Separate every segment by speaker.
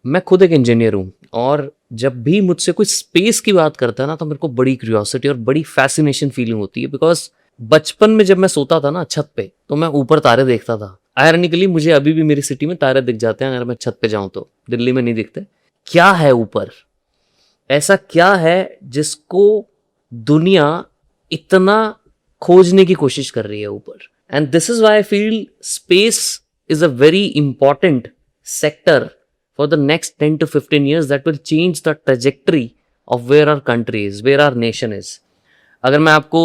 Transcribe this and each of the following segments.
Speaker 1: मैं खुद एक इंजीनियर हूँ और जब भी मुझसे कोई स्पेस की बात करता है ना तो मेरे को बड़ी क्यूरियोसिटी और बड़ी फैसिनेशन फीलिंग होती है। बिकॉज बचपन में जब मैं सोता था ना छत पे तो मैं ऊपर तारे देखता था। आयरनिकली मुझे अभी भी मेरी सिटी में तारे दिख जाते हैं अगर मैं छत पे जाऊं तो, दिल्ली में नहीं दिखते। क्या है ऊपर? ऐसा क्या है जिसको दुनिया इतना खोजने की कोशिश कर रही है ऊपर? And this is why I feel space is a very important sector for the next 10 to 15 years that will change the trajectory of where our country is, where our nation is. अगर मैं आपको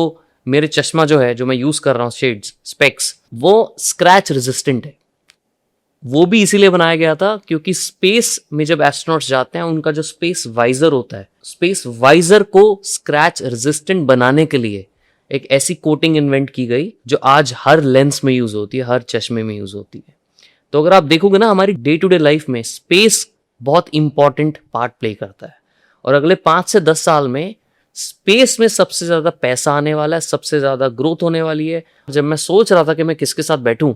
Speaker 1: मेरे चश्मा जो है जो मैं use कर रहा हूँ शेड्स स्पेक्स वो स्क्रैच रेजिस्टेंट है। वो भी इसीलिए बनाया गया था क्योंकि स्पेस में जब एस्ट्रोनॉट्स जाते हैं उनका जो स्पेस वाइजर होता है, स्पेस वाइजर को स्क्रैच रेजिस्टेंट बनाने के लिए एक ऐसी कोटिंग इन्वेंट की गई जो आज हर लेंस में यूज होती है, हर चश्मे में यूज होती है। तो अगर आप देखोगे ना हमारी डे टू डे लाइफ में स्पेस बहुत इंपॉर्टेंट पार्ट प्ले करता है और अगले 5 से 10 साल में स्पेस में सबसे ज्यादा पैसा आने वाला है, सबसे ज्यादा ग्रोथ होने वाली है। जब मैं सोच रहा था कि मैं किसके साथ बैठूं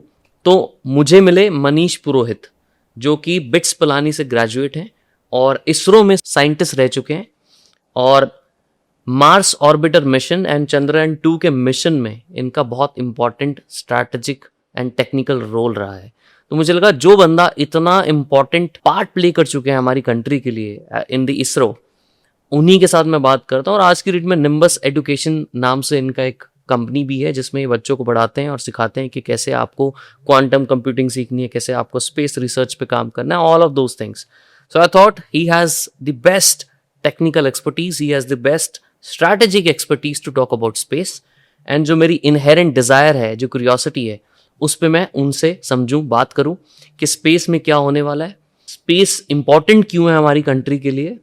Speaker 1: तो मुझे मिले मनीष पुरोहित जो कि बिट्स पिलानी से ग्रेजुएट हैं और इसरो में साइंटिस्ट रह चुके हैं और Mars orbiter mission and Chandrayaan 2 के मिशन में इनका बहुत important strategic and technical role रहा है। तो मुझे लगा जो बंदा इतना इंपॉर्टेंट पार्ट प्ले कर चुके हैं हमारी कंट्री के लिए इन द इसरो, उन्हीं के साथ मैं बात करता हूँ। और आज की डेट में निम्बस एजुकेशन नाम से इनका एक कंपनी भी है जिसमें ये बच्चों को पढ़ाते हैं और सिखाते हैं कि कैसे आपको क्वांटम कंप्यूटिंग सीखनी है, कैसे आपको स्पेस रिसर्च पे काम करना है, all of those things. So I thought he has the best technical expertise, he has the best strategic expertise to talk about space. And जो मेरी इनहेरेंट डिजायर है, जो क्यूरियोसिटी है, उस पे मैं उनसे समझूं, बात करूं कि स्पेस में क्या होने वाला है, स्पेस इंपॉर्टेंट क्यों है हमारी कंट्री के लिए,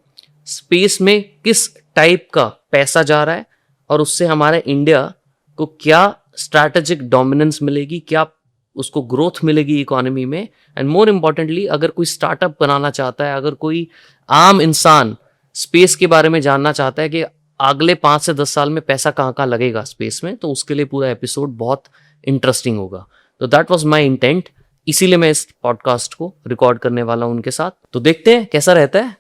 Speaker 1: स्पेस में किस टाइप का पैसा जा रहा है और उससे हमारे इंडिया को क्या स्ट्रैटेजिक डोमिनेंस मिलेगी, क्या उसको ग्रोथ मिलेगी इकोनॉमी में। एंड मोर इंपॉर्टेंटली अगर कोई स्टार्टअप बनाना चाहता है, अगर कोई आम इंसान स्पेस के बारे में जानना चाहता है कि अगले 5 से 10 साल में पैसा कहाँ कहाँ लगेगा स्पेस में, तो उसके लिए पूरा एपिसोड बहुत इंटरेस्टिंग होगा। तो दैट वाज माय इंटेंट, इसीलिए मैं इस पॉडकास्ट को रिकॉर्ड करने वाला हूं उनके साथ। तो देखते हैं कैसा रहता है।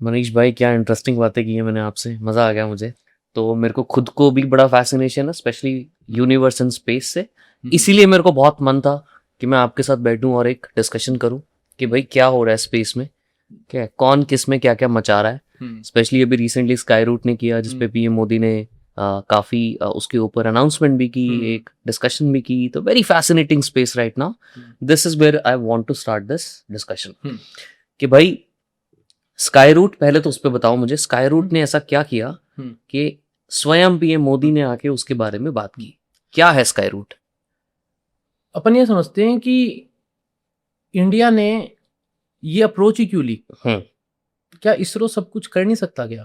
Speaker 1: मनीष भाई क्या इंटरेस्टिंग बातें की हैं मैंने आपसे, मजा आ गया मुझे। तो मेरे को खुद को भी बड़ा फैसिनेशन है स्पेशली यूनिवर्स एंड स्पेस से, इसीलिए मेरे को बहुत मन था कि मैं आपके साथ बैठूं और एक डिस्कशन करूं कि भाई क्या हो रहा है स्पेस में, क्या कौन किस में क्या क्या मचा रहा है। स्पेशली अभी रिसेंटली स्काई रूट ने किया जिसपे पीएम मोदी ने काफी उसके ऊपर अनाउंसमेंट भी की, एक डिस्कशन भी की। तो very fascinating space right now. This is where I want to start this discussion कि भाई स्काई रूट, पहले तो उस पर बताओ मुझे, स्काई रूट ने ऐसा क्या किया कि स्वयं पीएम मोदी ने आके उसके बारे में बात की? क्या है स्काई रूट?
Speaker 2: अपन ये समझते हैं कि इंडिया ने ये अप्रोच ही क्यों ली? क्या इसरो सब कुछ कर नहीं सकता क्या?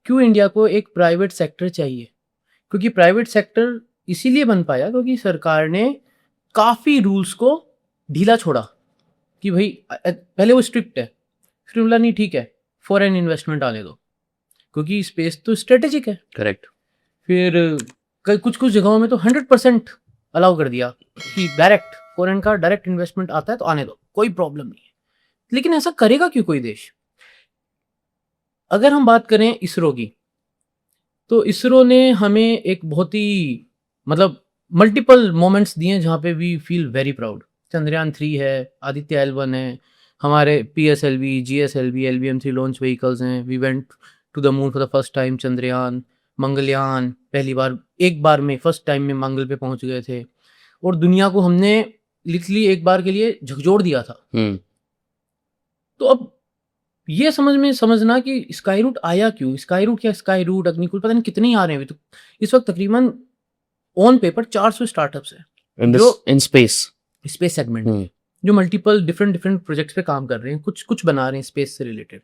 Speaker 2: क्यों इंडिया को एक प्राइवेट सेक्टर चाहिए? क्योंकि प्राइवेट सेक्टर इसीलिए बन पाया क्योंकि सरकार ने काफ़ी रूल्स को ढीला छोड़ा कि भाई पहले वो स्ट्रिक्ट है, फिर बोला नहीं ठीक है फॉरेन इन्वेस्टमेंट आने दो क्योंकि स्पेस तो स्ट्रेटेजिक है।
Speaker 1: करेक्ट।
Speaker 2: फिर कुछ कुछ जगहों में तो 100% अलाउ कर दिया कि डायरेक्ट फॉरेन का डायरेक्ट इन्वेस्टमेंट आता है तो आने दो, कोई प्रॉब्लम नहीं है। लेकिन ऐसा करेगा क्यों कोई देश? अगर हम बात करें इसरो की, तो इसरो ने हमें एक बहुत ही मतलब मल्टीपल मोमेंट्स दिए जहाँ पे we feel very proud. Chandrayaan 3 है, आदित्य L1 है, हमारे PSLV, GSLV, LVM-3 launch vehicles हैं। We went to the moon for the first time. Chandrayaan, Mangalyaan, पहली बार एक बार में फर्स्ट टाइम में मंगल पे पहुंच गए थे और दुनिया को हमने लिटरली एक बार के लिए झकझोर दिया था। तो अब ये समझना कि स्काई रूट आया क्यों? स्काई रूट क्या, स्काई रूट, अग्निकुल, पता नहीं कितने ही आ रहे हैं अभी तो। इस वक्त तकरीबन ऑन पेपर 400 स्टार्टअप्स हैं जो
Speaker 1: इन स्पेस
Speaker 2: सेगमेंट में, जो मल्टीपल डिफरेंट प्रोजेक्ट्स पे काम कर रहे हैं, कुछ बना रहे हैं स्पेस से रिलेटेड।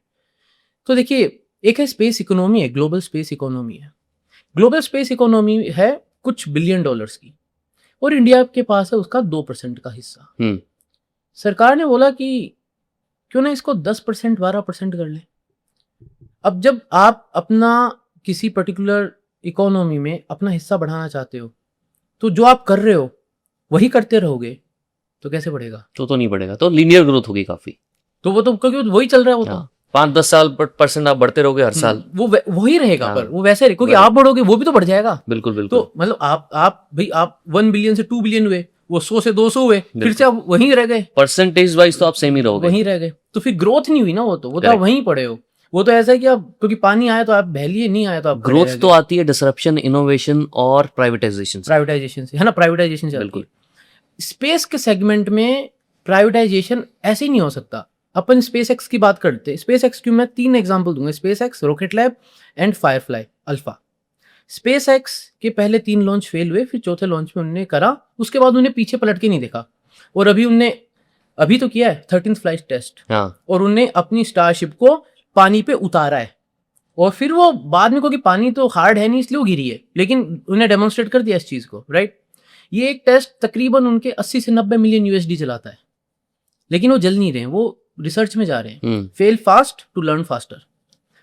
Speaker 2: तो देखिए, एक है स्पेस इकोनॉमी, है ग्लोबल स्पेस इकोनॉमी है। ग्लोबल स्पेस इकोनॉमी है कुछ बिलियन डॉलर्स की और इंडिया के पास है उसका 2% का हिस्सा। सरकार ने बोला कि क्यों ना इसको 10%, 12% कर ले। अब जब आप अपना किसी पर्टिकुलर इकोनॉमी में अपना हिस्सा बढ़ाना चाहते हो तो जो आप कर रहे हो वही करते रहोगे तो कैसे बढ़ेगा?
Speaker 1: तो नहीं बढ़ेगा, तो लीनियर ग्रोथ होगी काफी।
Speaker 2: तो वो तो क्योंकि वही चल रहा है, वो तो
Speaker 1: 5-10 साल % आप बढ़ते रहोगे हर साल।
Speaker 2: वो वही रहेगा।
Speaker 1: हाँ,
Speaker 2: पर वो वैसे क्योंकि आप बढ़ोगे वो भी तो बढ़ जाएगा।
Speaker 1: बिल्कुल बिल्कुल।
Speaker 2: तो मतलब आप भाई आप 1 बिलियन से 2 बिलियन हुए, वो 100 से 200 हुए, फिर से आप वहीं रह गए,
Speaker 1: परसेंटेज वाइज तो आप सेम ही रहोगे,
Speaker 2: वहीं रह गए, तो फिर ग्रोथ नहीं हुई ना। वो तो आप वहीं पड़े हो। वो तो ऐसा है कि आप क्योंकि पानी आया तो आप बहलिए, नहीं आया तो आप
Speaker 1: ग्रोथ तो आती है डिसरप्शन, इनोवेशन और प्राइवेटाइजेशन
Speaker 2: से, है ना? प्राइवेटाइजेशन से बिल्कुल। स्पेस के सेगमेंट में प्राइवेटाइजेशन ऐसे ही नहीं हो सकता। अपन स्पेस एक्स की बात करते हैं। स्पेस एक्स की मैं 3 एग्जांपल दूंगा, space x, rocket lab and Firefly alpha. Space x के पहले 3 लॉन्च फेल हुए, फिर चौथे लॉन्च में उन्होंने करा, उसके बाद उन्हें पीछे पलट के नहीं देखा, और अभी तो किया है 13th फ्लाइट टेस्ट। और उन्हें अपनी स्टारशिप को पानी पे उतारा है, और फिर वो बाद में, क्योंकि पानी तो हार्ड है नहीं इसलिए वो गिरी है, लेकिन उन्हें डेमोन्स्ट्रेट कर दिया इस चीज को, राइट। ये एक टेस्ट तकरीबन उनके 80 से 90 मिलियन USD चलाता है, लेकिन वो जल नहीं रहे हैं, वो रिसर्च में जा रहे हैं। Fail fast to learn faster,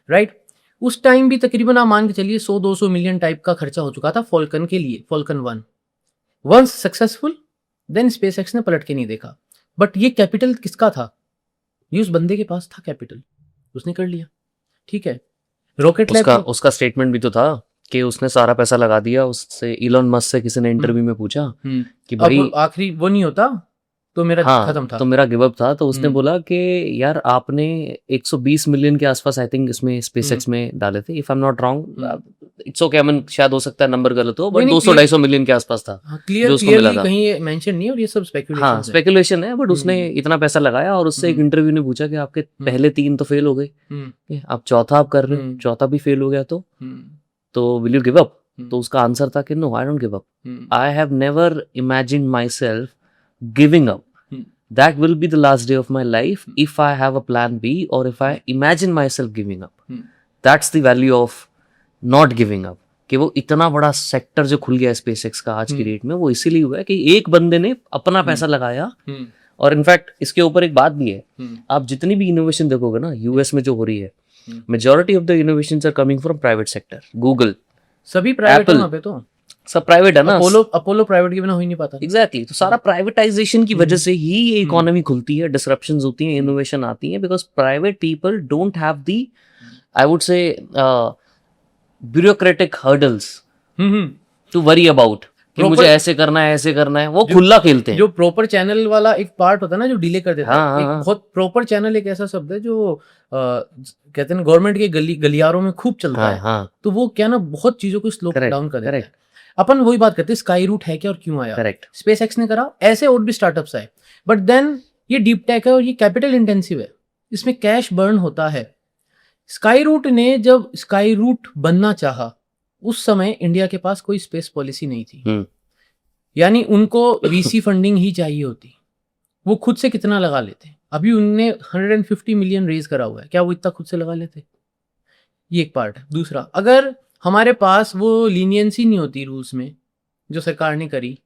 Speaker 2: right. उस टाइम भी तकरीबन आप मान के चलिए 100-200 मिलियन टाइप का खर्चा हो चुका था फॉल्कन के लिए, Falcon 1 once successful, then SpaceX ने पलट के नहीं देखा। बट ये कैपिटल किसका था? ये उस बंदे के पास था कैपिटल, उसने कर लिया, ठीक है। रॉकेट लैब
Speaker 1: उसका स्टेटमेंट भी तो था कि उसने सारा पैसा लगा दिया। उससे इलॉन मस्क से किसी ने इंटरव्यू में पूछा कि भाई
Speaker 2: आखिरी वो नहीं होता तो मेरा खत्म था,
Speaker 1: तो मेरा गिव अप था, तो उसने बोला कि यार आपने 120 मिलियन के आसपास आई थिंक इसमें स्पेसएक्स में डाले थे, if I am not wrong, it's okay, शायद हो सकता है नंबर गलत हो, बट 200-250 मिलियन के आसपास था जो उसको मिला था।
Speaker 2: कहीं मेंशन नहीं है, और ये सब स्पेकुलेशन
Speaker 1: हाँ स्पेकुलेशन है, बट उसने इतना पैसा लगाया, और उससे एक इंटरव्यू ने पूछा कि आपके पहले 3 तो फेल हो गए, आप चौथा आप कर रहे हो, चौथा भी फेल हो गया, तो विल यू गिव अप? तो उसका आंसर था कि no, I don't give up, I have never imagined myself giving up, that will be the last day of my life if I have a plan B or if I imagine myself giving up. That's the value of not giving up. कि वो इतना बड़ा sector जो खुल गया है SpaceX का आज की डेट में, वो इसीलिए हुआ है कि एक बंदे ने अपना पैसा लगाया। और इनफैक्ट इसके ऊपर एक बात भी है, आप जितनी भी इनोवेशन देखोगे ना यूएस में जो हो रही है, majority of the innovations are coming from private sector. Google
Speaker 2: सभी प्राइवेट है, वहाँ पे तो
Speaker 1: सब प्राइवेट है ना,
Speaker 2: अपोलो प्राइवेट के बिना हो ही नहीं पाता।
Speaker 1: एग्जैक्टली, तो सारा प्राइवेटाइजेशन की वजह से ही ये इकोनॉमी खुलती है, डिसरप्शंस होती हैं, इनोवेशन आती है, because private people don't have the, I would say, bureaucratic hurdles to worry about कि मुझे ऐसे करना है, वो खुला खेलते हैं।
Speaker 2: जो प्रॉपर चैनल वाला एक पार्ट होता है ना, जो डिले कर देता है। एक बहुत प्रॉपर चैनल एक ऐसा शब्द है जो कहते हैं गवर्नमेंट के गलियारों में खूब चलता है। तो वो क्या ना, बहुत चीजों को स्लो डाउन कर देता है। अपन वही बात करते हैं, स्काई रूट है क्या और क्यों आया?
Speaker 1: करेक्ट,
Speaker 2: स्पेसएक्स ने करा, ऐसे और भी स्टार्टअप्स आए, बट देन ये डीप टेक है और ये कैपिटल इंटेंसिव है, इसमें कैश बर्न होता है। स्काई रूट ने जब स्काई रूट बनना चाहा, उस समय इंडिया के पास कोई स्पेस पॉलिसी नहीं थी, यानी उनको वीसी फंडिंग ही चाहिए होती। वो खुद से कितना लगा लेते? अभी उनने 150 मिलियन रेज करा हुआ है, क्या वो इतना खुद से लगा लेते? ये एक पार्ट है। दूसरा, अगर हमारे पास वो लीनियंसी नहीं होती रूल्स में जो सरकार ने करी,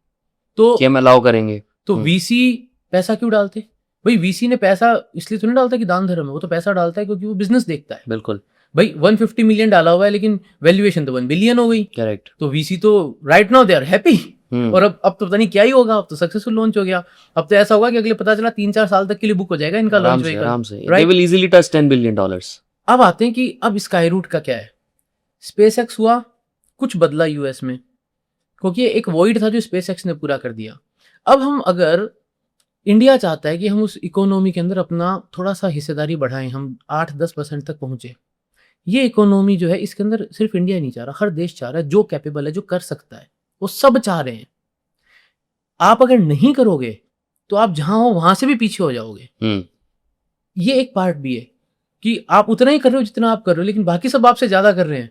Speaker 2: तो
Speaker 1: क्या हम अलाउ करेंगे?
Speaker 2: तो वीसी पैसा क्यों डालते? भाई वीसी ने पैसा इसलिए तो नहीं डालता कि दान धर्म है, वो तो पैसा डालता है क्योंकि वो बिजनेस देखता है।
Speaker 1: बिल्कुल
Speaker 2: भाई 150 मिलियन डाला हुआ है, लेकिन वैल्यूएशन तो 1 बिलियन हो गई।
Speaker 1: करेक्ट,
Speaker 2: तो वीसी तो right now they are happy. और अब तो पता नहीं क्या ही होगा, अब तो सक्सेसफुल लॉन्च हो गया। अब तो ऐसा होगा कि अगले पता चला 3-4 साल तक के लिए बुक हो जाएगा इनका लॉन्च व्हीकल,
Speaker 1: आराम से they will easily touch $10 billion।
Speaker 2: अब आते हैं कि अब स्काई रूट का क्या है। स्पेसएक्स हुआ, कुछ बदला यूएस में, क्योंकि एक वॉइड था जो स्पेसएक्स ने पूरा कर दिया। अब हम, अगर इंडिया चाहता है कि हम उस इकोनॉमी के अंदर अपना थोड़ा सा हिस्सेदारी बढ़ाएं, हम 8-10% तक पहुंचे, ये इकोनॉमी जो है इसके अंदर सिर्फ इंडिया नहीं चाह रहा, हर देश चाह रहा है, जो कैपेबल है, जो कर सकता है, वो सब चाह रहे हैं। आप अगर नहीं करोगे तो आप जहां हो वहां से भी पीछे हो जाओगे। ये एक पार्ट भी है कि आप उतना ही कर रहे हो जितना आप कर रहे हो, लेकिन बाकी सब आपसे ज्यादा कर रहे हैं,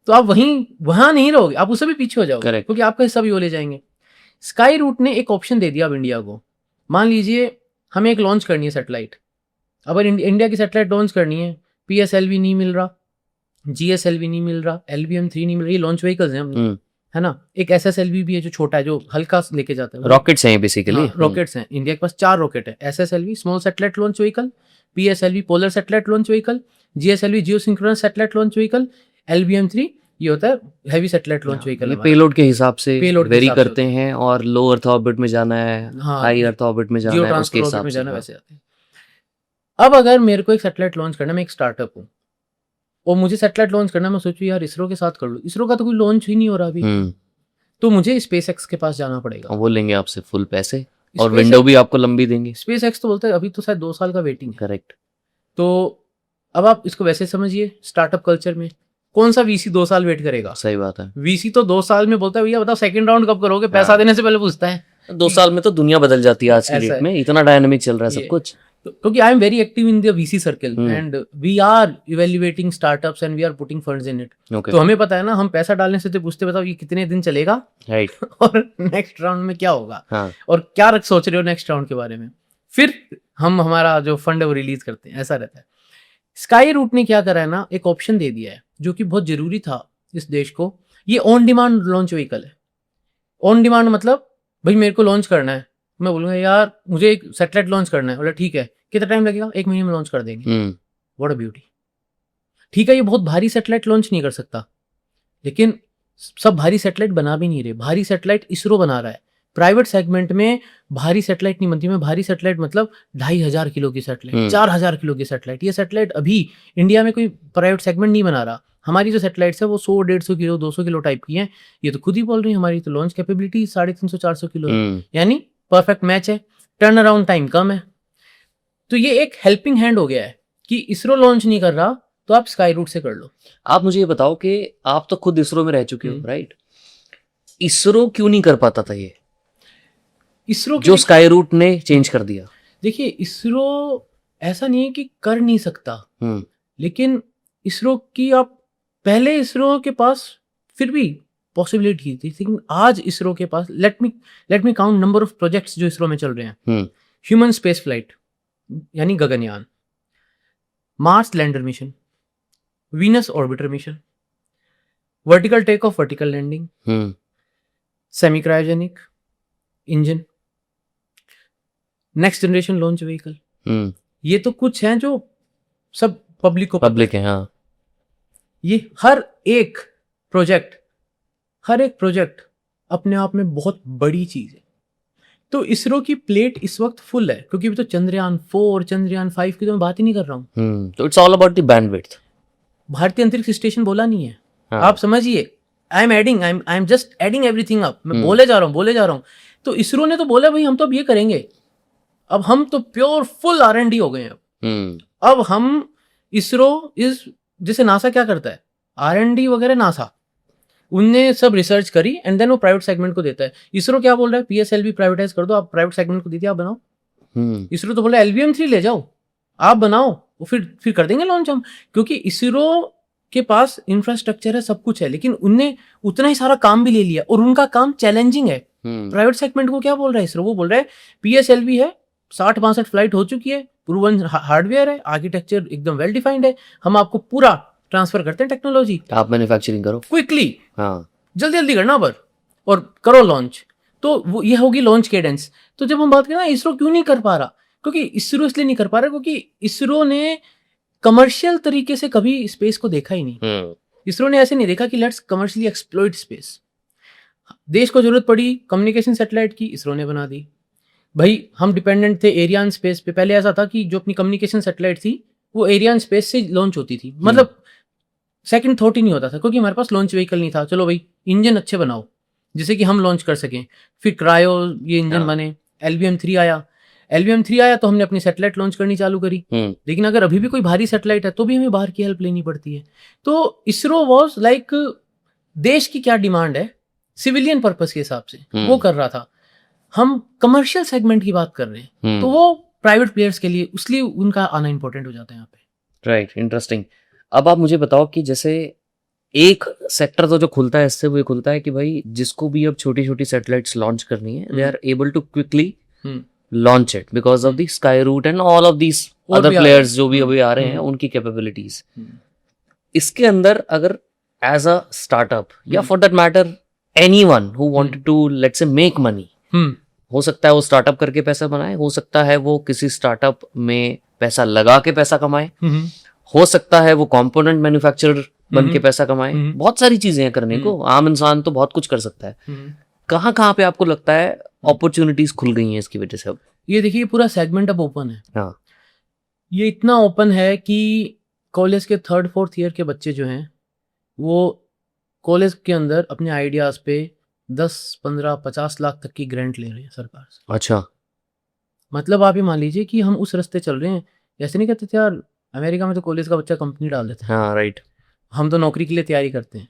Speaker 2: तो आप वहां नहीं रहोगे, आप उससे भी पीछे हो जाओगे, क्योंकि आपका हिस्सा भी वो ले जाएंगे। स्काई रूट ने एक ऑप्शन दे दिया अब इंडिया को। मान लीजिए हमें एक लॉन्च करनी है सैटेलाइट। अब इंडिया की सैटेलाइट लॉन्च करनी है, PSLV नहीं मिल रहा, GSLV नहीं मिल रहा, LBM-3 नहीं मिल रहा, ये लॉन्च व्हीकल्स हैं, है ना। एक SSLV भी है जो छोटा है, जो हल्का लेके जाता है,
Speaker 1: रॉकेट्स हैं बेसिकली।
Speaker 2: रॉकेट्स हैं, इंडिया के पास 4 रॉकेट है। SSLV small satellite launch vehicle, PSLV polar satellite launch vehicle, GSLV geo synchronous satellite launch vehicle, LBM-3 ये होता है heavy satellite launch vehicle.
Speaker 1: Payload के हिसाब से
Speaker 2: Payload के
Speaker 1: वेरी
Speaker 2: हिसाब से
Speaker 1: करते हैं, और लो अर्थ ऑर्बिट में जाना है,
Speaker 2: हाँ,
Speaker 1: हाई अर्थ ऑर्बिट में
Speaker 2: जियो
Speaker 1: जाना है, उसके
Speaker 2: ट्रांसफर
Speaker 1: हिसाब
Speaker 2: में
Speaker 1: से।
Speaker 2: जाना
Speaker 1: हाँ।
Speaker 2: वैसे आते हैं। अब अगर मेरे को एक सैटेलाइट लॉन्च करना, मैं एक स्टार्टअप हूँ और मुझे सैटेलाइट लॉन्च करना, मैं सोचूं यार इसरो के साथ कर लूँ, इसरो का तो कोई लॉन्च ही नहीं हो रहा अभी, तो मुझे स्पेस एक्स के पास जाना पड़ेगा।
Speaker 1: वो लेंगे आपसे फुल पैसे और
Speaker 2: SpaceX
Speaker 1: विंडो भी आपको लंबी देंगे।
Speaker 2: स्पेस एक्स तो बोलता है अभी तो शायद 2 साल का वेटिंग है।
Speaker 1: करेक्ट।
Speaker 2: तो अब आप इसको वैसे समझिए, स्टार्टअप कल्चर में कौन सा वीसी 2 साल वेट करेगा?
Speaker 1: सही बात है।
Speaker 2: वीसी तो 2 साल में बोलता है भैया बताओ सेकंड राउंड कब करोगे, पैसा
Speaker 1: हाँ।
Speaker 2: देने से पहले पूछता है।
Speaker 1: 2 साल में तो दुनिया बदल जाती है आज की
Speaker 2: ऐसा
Speaker 1: डेट
Speaker 2: है।
Speaker 1: में, इतना डायनामिक चल रहा है सब
Speaker 2: ये।
Speaker 1: कुछ।
Speaker 2: क्योंकि I am very active in the VC circle and we are evaluating startups and we are putting funds in it.
Speaker 1: Okay.
Speaker 2: तो हमें पता है ना, हम पैसा डालने से तो पूछते बताओ ये कितने दिन चलेगा
Speaker 1: राइट।
Speaker 2: और नेक्स्ट राउंड में क्या होगा,
Speaker 1: हाँ।
Speaker 2: और क्या सोच रहे हो नेक्स्ट राउंड के बारे में, फिर हम हमारा जो फंड है वो रिलीज करते हैं, ऐसा रहता है। स्काई रूट ने क्या करा है ना, एक ऑप्शन दे दिया है जो कि बहुत जरूरी था इस देश को। ये ऑन डिमांड लॉन्च व्हीकल है। ऑन डिमांड मतलब भाई मेरे को लॉन्च करना है, मैं बोलूंगा यार मुझे एक सैटेलाइट लॉन्च करना है, बोला ठीक है कितना टाइम लगेगा, 1 महीने में लॉन्च कर देंगे। What a beauty. ठीक है ये बहुत भारी सैटेलाइट लॉन्च नहीं कर सकता, लेकिन सब भारी सैटेलाइट बना भी नहीं रहे। भारी सैटेलाइट इसरो बना रहा है। प्राइवेट सेगमेंट में भारी सैटेलाइट नहीं बनती। में भारी सैटेलाइट मतलब 2500 किलो की सैटेलाइट, 4000 किलो की सैटेलाइट। ये सैटेलाइट अभी इंडिया में कोई प्राइवेट सेगमेंट नहीं बना रहा। हमारी जो सैटेलाइट्स है वो 100-150 किलो 200 किलो टाइप की हैं। ये तो खुद ही बोल रही है हमारी तो लॉन्च कैपेबिलिटी 350-400 किलो है, यानी परफेक्ट मैच है। टर्न अराउंड टाइम कम है। तो ये एक हेल्पिंग हैंड हो गया है कि इसरो लॉन्च नहीं कर रहा तो आप स्काई रूट से कर लो।
Speaker 1: आप मुझे ये बताओ कि आप तो खुद इसरो में रह चुके हो, राइट? इसरो क्यों नहीं कर पाता था ये,
Speaker 2: इसरो
Speaker 1: जो स्काई रूट ने चेंज कर दिया?
Speaker 2: देखिए इसरो ऐसा नहीं है कि कर नहीं सकता, लेकिन इसरो की आप पहले इसरो के पास फिर भी पॉसिबिलिटी थी, लेकिन आज इसरो के पास let me count number of projects जो इसरो में चल रहे हैं। ह्यूमन स्पेस फ्लाइट यानी Gaganyaan, Mars lander mission, Venus orbiter mission, vertical take off, vertical landing, semi cryogenic engine, next generation launch vehicle. ये तो कुछ हैं जो सब पब्लिक है। हाँ, ये हर एक प्रोजेक्ट अपने आप में बहुत बड़ी चीज है। तो इसरो की प्लेट इस वक्त फुल है, क्योंकि अभी तो चंद्रयान 4 चंद्रयान 5 की तो मैं बात ही नहीं कर रहा हूँ।
Speaker 1: तो it's all about the bandwidth.
Speaker 2: भारतीय अंतरिक्ष स्टेशन बोला नहीं है। हाँ। आप समझिए, I am just adding everything up. मैं बोले जा रहा हूँ। तो इसरो ने तो बोला भाई हम तो अब ये करेंगे। अब हम तो प्योर फुल R&D हो गए हैं। अब हम इसरो इज, जैसे नासा क्या करता है R&D वगैरह, नासा उनने सब रिसर्च करी एंड देन वो प्राइवेट सेगमेंट को देता है। इसरो क्या बोल रहा है, PSLV प्राइवेटाइज कर दो, आप प्राइवेट सेगमेंट को दीजिए, आप बनाओ। इसरो तो बोला LVM-3 ले जाओ, आप बनाओ, वो फिर कर देंगे लॉन्च हम। क्योंकि इसरो के पास इंफ्रास्ट्रक्चर है, सब कुछ है, लेकिन उनने उतना ही सारा काम भी ले लिया और उनका काम चैलेंजिंग है। प्राइवेट सेगमेंट को क्या बोल रहा है इसरो, वो बोल रहा है PSLV है, 60-62 फ्लाइट हो चुकी है, प्रूवन हार्डवेयर है, आर्किटेक्चर एकदम वेल डिफाइंड है, हम आपको पूरा ट्रांसफर करते हैं टेक्नोलॉजी, आप
Speaker 1: मैन्युफैक्चरिंग करो
Speaker 2: क्विकली।
Speaker 1: हाँ,
Speaker 2: जल्दी करना और करो लॉन्च। तो वो ये होगी लॉन्च केडेंस। तो जब हम बात करें ना इसरो क्यों नहीं कर पा रहा, क्योंकि इसरो इसलिए नहीं कर पा रहा क्योंकि इसरो ने कमर्शियल तरीके से कभी स्पेस को देखा ही नहीं। इसरो ने ऐसे नहीं देखा कि लेट्स कमर्शियली एक्सप्लॉइट स्पेस। देश को जरूरत पड़ी कम्युनिकेशन सैटेलाइट की, इसरो ने बना दी। भाई हम डिपेंडेंट थे एरियन स्पेस पे। पहले ऐसा था कि जो अपनी कम्युनिकेशन सैटेलाइट थी वो एरियन स्पेस से लॉन्च होती थी, मतलब सेकंड थॉट ही नहीं होता था, क्योंकि हमारे पास लॉन्च व्हीकल नहीं था। चलो भाई इंजन अच्छे बनाओ जिससे कि हम लॉन्च कर सकें। फिर क्रायो ये इंजन बने, LVM-3 आया तो हमने अपनी सैटेलाइट लॉन्च करनी चालू करी। लेकिन अगर अभी भी कोई भारी सैटेलाइट है तो भी हमें बाहर की हेल्प लेनी पड़ती है। तो इसरो वाज लाइक देश की क्या डिमांड है सिविलियन पर्पस के हिसाब से वो कर रहा था। हम कमर्शियल सेगमेंट की बात कर रहे हैं, तो वो प्राइवेट प्लेयर्स के लिए, इसलिए उनका आना इंपॉर्टेंट हो जाता है यहाँ पे।
Speaker 1: Right, interesting. अब आप मुझे बताओ कि जैसे एक सेक्टर तो जो खुलता है इससे वो ये खुलता है कि भाई जिसको भी अब छोटी छोटी सैटेलाइट्स लॉन्च करनी है, they are able to quickly launch it because of the Skyroot and all of these other players जो भी अभी आ रहे हैं उनकी कैपेबिलिटीज। इसके अंदर अगर एज अ स्टार्टअप या for that matter anyone who wanted to let's say make money, हो सकता है वो स्टार्टअप करके पैसा बनाए, हो सकता है वो किसी स्टार्टअप में पैसा लगा के पैसा कमाए, हो सकता है वो कंपोनेंट मैन्युफैक्चरर बन के पैसा कमाए, बहुत सारी चीजें हैं करने को, आम इंसान तो बहुत कुछ कर सकता है। कहाँ कहाँ पे आपको लगता है अपॉर्चुनिटीज खुल गई हैं इसकी वजह से अब?
Speaker 2: ये देखिए पूरा सेगमेंट अब ओपन है।
Speaker 1: हाँ,
Speaker 2: ये इतना ओपन है कि कॉलेज के 3rd 4th ईयर के बच्चे जो हैं वो कॉलेज के अंदर अपने आइडियाज पे 10 15 50 लाख तक की ग्रांट ले रहे हैं सरकार से।
Speaker 1: अच्छा,
Speaker 2: मतलब आप ये मान लीजिए कि हम उस रास्ते चल रहे हैं। ऐसे नहीं कहते थे यार अमेरिका में तो कॉलेज का बच्चा कंपनी डाल देता है,
Speaker 1: हाँ राइट,
Speaker 2: हम तो नौकरी के लिए तैयारी करते हैं।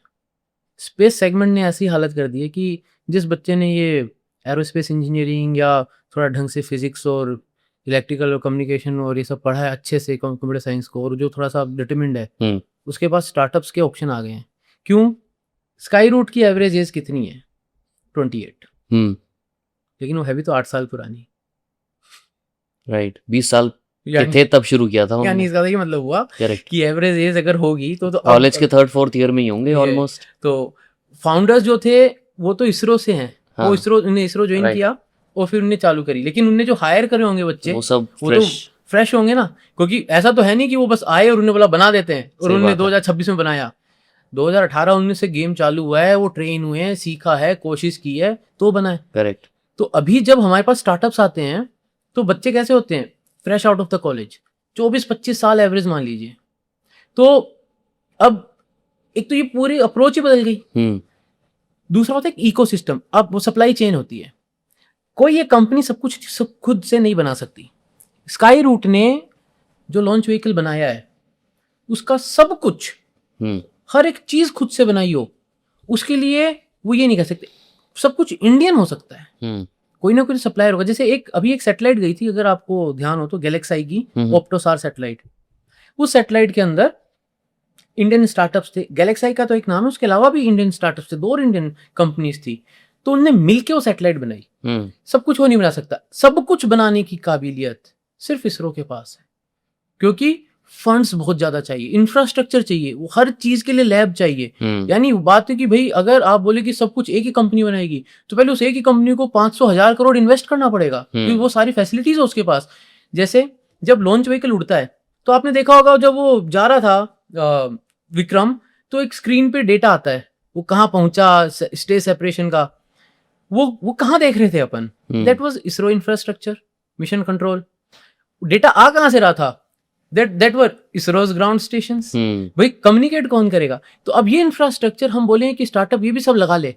Speaker 2: स्पेस सेगमेंट ने ऐसी हालत कर दी है कि जिस बच्चे ने ये एरोस्पेस इंजीनियरिंग या थोड़ा ढंग से फिजिक्स और इलेक्ट्रिकल और कम्युनिकेशन और ये सब पढ़ा है अच्छे से कंप्यूटर साइंस को, और जो थोड़ा सा डिटरमिन्ड है, उसके पास स्टार्टअप्स के ऑप्शन आ गए हैं। क्यों? स्काई रूट की एवरेज एज कितनी है? 28। लेकिन वो है भी तो 8 साल पुरानी।
Speaker 1: राइट, 20 साल के
Speaker 2: यानी
Speaker 1: थे तब शुरू किया था
Speaker 2: यानी
Speaker 1: उन्होंने।
Speaker 2: इसका ये मतलब हुआ
Speaker 1: करेक्ट,
Speaker 2: कि एवरेज एज अगर होगी तो
Speaker 1: कॉलेज के 3rd 4th ईयर में ही होंगे ऑलमोस्ट।
Speaker 2: तो फाउंडर्स जो थे वो तो इसरो से हैं।
Speaker 1: हाँ,
Speaker 2: वो इसरो ज्वाइन
Speaker 1: Right.
Speaker 2: किया और फिर उन्हें चालू करी। लेकिन उन्हें जो हायर करे होंगे बच्चे
Speaker 1: वो सब
Speaker 2: वो तो
Speaker 1: फ्रेश।
Speaker 2: फ्रेश होंगे ना, क्योंकि ऐसा तो है नहीं कि वो बस आए और उन्हें बोला बना देते हैं और
Speaker 1: सही
Speaker 2: उन्होंने
Speaker 1: बात है।
Speaker 2: 2026 में बनाया। 2018-19 से गेम चालू हुआ है, वो ट्रेन हुए हैं, सीखा है, कोशिश की है तो बना है।
Speaker 1: करेक्ट,
Speaker 2: तो अभी जब हमारे पास स्टार्टअप्स आते हैं तो बच्चे कैसे होते हैं? Fresh out of the college, 24-25 साल एवरेज मान लीजिए। तो अब एक तो ये पूरी अप्रोच ही बदल गई। दूसरा होता है इकोसिस्टम। अब वो सप्लाई चेन होती है। कोई ये कंपनी सब खुद से नहीं बना सकती। स्काई रूट ने जो लॉन्च व्हीकल बनाया है उसका सब कुछ, हर एक चीज खुद से बनाई हो, उसके लिए वो ये नहीं कह सकते सब कुछ इंडियन हो सकता है। कोई ना कोई सप्लायर होगा। जैसे अभी एक सैटेलाइट गई थी, अगर आपको ध्यान हो तो, गैलेक्साई की ऑप्टोसार सैटेलाइट। उस सैटेलाइट के अंदर इंडियन स्टार्टअप्स थे। गैलेक्साई का तो एक नाम है, उसके अलावा भी इंडियन स्टार्टअप्स थे, 2 इंडियन कंपनीज थी। तो उनने मिलके वो सैटेलाइट बनाई। सब कुछ वो नहीं बना सकता। सब कुछ बनाने की काबिलियत सिर्फ इसरो के पास है, क्योंकि फंड्स बहुत ज्यादा चाहिए, इंफ्रास्ट्रक्चर चाहिए, वो हर चीज के लिए लैब चाहिए। यानी बात है कि भाई अगर आप बोले कि सब कुछ एक ही कंपनी बनाएगी तो पहले उस एक ही कंपनी को 500,000 करोड़ इन्वेस्ट करना पड़ेगा, क्योंकि वो सारी फैसिलिटीज है उसके पास। जैसे जब लॉन्च व्हीकल उड़ता है तो आपने देखा होगा जब वो जा रहा था विक्रम, तो एक स्क्रीन पे डेटा आता है वो कहाँ पहुंचा, स्टेज सेपरेशन का, वो कहाँ देख रहे थे अपन? That was ISRO infrastructure, mission control. Data आ कहाँ से रहा था? That were ISRO's ground stations. भाई कम्युनिकेट कौन करेगा? तो अब ये इंफ्रास्ट्रक्चर हम बोले कि स्टार्टअप ये भी सब लगा ले,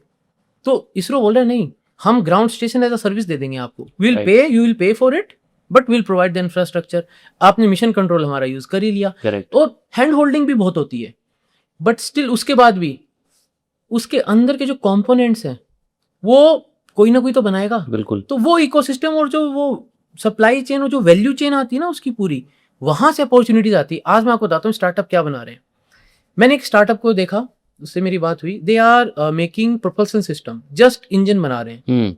Speaker 2: तो इसरो बोल रहे नहीं, हम ground station as a service दे देंगे आपको, will pay, you will pay for it but will provide the infrastructure. आपने मिशन कंट्रोल हमारा यूज कर ही लिया। और हैंड होल्डिंग भी बहुत होती है, बट स्टिल उसके बाद भी उसके अंदर के जो कंपोनेंट्स हैं वो कोई ना कोई तो बनाएगा।
Speaker 1: बिल्कुल।
Speaker 2: तो वो इकोसिस्टम और जो वो सप्लाई चेन और जो वैल्यू चेन आती है ना उसकी पूरी, वहां से अपॉर्चुनिटीज आती है। आज मैं आपको बताता हूँ स्टार्टअप क्या बना रहे हैं। मैंने एक स्टार्टअप को देखा, उससे मेरी बात हुई। They are making propulsion system, just engine बना रहे हैं।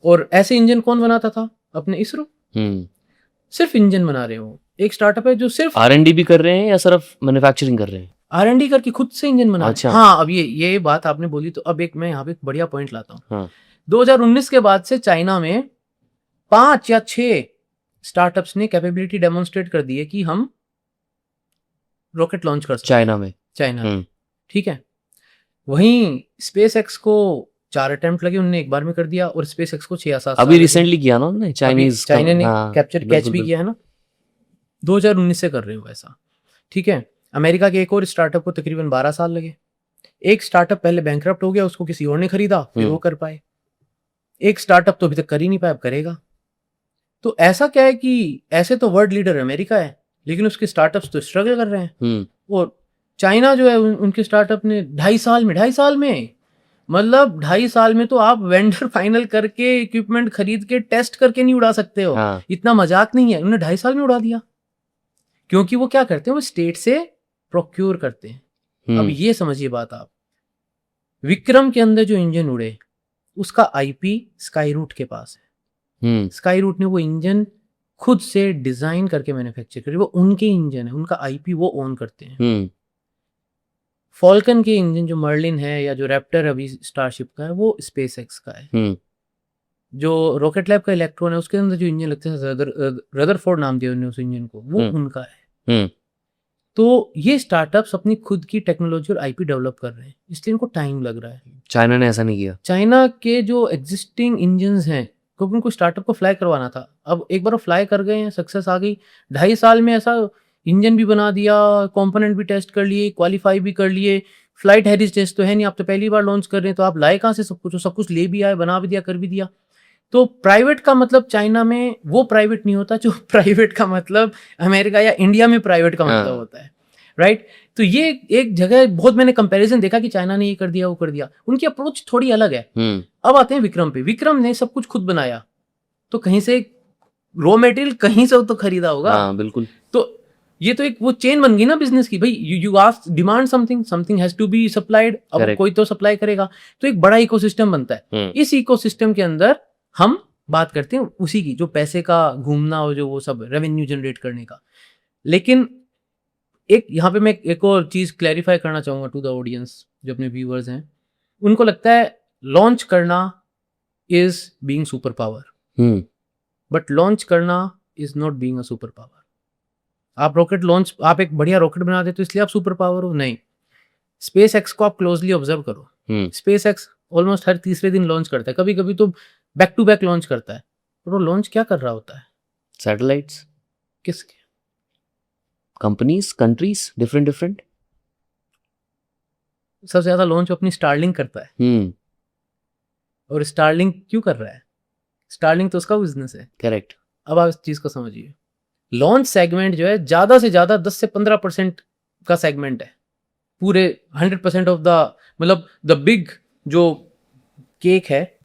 Speaker 2: और ऐसे इंजन कौन बनाता था? अपने इसरो। सिर्फ इंजन बना रहे हो। एक स्टार्टअप है जो सिर्फ
Speaker 1: R&D भी कर रहे हैं या सिर्फ मैन्युफैक्चरिंग कर रहे हैं?
Speaker 2: R&D करके खुद से इंजन बना
Speaker 1: अच्छा।
Speaker 2: रहे हैं। हाँ, अब ये बात आपने बोली तो अब मैं यहाँ पे एक बढ़िया पॉइंट लाता हूँ।
Speaker 1: हाँ।
Speaker 2: 2019 के बाद से चाइना में 5 या 6 स्टार्टअप्स ने कैपेबिलिटी डेमोन्स्ट्रेट कर दी है कि हम रॉकेट लॉन्च कर सकते हैं। चाइना में, ठीक है। वहीं स्पेस एक्स को 4 अटेम्प्ट लगे, उन्होंने एक बार में कर दिया, और स्पेस एक्स को 6 या 7
Speaker 1: अभी रिसेंटली किया ना उन्होंने,
Speaker 2: चाइना ने कैच भी किया है ना, 2019 से कर रहे हो ऐसा, ठीक है। अमेरिका के एक और स्टार्टअप को तकरीबन 12 साल लगे। एक स्टार्टअप पहले बैंकरप्ट हो गया, उसको किसी और ने खरीदा, फिर वो कर पाए। एक स्टार्टअप तो अभी तक कर ही नहीं पाया, अब करेगा। तो ऐसा क्या है कि ऐसे तो वर्ल्ड लीडर अमेरिका है, लेकिन उसके स्टार्टअप्स तो स्ट्रगल कर रहे हैं। और चाइना जो है उनके स्टार्टअप ने 2.5 साल में मतलब 2.5 साल में तो आप वेंडर फाइनल करके, इक्विपमेंट खरीद के, टेस्ट करके नहीं उड़ा सकते हो।
Speaker 1: हाँ।
Speaker 2: इतना मजाक नहीं है, उन्होंने 2.5 साल में उड़ा दिया। क्योंकि वो क्या करते हैं, वो स्टेट से प्रोक्योर करते हैं। अब ये समझिए बात आप, विक्रम के अंदर जो इंजन उड़े उसका आईपी स्काई रूट के पास है। स्काई रूट ने वो इंजन खुद से डिजाइन करके मैन्युफैक्चर करे, वो उनके इंजन है, उनका आईपी वो ओन करते हैं। फॉल्कन के इंजन जो मर्लिन है या जो रैप्टर अभी स्टारशिप का है, वो स्पेस एक्स का है। जो रॉकेट लैब का इलेक्ट्रॉन है उसके अंदर जो इंजन लगते हैं, रदरफोर्ड नाम दिया उन्होंने उस इंजन को, वो उनका है। तो ये स्टार्टअप्स अपनी खुद की टेक्नोलॉजी और आईपी डेवलप कर रहे हैं, इसलिए इनको टाइम लग रहा है।
Speaker 1: चाइना ने ऐसा नहीं किया।
Speaker 2: चाइना के जो एग्जिस्टिंग इंजन्स हैं, क्योंकि उनको स्टार्टअप को फ्लाई करवाना था, अब एक बार वो फ्लाई कर गए हैं, सक्सेस आ गई, 2.5 साल में ऐसा इंजन भी बना दिया, कंपोनेंट भी टेस्ट कर लिए, क्वालिफाई भी कर लिए, फ्लाइट हेरिटेज टेस्ट तो है नहीं, आप तो पहली बार लॉन्च कर रहे हैं, तो आप लाए कहाँ से सब कुछ ले भी आए, बना भी दिया, कर भी दिया। तो प्राइवेट का मतलब चाइना में वो प्राइवेट नहीं होता जो प्राइवेट का मतलब अमेरिका या इंडिया में प्राइवेट का मतलब होता है, राइट। तो ये एक जगह बहुत मैंने कंपैरिजन देखा कि चाइना ने ये कर दिया, वो कर दिया, उनकी अप्रोच थोड़ी अलग है। अब आते हैं विक्रम पे। विक्रम ने सब कुछ खुद बनाया, तो कहीं से रॉ मटेरियल कहीं से तो खरीदा होगा।
Speaker 1: हाँ, बिल्कुल।
Speaker 2: तो ये तो एक वो चेन बन गई ना बिजनेस की, भाई you ask demand something has to be supplied, अब
Speaker 1: Correct.
Speaker 2: कोई तो सप्लाई करेगा, तो एक बड़ा इकोसिस्टम बनता है। इस इकोसिस्टम के अंदर हम बात करते हैं उसी की, जो पैसे का घूमना और जो वो सब रेवेन्यू जनरेट करने का। लेकिन एक यहाँ पे मैं एक और चीज क्लैरिफाई करना चाहूंगा टू द ऑडियंस, जो अपने व्यूअर्स हैं, उनको लगता है लॉन्च करना is being super power, but launch करना is not being a super power. आप रॉकेट लॉन्च, आप एक बढ़िया रॉकेट बना देते हो इसलिए आप सुपर पावर हो, नहीं। स्पेस एक्स को आप क्लोजली ऑब्जर्व करो, स्पेस एक्स ऑलमोस्ट हर तीसरे दिन लॉन्च करता है, कभी कभी तो बैक टू बैक लॉन्च करता है। और वो लॉन्च क्या कर रहा होता है?
Speaker 1: सैटेलाइट्स।
Speaker 2: किसके?
Speaker 1: Companies, countries, different.
Speaker 2: सबसे ज्यादा लॉन्च अपनी स्टारलिंक करता है। और स्टारलिंक क्यों कर रहा है? स्टारलिंक तो उसका बिजनेस है।
Speaker 1: करेक्ट।
Speaker 2: अब आप इस चीज को समझिए, लॉन्च सेगमेंट जो है ज्यादा से ज्यादा 10 से 15% का सेगमेंट है, पूरे 100% ऑफ द, मतलब द बिग जो केक है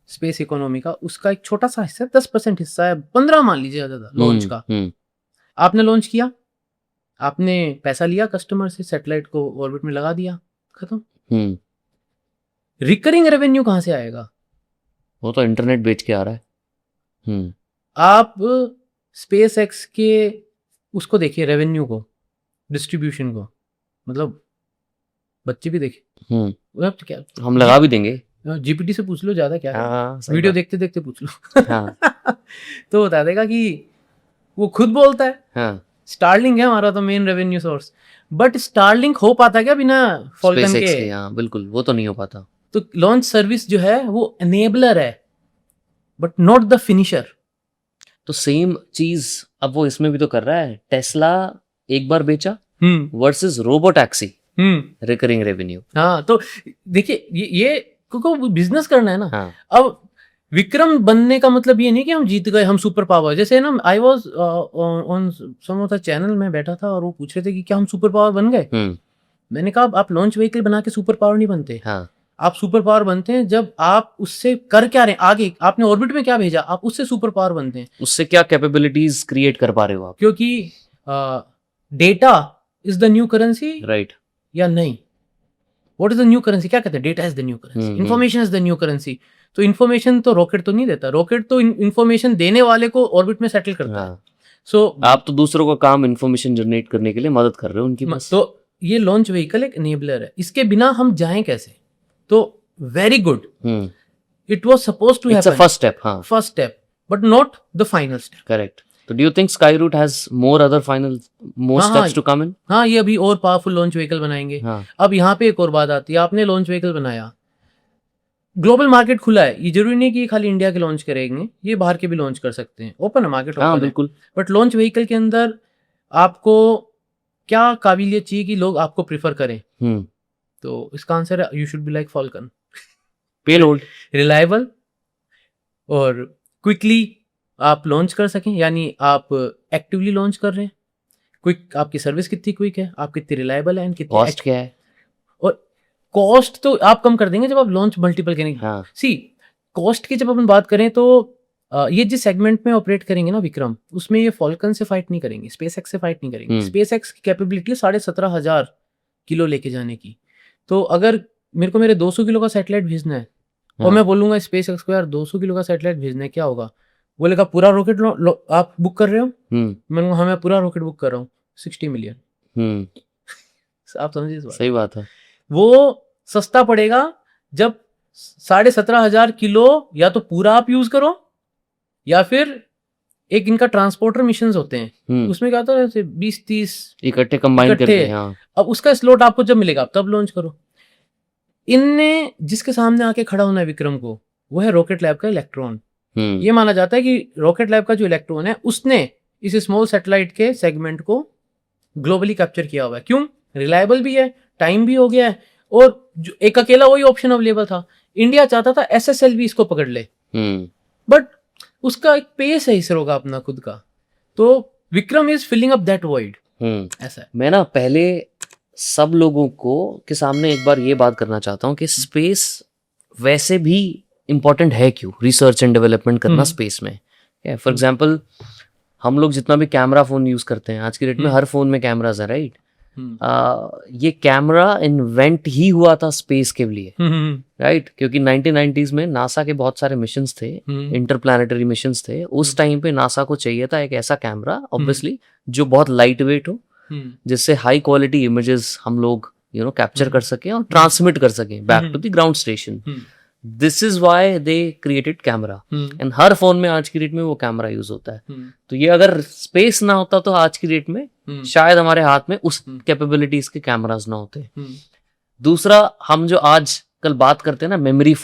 Speaker 2: स्पेस इकोनॉमी का, उसका एक छोटा सा हिस्सा, 10% हिस्सा है, 15 मान लीजिए ज्यादा लॉन्च का। आपने लॉन्च किया, आपने पैसा लिया कस्टमर से, सैटेलाइट को ऑर्बिट में लगा दिया, खत्म। रिकरिंग रेवेन्यू कहां से आएगा?
Speaker 1: वो तो इंटरनेट बेच के आ रहा है।
Speaker 2: आप स्पेस एक्स के उसको देखिए, रेवेन्यू को, डिस्ट्रीब्यूशन को, मतलब बच्चे भी देखे। तो क्या
Speaker 1: हम लगा भी देंगे,
Speaker 2: जीपीटी से पूछ लो, ज्यादा क्या
Speaker 1: हाँ,
Speaker 2: वीडियो देखते देखते पूछ लो।
Speaker 1: हाँ।
Speaker 2: तो बता देगा कि वो खुद बोलता है।
Speaker 1: हाँ।
Speaker 2: स्टारलिंक है हमारा तो main revenue source, but Starlink हो पाता क्या बिना फॉल्कन
Speaker 1: SpaceX
Speaker 2: के?
Speaker 1: हाँ, बिल्कुल, वो तो नहीं हो पाता।
Speaker 2: तो लॉन्च सर्विस जो है वो एनेबलर है, बट नॉट द फिनिशर।
Speaker 1: तो सेम चीज अब वो इसमें भी तो कर रहा है। टेस्ला एक बार बेचा versus robo taxi, recurring revenue.
Speaker 2: हाँ, तो देखिए ये क्योंकि बिजनेस करना है ना।
Speaker 1: हाँ।
Speaker 2: अब विक्रम बनने का मतलब ये नहीं कि हम जीत गए, हम सुपर पावर। जैसे ना, I was on some of the channel में बैठा था और वो पूछ रहे थे कि क्या हम सुपर पावर बन गए। मैंने कहा आप लॉन्च व्हीकल बना के सुपर पावर नहीं बनते।
Speaker 1: हाँ।
Speaker 2: आप सुपर पावर बनते हैं जब आप उससे कर क्या रहे हैं, आगे आपने ऑर्बिट में क्या भेजा, आप उससे सुपर पावर बनते हैं।
Speaker 1: उससे क्या कैपेबिलिटीज क्रिएट कर पा रहे हो आप,
Speaker 2: क्योंकि data is the new currency,
Speaker 1: right?
Speaker 2: या नहीं? What is the new currency? क्या कहते हैं? Data is the new currency, information is the new currency. तो इन्फॉर्मेशन तो रॉकेट तो नहीं देता, रॉकेट तो इन्फॉर्मेशन देने वाले को ऑर्बिट में सेटल करता है। सो
Speaker 1: आप तो दूसरों का काम इन्फॉर्मेशन जनरेट करने के लिए मदद कर रहे हो उनकी बस।
Speaker 2: तो ये लॉन्च व्हीकल एक एनेबलर है, इसके बिना हम जाएं कैसे? तो very good, it was supposed to happen,
Speaker 1: first step. हाँ,
Speaker 2: first step, but not the final step.
Speaker 1: Correct. तो do you think Skyroot has more other final more steps to come in?
Speaker 2: हाँ, ये अभी और पावरफुल लॉन्च व्हीकल बनाएंगे।
Speaker 1: हाँ।
Speaker 2: अब यहाँ पे एक और बात आती है, आपने लॉन्च व्हीकल बनाया, ग्लोबल मार्केट खुला है, ये जरूरी नहीं कि ये खाली इंडिया के लॉन्च करेंगे, ये बाहर के भी लॉन्च कर सकते हैं, ओपन है मार्केट।
Speaker 1: हाँ, बिल्कुल।
Speaker 2: बट लॉन्च व्हीकल के अंदर आपको क्या काबिलियत चाहिए कि लोग आपको प्रिफर करें? तो इसका आंसर है you should be like Falcon,
Speaker 1: payload,
Speaker 2: reliable और क्विकली आप लॉन्च कर सकें, यानी आप एक्टिवली लॉन्च कर रहे हैं, क्विक, आपकी सर्विस कितनी क्विक है, आप कितनी रिलायबल है, कितनी
Speaker 1: कॉस्ट क्या है,
Speaker 2: और कॉस्ट तो आप कम कर देंगे जब आप लॉन्च मल्टीपल करेंगे।
Speaker 1: हाँ।
Speaker 2: सी कॉस्ट की जब अपन बात करें तो ये जिस सेगमेंट में ऑपरेट करेंगे ना विक्रम, उसमें ये फॉल्कन से फाइट नहीं करेंगे, स्पेस एक्स से फाइट नहीं करेंगे। स्पेस एक्स की कैपेबिलिटी है 17,500 किलो लेके जाने की। तो अगर मेरे को मेरे 200 किलो का सैटेलाइट भेजना है और मैं बोलूंगा स्पेस एक्स को यार 200 किलो का सैटेलाइट भेजना है, क्या होगा? बोलेगा पूरा रॉकेट आप बुक कर रहे हो? मैंने कहा हाँ, मैं पूरा रॉकेट बुक कर रहा हूँ, 60 मिलियन। आप समझिए इस बात।
Speaker 1: सही बात है।
Speaker 2: वो सस्ता पड़ेगा जब 17,500 किलो या तो पूरा आप यूज करो या फिर एक इनका ट्रांसपोर्टर मिशंस होते हैं,
Speaker 1: हम्म,
Speaker 2: उसमें क्या होता है 20-30
Speaker 1: इकट्ठे कंबाइन
Speaker 2: इकट्ठे।
Speaker 1: करके, हाँ।
Speaker 2: अब उसका स्लॉट आपको जब मिलेगा आप तब लॉन्च करो। इनने जिसके सामने आके खड़ा होना है विक्रम को, वो है रॉकेट लैब का इलेक्ट्रॉन। ये माना जाता है कि रॉकेट लैब का जो इलेक्ट्रॉन है उसने इस स्मॉल सैटेलाइट के सेगमेंट को ग्लोबली कैप्चर किया हुआ है। क्यों? रिलायबल भी है, टाइम भी हो गया है, और जो एक अकेला वही ऑप्शन अवेलेबल था। इंडिया चाहता था SSL भी इसको पकड़ ले, बट उसका एक पेस है इसरो का अपना खुद का, तो Vikram is filling up that void. ऐसा है।
Speaker 1: मैं ना पहले सब लोगों को के सामने एक बार ये बात करना चाहता हूँ कि स्पेस वैसे भी इम्पोर्टेंट है क्यों, रिसर्च एंड डेवलपमेंट करना स्पेस में। फॉर एग्जांपल हम लोग जितना भी कैमरा फोन यूज करते हैं आज की डेट में, हर फोन में कैमराज है, राइट? ये कैमरा इन्वेंट ही हुआ था स्पेस के लिए, राइट? क्योंकि 1990s में नासा के बहुत सारे मिशंस थे, इंटरप्लैनेटरी मिशंस थे। उस टाइम पे नासा को चाहिए था एक ऐसा कैमरा, ऑब्वियसली, जो बहुत लाइट वेट हो, जिससे हाई क्वालिटी इमेजेस हम लोग कैप्चर कर सकें और ट्रांसमिट कर सकें back to the ground station. This is why they created camera, and हर फोन में आज की डेट में वो कैमरा यूज होता है। तो ये अगर स्पेस ना होता तो आज की डेट में शायद हमारे हाथ में उस कैपेबिलिटीज के कैमराज ना होते। दूसरा, हम जो आज कल बात करते हैं ना, मेमोरी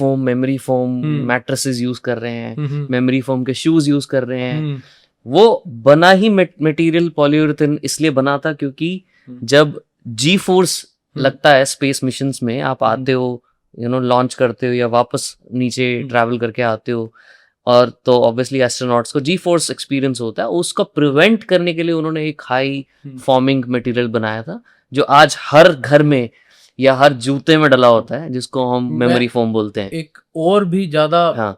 Speaker 1: फोम मैट्रेसेस यूज कर रहे हैं, मेमोरी फोम के शूज यूज कर रहे हैं, वो बना ही मटेरियल पॉलीयूरेथेन इसलिए बना था क्योंकि जब जी फोर्स लगता है स्पेस मिशंस में, आप आते हो, लॉन्च करते हो या वापस नीचे ट्रैवल करके आते हो, और तो ऑब्वियसली एस्ट्रोनॉट्स को जी फोर्स एक्सपीरियंस होता है। उसको प्रिवेंट करने के लिए उन्होंने एक हाई फॉर्मिंग मटेरियल बनाया था, जो आज हर घर में या हर जूते में डला होता है, जिसको हम मेमोरी फोम बोलते हैं।
Speaker 2: एक और भी ज्यादा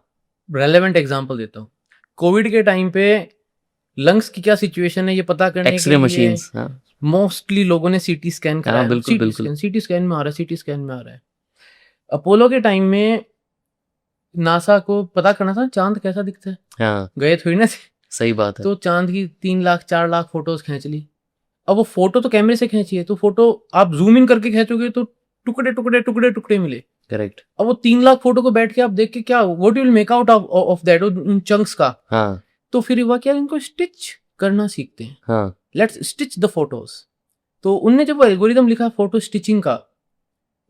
Speaker 2: रेलेवेंट एग्जांपल देता हूँ। कोविड के टाइम पे लंग्स की क्या सिचुएशन है ये पता करने के
Speaker 1: एक्सरे
Speaker 2: लिए
Speaker 1: मशीन्स,
Speaker 2: मोस्टली लोगों ने सीटी स्कैन कराया।
Speaker 1: बिल्कुल।
Speaker 2: सीटी स्कैन में आ रहा है। अपोलो के टाइम में नासा को पता करना था चांद कैसा दिखता है, गए थोड़ी ना थे।
Speaker 1: सही बात है।
Speaker 2: तो चांद की 3 लाख 4 लाख फोटोज खींच ली। अब वो फोटो तो कैमरे से खींची है, तो फोटो आप जूम इन करके खींचोगे तो टुकड़े मिले।
Speaker 1: करेक्ट।
Speaker 2: अब वो 3 लाख फोटो को बैठ के आप देख के क्या what will make out of that, उन चंक्स का। तो फिर हुआ क्या, इनको स्टिच करना सीखते हैं। Let's stitch the photos. तो उनने जब वो एल्गोरिदम लिखा फोटो स्टिचिंग का,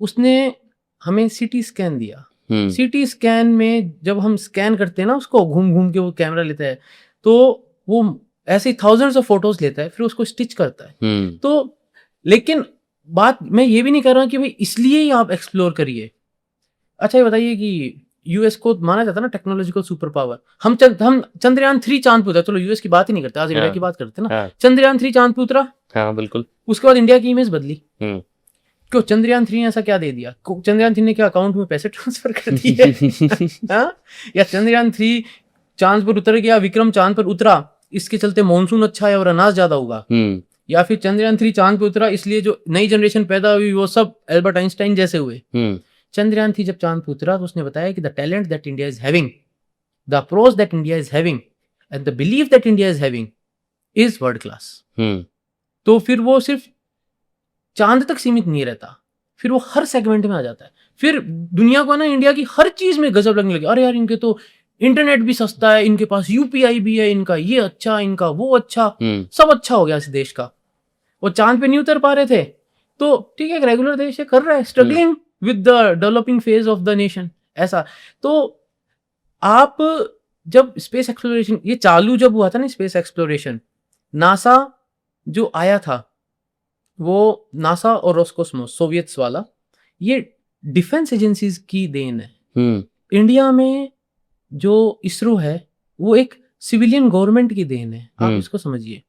Speaker 2: उसने हमें सीटी स्कैन दिया। सीटी स्कैन में जब हम स्कैन करते हैं ना, उसको घूम घूम के वो कैमरा लेता है, तो वो ऐसे थाउजेंड्स ऑफ फोटोज लेता है, फिर उसको स्टिच करता है। तो लेकिन बात मैं ये भी नहीं कर रहा कि भाई इसलिए ही आप एक्सप्लोर करिए। अच्छा ये बताइए कि यूएस को माना जाता है ना टेक्नोलॉजिकल सुपर पावर। हम चंद्रयान 3 चांद पे उतरा, चलो यूएस की बात ही नहीं करते, आज इंडिया की बात करते हैं ना। चंद्रयान 3 चांद पे उतरा,
Speaker 1: बिल्कुल।
Speaker 2: उसके बाद इंडिया की इमेज बदली। क्यों? चंद्रयान 3 ने ऐसा क्या दे दिया? चंद्रयान 3 ने क्या अकाउंट में पैसे ट्रांसफर कर दिए? या चंद्रयान 3 चांद पर उतर गया, विक्रम चांद पर उतरा, इसके चलते मॉनसून अच्छा है और अनाज ज्यादा होगा? या फिर चंद्रयान 3 चांद पर उतरा इसलिए जो नई जनरेशन पैदा हुई वो सब एल्बर्ट आइंस्टाइन जैसे हुए? चंद्रयान 3 जब चांद पर उतरा तो उसने बताया कि the talent that India is having, the approach that India is having and the belief that India is having is world class. तो फिर वो सिर्फ चांद तक सीमित नहीं रहता, फिर वो हर सेगमेंट में आ जाता है। फिर दुनिया को ना इंडिया की हर चीज में गजब लगने लगी। अरे यार इनके तो इंटरनेट भी सस्ता है, इनके पास यूपीआई भी है, इनका ये अच्छा, इनका वो अच्छा, सब अच्छा हो गया इस देश का। वो चांद पे नहीं उतर पा रहे थे, तो ठीक है, एक रेगुलर देश है, कर रहा है, struggling with the developing phase of the nation, ऐसा। तो आप जब स्पेस एक्सप्लोरेशन ये चालू जब हुआ था ना, स्पेस एक्सप्लोरेशन, नासा जो आया था, वो नासा और रोस्कोसमोस सोवियत्स वाला, ये डिफेंस एजेंसीज की देन है। इंडिया में जो इसरो है वो एक सिविलियन गवर्नमेंट की देन है। आप इसको समझिए।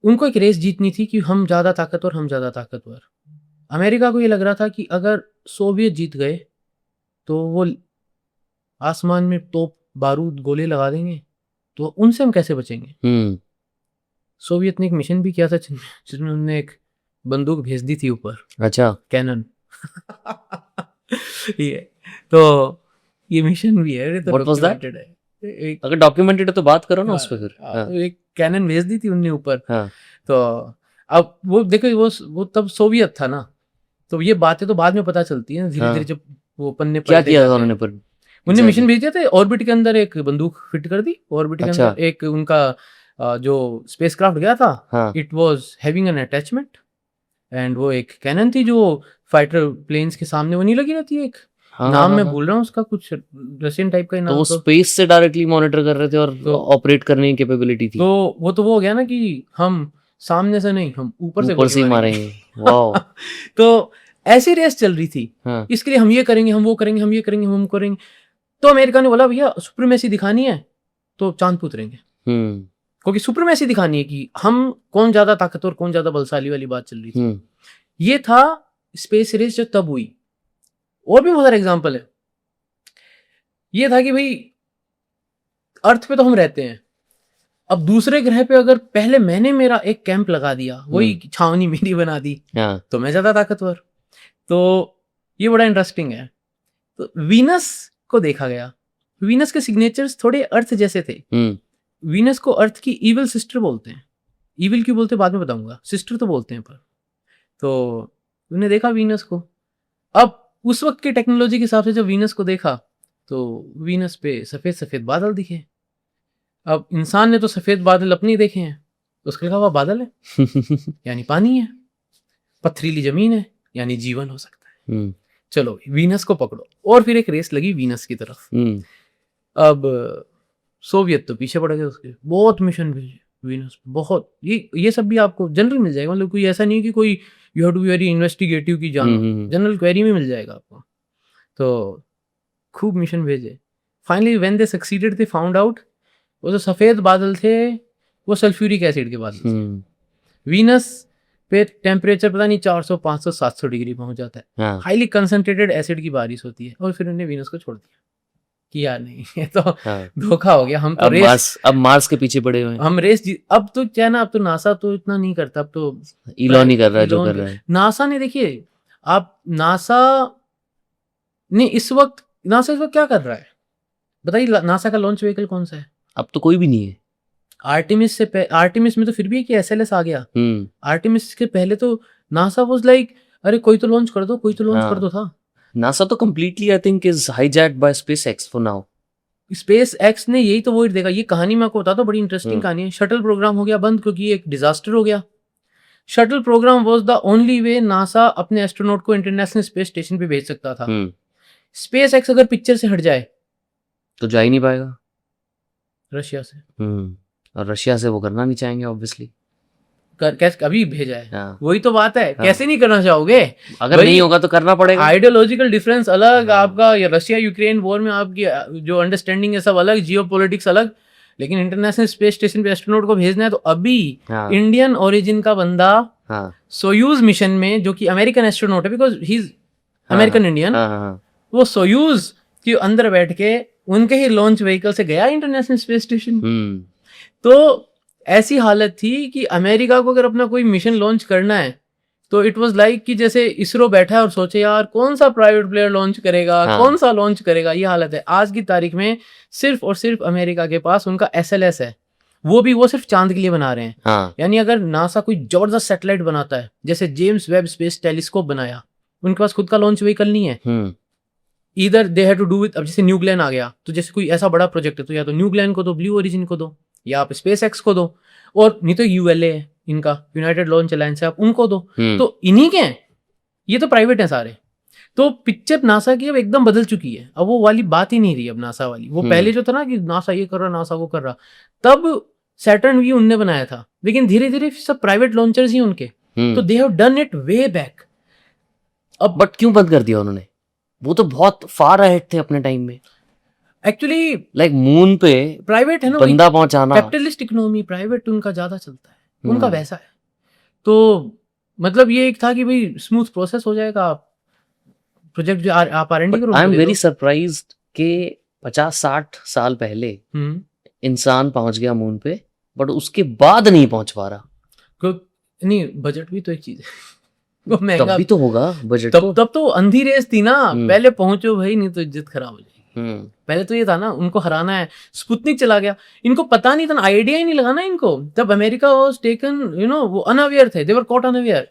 Speaker 2: उनको एक रेस जीतनी थी कि हम ज्यादा ताकतवर, हम ज्यादा ताकतवर। अमेरिका को ये लग रहा था कि अगर सोवियत जीत गए तो वो आसमान में तोप, बारूद, गोले लगा देंगे, तो उनसे हम कैसे बचेंगे। सोवियत ने एक मिशन भी किया था जिसमें उन्होंने एक बंदूक भेज दी थी ऊपर।
Speaker 1: अच्छा,
Speaker 2: कैनन। ये तो ये मिशन भी है, तो डॉक्यूमेंटेड है।
Speaker 1: अगर डॉक्यूमेंटेड है तो बात करो ना उस पर फिर।
Speaker 2: तो एक कैनन भेज दी थी उनने ऊपर। तो अब वो देखो वो तब सोवियत था ना, तो ये बातें तो बाद में पता चलती है धीरे धीरे, जब वो पन्ने
Speaker 1: क्या किया था उन्होंने पर?
Speaker 2: उन्हें
Speaker 1: Exactly.
Speaker 2: मिशन भेज दिया था, ऑर्बिट के अंदर एक बंदूक फिट कर दी, ऑर्बिट के
Speaker 1: अच्छा।
Speaker 2: अंदर एक उनका जो स्पेसक्राफ्ट गया था,
Speaker 1: हाँ
Speaker 2: it was having an attachment, and वो एक कैनन थी जो फाइटर प्लेन्स के सामने वो नहीं लगी रहती है, एक
Speaker 1: हाँ
Speaker 2: नाम
Speaker 1: हाँ,
Speaker 2: मैं
Speaker 1: हाँ।
Speaker 2: भूल रहा हूँ उसका, कुछ रशियन टाइप का ही
Speaker 1: तो
Speaker 2: नाम,
Speaker 1: वो स्पेस से डायरेक्टली मॉनिटर कर रहे थे और
Speaker 2: तो-
Speaker 1: ऑपरेट करने की कैपेबिलिटी थी।
Speaker 2: तो वो हो गया ना कि हम सामने से नहीं, हम ऊपर से
Speaker 1: ऊपर से ही
Speaker 2: गोली
Speaker 1: मारेंगे। वाओ।
Speaker 2: तो ऐसी रेस चल रही थी,
Speaker 1: हाँ
Speaker 2: इसके लिए हम ये करेंगे, हम वो करेंगे, हम ये करेंगे, हम करेंगे। तो अमेरिका ने बोला भैया सुप्रीमेसी दिखानी है तो चांद पे उतरेंगे, क्योंकि सुप्रीमेसी दिखानी है कि हम कौन ज्यादा ताकतवर, कौन ज्यादा बलशाली वाली बात चल रही थी। ये था स्पेस रेस जो तब हुई। और भी बहुत सारे एग्जाम्पल है। ये था कि भाई अर्थ पे तो हम रहते हैं, अब दूसरे ग्रह पे अगर पहले मैंने मेरा एक कैंप लगा दिया, वही छावनी मेरी बना दी,
Speaker 1: हाँ
Speaker 2: तो मैं ज्यादा ताकतवर। तो ये बड़ा इंटरेस्टिंग है। तो वीनस को देखा गया, वीनस के सिग्नेचर्स थोड़े अर्थ जैसे थे। वीनस को अर्थ की इविल सिस्टर बोलते हैं। इविल क्यों बोलते हैं बाद में बताऊंगा, सिस्टर तो बोलते हैं पर। तो उन्हें देखा वीनस को। अब उस वक्त की टेक्नोलॉजी के हिसाब से जब वीनस को देखा तो वीनस पे सफेद सफेद बादल दिखे। अब इंसान ने तो सफेद बादल अपने देखे हैं, तो उसके लगा हुआ बादल है यानी पानी है, पथरीली जमीन है यानी जीवन हो सकता है। चलो वीनस को पकड़ो। और फिर एक रेस लगी वीनस की तरफ। अब सोवियत तो पीछे पड़ गए, उसके बहुत मिशन भेजे वीनस, बहुत। ये सब भी आपको जनरल मिल जाएगा, मतलब कोई ऐसा नहीं है कि कोई you have to be very investigative की जानो, जनरल क्वेरी में मिल जाएगा आपको। तो खूब मिशन भेजे। Finally when they succeeded they found out वो जो सफेद बादल थे वो सल्फ्यूरिक एसिड के बादल थे। वीनस पे टेम्परेचर पता नहीं 400 500 700 डिग्री पहुंच जाता है, हाईली कंसंट्रेटेड एसिड की बारिश होती है। और फिर उन्हें वीनस को छोड़ दिया कि यार नहीं, ये तो धोखा हो गया, हम तो
Speaker 1: अब मार्स के पीछे पड़े हुए हैं।
Speaker 2: हम रेस अब तो क्या ना, अब तो नासा तो इतना नहीं करता, अब तो
Speaker 1: इलॉन ही कर रहा है जो कर रहा है।
Speaker 2: नासा ने, देखिए आप नासा ने इस वक्त क्या कर रहा है बताइए। नासा का लॉन्च व्हीकल कौन सा है?
Speaker 1: अब तो कोई भी नहीं है।
Speaker 2: आर्टिमिस में तो फिर भी है कि SLS आ गया। आर्टिमिस के पहले तो नासा वाज लाइक अरे कोई तो लॉन्च कर दो, कोई तो लॉन्च कर दो था।
Speaker 1: नासा तो completely I think is hijacked by SpaceX for now.
Speaker 2: SpaceX ने यही तो वोट देखा। ये कहानी मैं आपको बताता हूँ, बड़ी इंटरेस्टिंग कहानी है। शटल प्रोग्राम हो गया बंद क्योंकि एक डिजास्टर हो गया। Shuttle program was the only way NASA अपने एस्ट्रोनॉट को इंटरनेशनल स्पेस स्टेशन पे भेज सकता था। SpaceX अगर पिक्चर से हट जाए
Speaker 1: तो जा ही नहीं पाएगा
Speaker 2: रशिया से।
Speaker 1: और रशिया से वो करना नहीं चाहेंगे ऑब्वियसली।
Speaker 2: कैसे अभी भेजा है, वही तो बात है। कैसे नहीं करना चाहोगे?
Speaker 1: अगर नहीं होगा तो करना पड़ेगा।
Speaker 2: आइडियोलॉजिकल डिफरेंस अलग आपका, या रशिया यूक्रेन वॉर में आपकी जो अंडरस्टैंडिंग है सब अलग, जियोपॉलिटिक्स अलग, लेकिन इंटरनेशनल स्पेस स्टेशन पे एस्ट्रोनॉट को भेजना है। तो अभी इंडियन ओरिजिन का बंदा सोयूज मिशन में, जो कि अमेरिकन एस्ट्रोनॉट है because he is American Indian, वो सोयूज के अंदर बैठ के उनके ही लॉन्च व्हीकल से गया इंटरनेशनल स्पेस स्टेशन। तो ऐसी हालत थी कि अमेरिका को अगर अपना कोई मिशन लॉन्च करना है तो इट वाज लाइक कि जैसे इसरो बैठा है और सोचे यार कौन सा प्राइवेट प्लेयर लॉन्च करेगा, कौन सा लॉन्च करेगा। ये हालत है आज की तारीख में। सिर्फ और सिर्फ अमेरिका के पास उनका SLS है, वो सिर्फ चांद के लिए बना रहे हैं। यानी अगर नासा कोई जबरदस्त सैटेलाइट बनाता है, जैसे जेम्स वेब स्पेस टेलीस्कोप बनाया, उनके पास खुद का लॉन्च व्हीकल नहीं है। इधर they have to do with, अब जैसे न्यू ग्लेन आ गया, तो जैसे कोई ऐसा बड़ा प्रोजेक्ट है तो या तो न्यू ग्लेन को दो, ब्लू ओरिजिन को दो, या आप SpaceX को दो, और नहीं तो ULA है इनका, यूनाइटेड लॉन्च अलायंस है, आप उनको दो। तो इन्हीं के हैं, ये तो प्राइवेट है सारे। तो पिक्चर नासा की अब एकदम बदल चुकी है। अब वो वाली बात ही नहीं रही अब नासा वाली। वो पहले जो था ना कि नासा ये कर रहा, नासा वो कर रहा, तब सैटर्न भी उनने बनाया था, लेकिन धीरे धीरे सब प्राइवेट लॉन्चर्स ही उनके। तो they have done it way back.
Speaker 1: अब बट क्यों बंद कर दिया उन्होंने? वो तो बहुत फार अहेड थे अपने टाइम में।
Speaker 2: एक्चुअली
Speaker 1: लाइक मून पे
Speaker 2: प्राइवेट है ना,
Speaker 1: बंदा पहुंचाना,
Speaker 2: कैपिटलिस्ट इकोनॉमी, प्राइवेट उनका ज्यादा चलता है, उनका वैसा है। तो मतलब ये एक था कि भाई स्मूथ प्रोसेस हो जाएगा, आप प्रोजेक्ट जो आप R&D करो।
Speaker 1: आई एम वेरी सरप्राइज्ड कि 50-60 साल पहले इंसान पहुंच गया मून पे, बट उसके बाद नहीं पहुंच पा रहा।
Speaker 2: नहीं, बजट भी तो एक चीज है, वो महंगा
Speaker 1: तब भी तो होगा बजट।
Speaker 2: तब तो अंधी रेस थी ना, पहले पहुंचो भाई, नहीं तो इज्जत खराब हो जाएगी। पहले तो ये था ना, उनको हराना है। स्पुतनिक चला गया, इनको पता नहीं था ना, आइडिया ही नहीं लगा ना इनको। तब अमेरिका वाज टेकन, वो अनअवेयर थे, दे वर कॉट अनअवेयर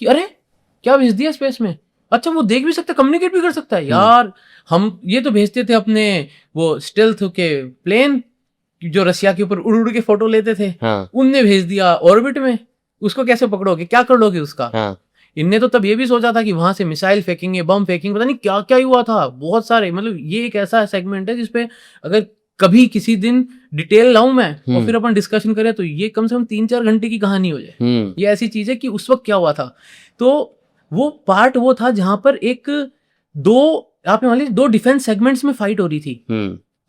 Speaker 2: कि अरे क्या भेज दिया स्पेस में, अच्छा वो देख भी सकता है, कम्युनिकेट भी कर सकता है यार। हम ये तो भेजते थे अपने वो स्टेल्थ के प्लेन जो रसिया के ऊपर उड़ उड़ के फोटो लेते थे,
Speaker 1: हाँ
Speaker 2: उनने भेज दिया ऑर्बिट में। उसको कैसे पकड़ोगे, क्या कर लोगे उसका?
Speaker 1: हाँ
Speaker 2: इनने तो तब ये भी सोचा था कि वहां से मिसाइल फेंकेंगे, बम फेंकेंगे, पता नहीं क्या क्या हुआ था, बहुत सारे। मतलब ये एक ऐसा सेगमेंट है जिसपे अगर कभी किसी दिन डिटेल लाऊं मैं और फिर अपन डिस्कशन करें तो ये कम से कम 3-4 घंटे की कहानी हो जाए। ये ऐसी चीज है कि उस वक्त क्या हुआ था। तो वो पार्ट वो था जहां पर एक दो, आप मान लीजिए 2 डिफेंस सेगमेंट्स में फाइट हो रही थी।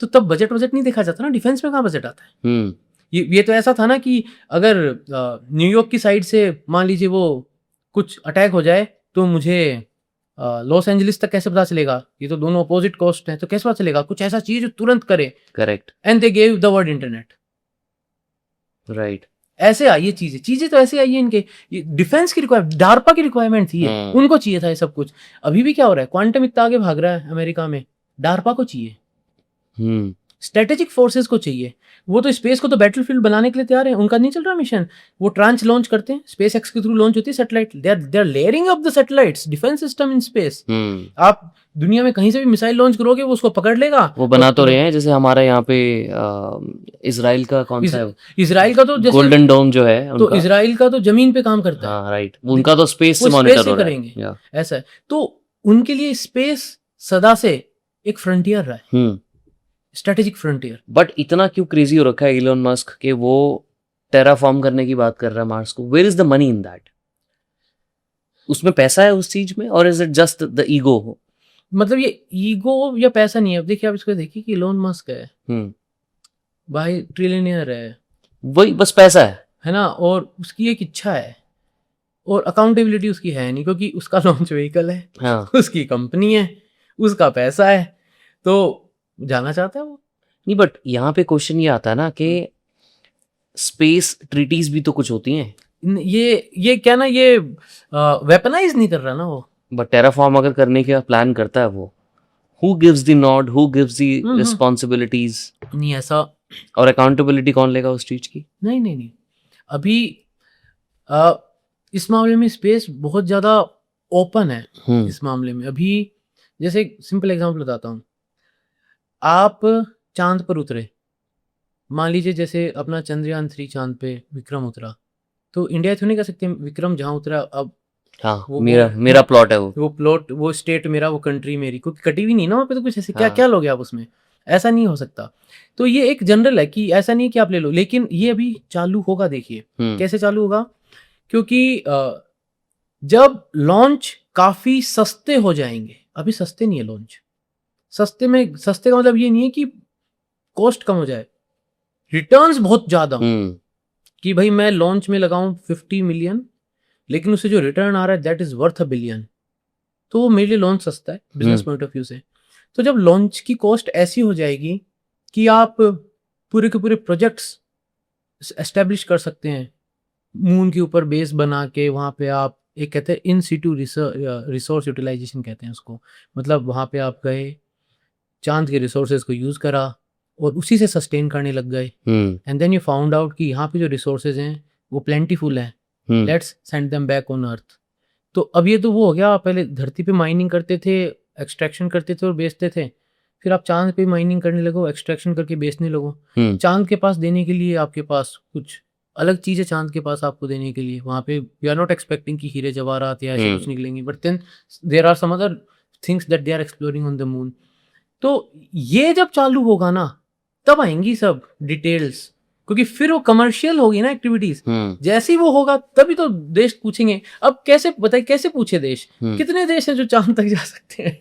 Speaker 2: तो तब बजट नहीं देखा जाता ना, डिफेंस में कहाँ बजट आता है। ये तो ऐसा था ना कि अगर न्यूयॉर्क की साइड से मान लीजिए वो कुछ अटैक हो जाए तो मुझे लॉस एंजलिस तक कैसे पता चलेगा? ये तो दोनों अपोजिट कोस्ट हैं, तो कैसे पता चलेगा? कुछ ऐसा चीज जो तुरंत करे।
Speaker 1: Correct,
Speaker 2: and they gave the word internet.
Speaker 1: Right.
Speaker 2: ऐसे आई ये चीजें तो ऐसे आई है इनके। ये डिफेंस की रिक्वायरमेंट, डार्पा की रिक्वायरमेंट थी ये। उनको चाहिए था ये सब कुछ। अभी भी क्या हो रहा है, क्वांटम इतना आगे भाग रहा है अमेरिका में, डार्पा को चाहिए, स्ट्रेटेजिक फोर्सेस को चाहिए। वो तो स्पेस को तो बैटलफील्ड बनाने के लिए तैयार है। उनका नहीं चल रहा मिशन, वो ट्रांच लॉन्च करते हैं, स्पेस एक्स के थ्रू लॉन्च होती है satellite. They are layering up the satellites, defence system in space. आप दुनिया में कहीं से भी मिसाइल लॉन्च करोगे वो उसको पकड़ लेगा।
Speaker 1: वो बना तो रहे हैं, जैसे हमारे यहाँ पे इजराइल का कौन सा है,
Speaker 2: इजराइल का तो जैसे
Speaker 1: गोल्डन डोम जो है
Speaker 2: तो
Speaker 1: उनका,
Speaker 2: इजराइल का तो जमीन पे काम करता है।
Speaker 1: हाँ राइट, उनका तो स्पेस से
Speaker 2: वो
Speaker 1: मॉनिटर
Speaker 2: स्पेस
Speaker 1: हो
Speaker 2: से
Speaker 1: रहा है।
Speaker 2: करेंगे, ऐसा है। तो उनके लिए स्पेस सदा से एक फ्रंटियर रहा है, स्ट्रेटेजिक फ्रंटियर।
Speaker 1: बट इतना क्यों क्रेजी हो रखा है इलोन मस्क के वो टेराफॉर्म करने की बात कर रहा है मार्स को? Where is the money in that? उसमें पैसा है उस चीज में, और is it just the ego?
Speaker 2: मतलब ये ईगो या पैसा नहीं है। अब देखिए, आप इसको देखिए कि इलोन मस्क है भाई, ट्रिलियनियर है,
Speaker 1: वही बस पैसा है
Speaker 2: ना, और उसकी एक इच्छा है और अकाउंटेबिलिटी उसकी है नहीं, क्योंकि उसका लॉन्च व्हीकल है,
Speaker 1: हाँ।
Speaker 2: उसकी कंपनी है, उसका पैसा है, तो जाना चाहता है वो।
Speaker 1: नहीं, बट यहाँ पे क्वेश्चन ये आता है ना कि स्पेस ट्रीटीज भी तो कुछ होती हैं।
Speaker 2: ये क्या ना, ये वेपनाइज नहीं कर रहा ना वो।
Speaker 1: बट टेराफॉर्म अगर करने का प्लान करता है वो, who gives the nod, who gives the responsibilities?
Speaker 2: नहीं ऐसा।
Speaker 1: और अकाउंटेबिलिटी कौन लेगा उस चीज की?
Speaker 2: नहीं अभी इस मामले में स्पेस बहुत ज्यादा ओपन है। इस मामले में अभी, जैसे सिंपल एग्जांपल बताता हूँ। आप चांद पर उतरे, मान लीजिए जैसे अपना चंद्रयान 3 चांद पे विक्रम उतरा, तो इंडिया तो नहीं कह सकते विक्रम जहां उतरा अब
Speaker 1: हाँ, मेरा प्लॉट है वो
Speaker 2: प्लॉट, वो स्टेट मेरा, वो कंट्री मेरी, क्योंकि कटी भी नहीं ना वहाँ पे, तो कुछ ऐसे
Speaker 1: हाँ।
Speaker 2: क्या लोगे आप उसमें? ऐसा नहीं हो सकता। तो ये एक जनरल है कि ऐसा नहीं कि आप ले लो, लेकिन ये अभी चालू होगा। देखिए कैसे चालू होगा, क्योंकि जब लॉन्च काफी सस्ते हो जाएंगे। अभी सस्ते नहीं है लॉन्च। सस्ते का मतलब ये नहीं है कि कॉस्ट कम हो जाए, रिटर्न्स बहुत ज्यादा कि भाई मैं लॉन्च में लगाऊं 50 मिलियन, लेकिन उससे जो रिटर्न आ रहा है दैट इज वर्थ $1 बिलियन। तो वो मेरे लिए लॉन्च सस्ता है बिजनेस पॉइंट ऑफ व्यू से। तो जब लॉन्च की कॉस्ट ऐसी हो जाएगी कि आप पूरे के पूरे प्रोजेक्ट्स एस्टेब्लिश कर सकते हैं, मून के ऊपर बेस बना के, वहाँ पे आप एक कहते हैं इन सिटू रिसोर्स यूटिलाइजेशन कहते हैं उसको। मतलब वहाँ पे आप गए, चांद के रिसोर्सेज को यूज करा और उसी से सस्टेन करने लग गए, and then you found out कि यहाँ पे जो रिसोर्सेज हैं वो प्लेंटीफुल हैं, let's send them back on earth. तो अब ये तो वो हो गया, आप पहले धरती पे माइनिंग करते थे, एक्सट्रैक्शन करते थे और बेचते थे, फिर आप चांद पे माइनिंग करने लगो, एक्सट्रैक्शन करके बेचने लगो। चांद के पास देने के लिए आपके पास कुछ अलग चीज है, चांद के पास आपको देने के लिए। वहाँ पे वी आर नॉट एक्सपेक्टिंग कि हीरे जवाहरात या ऐसे कुछ निकलेंगे, but then there are some other things that they are exploring on the moon. तो ये जब चालू होगा ना, तब आएंगी सब डिटेल्स, क्योंकि फिर वो कमर्शियल होगी ना एक्टिविटीज। जैसे ही वो होगा तभी तो देश पूछेंगे। अब कैसे बताइए, कैसे पूछे देश? कितने देश हैं जो चांद तक जा सकते हैं?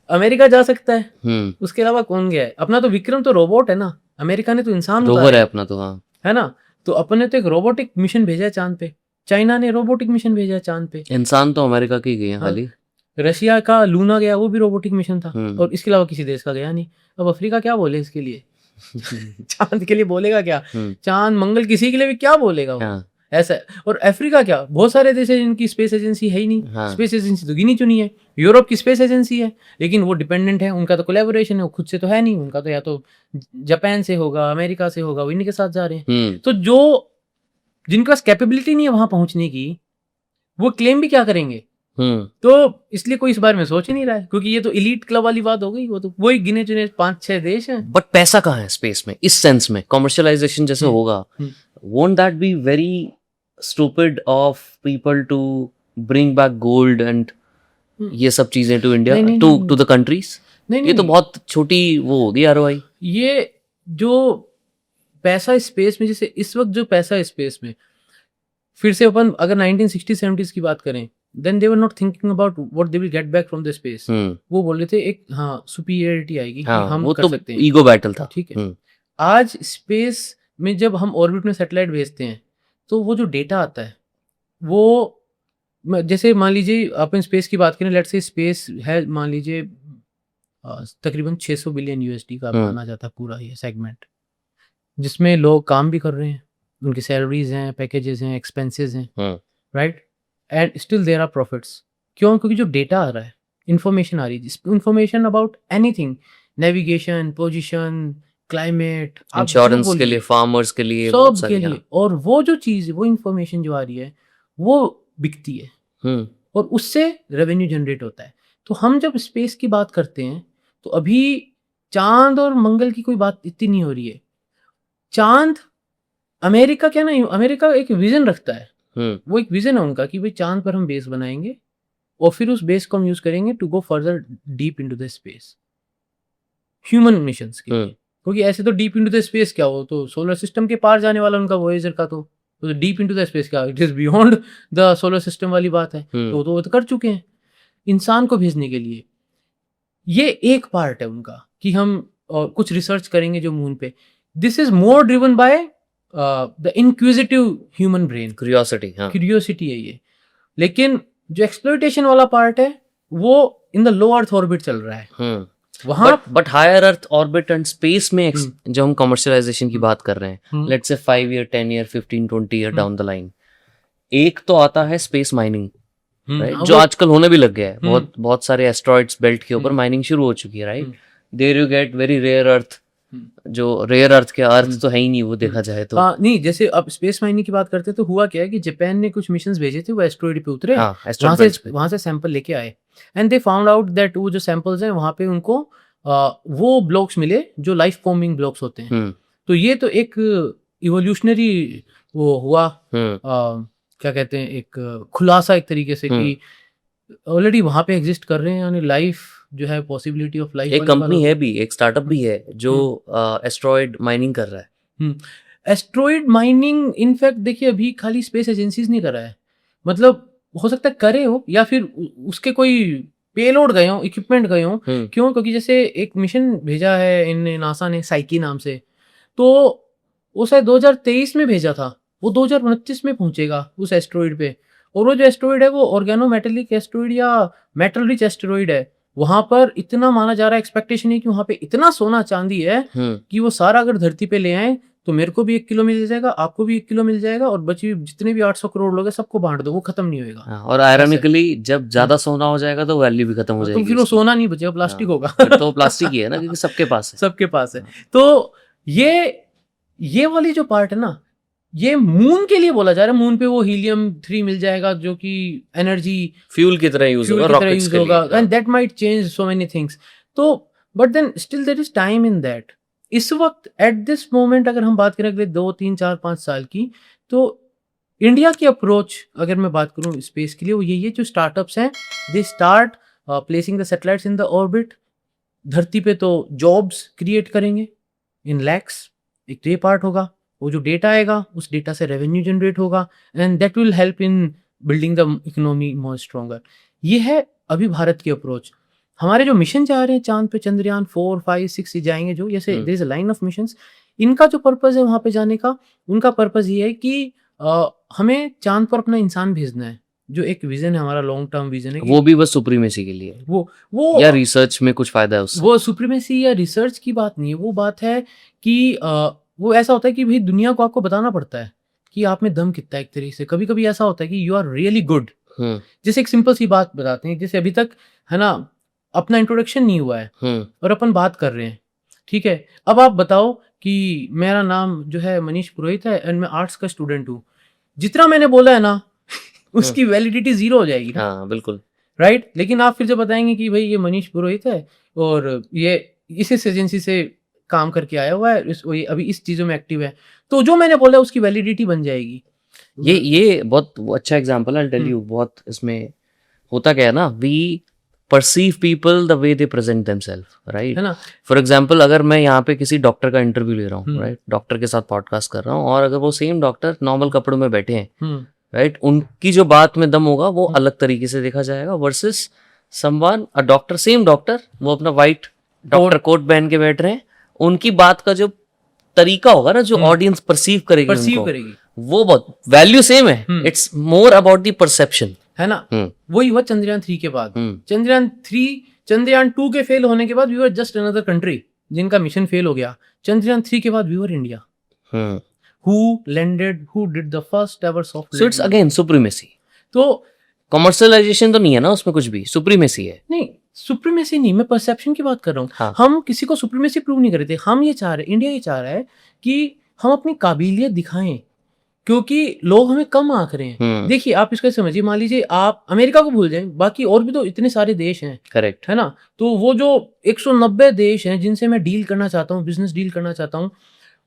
Speaker 2: अमेरिका जा सकता है, उसके अलावा कौन गया है? अपना तो विक्रम तो रोबोट है ना, अमेरिका ने तो इंसान
Speaker 1: रोवर है अपना तो, हाँ
Speaker 2: है ना। तो अपन ने तो एक रोबोटिक मिशन भेजा है चांद पे, चाइना ने रोबोटिक मिशन भेजा है चांद पे।
Speaker 1: इंसान तो अमेरिका के गए हैं खाली।
Speaker 2: रशिया का लूना गया, वो भी रोबोटिक मिशन था, और इसके अलावा किसी देश का गया नहीं। अब अफ्रीका क्या बोले इसके लिए? चांद के लिए बोलेगा क्या? चांद मंगल किसी के लिए भी क्या बोलेगा वो? ऐसा है। और अफ्रीका क्या, बहुत सारे देश है जिनकी स्पेस एजेंसी है ही नहीं। स्पेस एजेंसी तो गिनी चुनी है। यूरोप की स्पेस एजेंसी है, लेकिन वो डिपेंडेंट है, उनका तो कोलैबोरेशन है, वो खुद से तो है नहीं। उनका तो या तो जापान से होगा, अमेरिका से होगा, वो इन्हीं के साथ जा रहे हैं। तो जो जिनके पास कैपेबिलिटी नहीं है वहां पहुंचने की, वो क्लेम भी क्या करेंगे? तो इसलिए कोई इस बारे में सोच ही नहीं रहा है, क्योंकि ये तो इलीट क्लब वाली बात हो गई। वो तो वही गिने चुने 5-6 देश हैं।
Speaker 1: बट पैसा कहाँ है स्पेस में इस सेंस में? कमर्शियलाइजेशन जैसे होगा, won't that be very stupid of people to bring back gold and ये सब चीजें टू इंडिया,
Speaker 2: नहीं,
Speaker 1: टू द कंट्रीज? ये तो बहुत छोटी वो होगी ROI।
Speaker 2: ये जो पैसा स्पेस में, जैसे इस वक्त जो पैसा स्पेस में, फिर से अपन अगर 1960-70s की बात करें, then they were not thinking about what they will get back from the space. वो बोल रहे थे एक सुपीरियरिटी आएगी,
Speaker 1: हाँ,
Speaker 2: कि हम
Speaker 1: वो
Speaker 2: कर
Speaker 1: तो
Speaker 2: सकते हैं।
Speaker 1: ईगो बैटल था।
Speaker 2: ठीक है। आज स्पेस में जब हम ऑर्बिट में सैटेलाइट भेजते हैं, तो वो जो डेटा आता है, वो जैसे मान लीजिए अपन स्पेस की बात करें, लेट्स से स्पेस है मान लीजिए तकरीबन 600 बिलियन USD का माना जाता है पूरा ये सेगमेंट, जिसमें लोग काम भी कर रहे हैं, उनकी सैलरीज हैं, पैकेजेस हैं, एक्सपेंसेस हैं, right, and still there are profits. क्यों? क्योंकि जो डेटा आ रहा है, इंफॉर्मेशन आ रही है, information about anything, navigation, position, climate,
Speaker 1: insurance के लिए, फार्मर्स के लिए,
Speaker 2: सब के लिए। और वो जो चीज, वो इंफॉर्मेशन जो आ रही है, वो बिकती है, और उससे रेवेन्यू जनरेट होता है। तो हम जब स्पेस की बात करते हैं, तो अभी चांद और मंगल की कोई बात इतनी नहीं हो रही है। चांद, अमेरिका क्या ना, अमेरिका एक विजन रखता है, वो एक विजन है उनका कि भाई चांद पर हम बेस बनाएंगे, और फिर उस बेस को हम यूज करेंगे to go further deep into the space, human missions के लिए। क्योंकि ऐसे तो डीप इनटू द स्पेस क्या हो, तो सोलर सिस्टम के पार जाने वाला उनका वॉयेजर का, तो डीप इनटू द स्पेस क्या, it is beyond the solar system वाली बात है। तो वो तो कर चुके हैं इंसान को भेजने के लिए। ये एक पार्ट है उनका कि हम कुछ रिसर्च करेंगे जो मून पे। This is more driven by the inquisitive human brain, curiosity है ये। लेकिन जो एक्सप्लॉयटेशन वाला पार्ट है, वो in the low earth orbit चल रहा है वहां।
Speaker 1: But higher earth orbit and space में जो हम कमर्शियलाइजेशन की बात कर रहे हैं, let's say 5 year, 10 year, 15, 20 year down the line, एक तो आता है स्पेस माइनिंग, जो आजकल होने भी लग गया है। बहुत सारे एस्ट्रॉइड्स बेल्ट के ऊपर माइनिंग शुरू हो चुकी है, right. There you get very rare earth, जो रेयर अर्थ के अर्थ तो है ही नहीं वो देखा जाए तो।
Speaker 2: नहीं, जैसे अब स्पेस माइनिंग की बात करते हैं, तो हुआ क्या है कि जापान ने कुछ मिशंस भेजे थे, वो एस्ट्रॉइड पे उतरे, वहां से सैंपल लेके आए, and they found out that वो जो सैंपल्स हैं वहां पे उनको वो ब्लॉक्स मिले जो लाइफ फॉर्मिंग ब्लॉक्स होते हैं। तो ये तो एक इवोल्यूशनरी वो हुआ, क्या कहते हैं, एक खुलासा एक तरीके से, कि ऑलरेडी वहां पे एग्जिस्ट कर रहे हैं, यानी लाइफ जो है, पॉसिबिलिटी ऑफ लाइफ।
Speaker 1: एक कंपनी है भी, एक स्टार्टअप भी है जो एस्ट्रॉइड माइनिंग कर रहा है।
Speaker 2: एस्ट्रॉइड माइनिंग इनफैक्ट देखिए अभी खाली स्पेस एजेंसीज नहीं कर रहा है, मतलब हो सकता है करे हो, या फिर उसके कोई पेलोड गए हो, इक्विपमेंट गए हो। क्यों? क्योंकि जैसे एक मिशन भेजा है इन नासा ने, साइकी नाम से, तो वो शायद 2023 में भेजा था, वो 2029 में पहुंचेगा उस एस्ट्रॉइड पे। और वो जो एस्ट्रॉइड है वो ऑर्गेनोमेटेलिक एस्ट्रॉइड या मेटल रिच एस्ट्रॉइड है। वहां पर इतना माना जा रहा है, एक्सपेक्टेशन है कि वहां पे इतना सोना चांदी है कि वो सारा अगर धरती पे ले आए तो मेरे को भी 1 किलो मिल जाएगा, आपको भी 1 किलो मिल जाएगा, और बची जितने भी 800 करोड़ लोग हैं सबको बांट दो, वो खत्म नहीं होगा।
Speaker 1: और आयरॉनिकली जब ज्यादा सोना हो जाएगा तो वैल्यू भी खत्म हो जाएगी,
Speaker 2: तो फिर वो सोना नहीं बचेगा, प्लास्टिक होगा।
Speaker 1: तो प्लास्टिक ही है ना, क्योंकि सबके पास है,
Speaker 2: सबके पास है। तो ये वाली जो पार्ट है ना, ये मून के लिए बोला जा रहा है। मून पे वो हीलियम 3 मिल जाएगा जो कि एनर्जी
Speaker 1: फ्यूल की तरह यूज होगा, रॉकेट्स के लिए,
Speaker 2: and that might change so many things. तो but then still there is time in that. इस वक्त एट दिस मोमेंट अगर हम बात करें अगले 2, 3, 4, 5 साल की, तो इंडिया की अप्रोच अगर मैं बात करूं स्पेस के लिए, वो यही है, जो स्टार्टअप्स हैं, they start placing the satellites in the orbit. धरती पे तो जॉब्स क्रिएट करेंगे इन लैक्स, एक ये पार्ट होगा। वो जो डेटा आएगा, उस डेटा से रेवेन्यू जनरेट होगा, and that will help in building the economy more stronger. ये है अभी भारत की अप्रोच। हमारे जो मिशन जा रहे हैं चांद पे, चंद्रयान 4, 5, 6 जाएंगे जो, जैसे there is a line of missions, इनका जो पर्पस है वहां पे जाने का, उनका पर्पस ये है कि हमें चांद पर अपना इंसान भेजना है, जो एक विजन है हमारा, लॉन्ग टर्म विजन है।
Speaker 1: वो भी बस सुप्रीमेसी के लिए,
Speaker 2: वो
Speaker 1: या रिसर्च में कुछ फायदा है उससे?
Speaker 2: वो सुप्रीमेसी या रिसर्च की बात नहीं है, वो बात है कि वो ऐसा होता है कि भाई दुनिया को आपको बताना पड़ता है कि आप में दम कितना है। एक तरीके से कभी कभी ऐसा होता है कि यू आर रियली गुड। जैसे एक सिंपल सी बात बताते हैं, जैसे अभी तक है ना अपना इंट्रोडक्शन नहीं हुआ है और अपन बात कर रहे हैं, ठीक है। अब आप बताओ कि मेरा नाम जो है मनीष पुरोहित है, एंड मैं आर्ट्स का स्टूडेंट हूँ। जितना मैंने बोला है ना उसकी वैलिडिटी जीरो हो जाएगी ना,
Speaker 1: हाँ बिल्कुल।
Speaker 2: राइट। लेकिन आप फिर जब बताएंगे कि भाई ये मनीष पुरोहित है और ये इस एजेंसी से काम करके आया हुआ है, ये अभी इस चीजों में एक्टिव है, तो जो मैंने बोला उसकी वैलिडिटी बन जाएगी।
Speaker 1: ये बहुत अच्छा एग्जांपल है, आई टेल यू। बहुत इसमें होता क्या है ना, we perceive people the way they present themselves, right.
Speaker 2: है ना।
Speaker 1: फॉर एग्जांपल अगर मैं यहाँ पे किसी डॉक्टर का इंटरव्यू ले रहा हूँ, राइट, डॉक्टर के साथ पॉडकास्ट कर रहा हूँ, और अगर वो सेम डॉक्टर नॉर्मल कपड़ों में बैठे हैं, राइट, उनकी जो बात में दम होगा वो अलग तरीके से देखा जाएगा, versus someone a doctor, same doctor, वो अपना वाइट डॉक्टर कोट पहन के बैठ रहे हैं, उनकी बात का जो तरीका होगा ना, जो ऑडियंस परसीव करेगी उनको, वो बहुत वैल्यू सेम है। It's more about the perception,
Speaker 2: है ना। वही हुआ चंद्रयान 3 के बाद। चंद्रयान 2 के फेल होने के बाद we were just another country जिनका मिशन फेल हो गया। चंद्रयान 3 के बाद we were India, who did the first ever soft
Speaker 1: so it's again supremacy।
Speaker 2: तो
Speaker 1: कमर्शियलाइजेशन तो नहीं है ना उसमें कुछ भी, सुप्रीमेसी है।
Speaker 2: नहीं, सुप्रीमेसी नहीं, मैं परसेप्शन की बात कर रहा हूँ।
Speaker 1: हाँ।
Speaker 2: हम किसी को सुप्रीमेसी प्रूव नहीं कर रहे थे, हम ये चाह रहे, इंडिया ये चाह रहा है कि हम अपनी काबिलियत दिखाएं, क्योंकि लोग हमें कम आंक रहे हैं। देखिए आप इसको समझिए, मान लीजिए आप अमेरिका को भूल जाएं, बाकी और भी तो इतने सारे देश हैं,
Speaker 1: करेक्ट,
Speaker 2: है ना। तो वो जो 190 देश हैं जिनसे मैं डील करना चाहता हूँ, बिजनेस डील करना चाहता हूँ,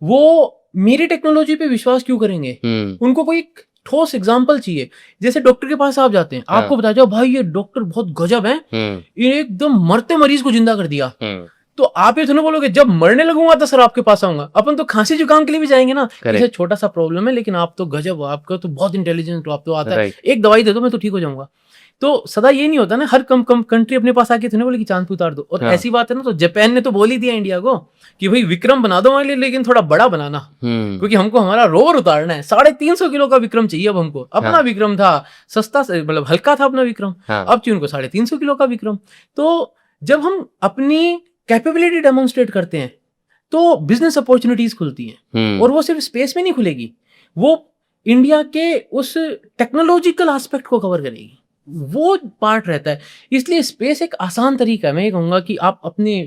Speaker 2: वो मेरी टेक्नोलॉजी पे विश्वास क्यों करेंगे? उनको कोई ठोस एग्जाम्पल चाहिए। जैसे डॉक्टर के पास आप जाते हैं, आपको बताया जाओ भाई ये डॉक्टर बहुत गजब है, एकदम मरते मरीज को जिंदा कर दिया, तो आप ये थोड़ा बोलोगे जब मरने लगूंगा तो सर आपके पास आऊंगा। अपन तो खांसी जुकाम के लिए भी जाएंगे ना, जैसे छोटा सा प्रॉब्लम है लेकिन आप तो गजब हो, आपका तो बहुत इंटेलिजेंट हो, आप तो आता है, एक दवाई दे दो मैं तो ठीक हो जाऊंगा। तो सदा ये नहीं होता ना, हर कम कंट्री अपने पास आके थोड़ा बोले कि चांद पे उतार दो। और ऐसी बात है ना, तो जापान ने तो बोल ही दिया इंडिया को कि भाई विक्रम बना दो हमारे लिए, लेकिन थोड़ा बड़ा बनाना, क्योंकि हमको हमारा रोवर उतारना है। 350 किलो का विक्रम चाहिए अब हमको। अपना विक्रम था सस्ता, मतलब हल्का था अपना विक्रम, अब चाहिए उनको 350 किलो का विक्रम। तो जब हम अपनी कैपेबिलिटी डेमोन्स्ट्रेट करते हैं तो बिजनेस अपॉर्चुनिटीज खुलती हैं, और वो सिर्फ स्पेस में नहीं खुलेगी, वो इंडिया के उस टेक्नोलॉजिकल एस्पेक्ट को कवर करेगी, वो पार्ट रहता है। इसलिए स्पेस एक आसान तरीका है, मैं ये कहूंगा कि आप अपनी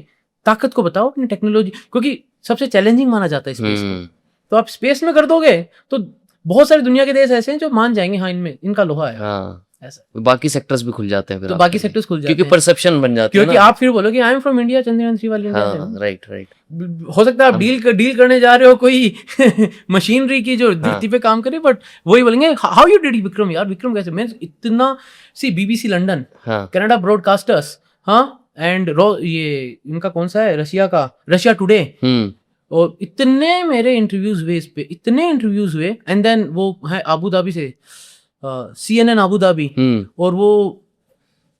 Speaker 2: ताकत को बताओ, अपनी टेक्नोलॉजी, क्योंकि सबसे चैलेंजिंग माना जाता है स्पेस को। तो आप स्पेस में कर दोगे तो बहुत सारी दुनिया के देश ऐसे हैं जो मान जाएंगे हाँ इनमें इनका लोहा है, ऐसा।
Speaker 1: बाकी सेक्टर्स भी खुल जाते हैं फिर,
Speaker 2: तो बाकी सेक्टर्स खुल जाते हैं
Speaker 1: क्योंकि परसेप्शन बन जाती है,
Speaker 2: क्योंकि आप फिर बोलोगे I am from India, Chandrayaan 3 वाले इंडिया से।
Speaker 1: राइट।
Speaker 2: हो सकता है आप डील करने जा रहे हो कोई मशीनरी की जो धरती पे काम करे, बट वही बोलेंगे हाउ यू डिड विक्रम, यार विक्रम कैसे, मैं इतना सी बीबीसी लंदन, कनाडा ब्रॉडकास्टर्स, हाँ, एंड ये इनका कौन सा है रशिया टुडे, और इतने मेरे इंटरव्यूज हुए इस पे, इतने इंटरव्यूज हुए। एंड देन वो है अबू धाबी से CNN अबू धाबी, और वो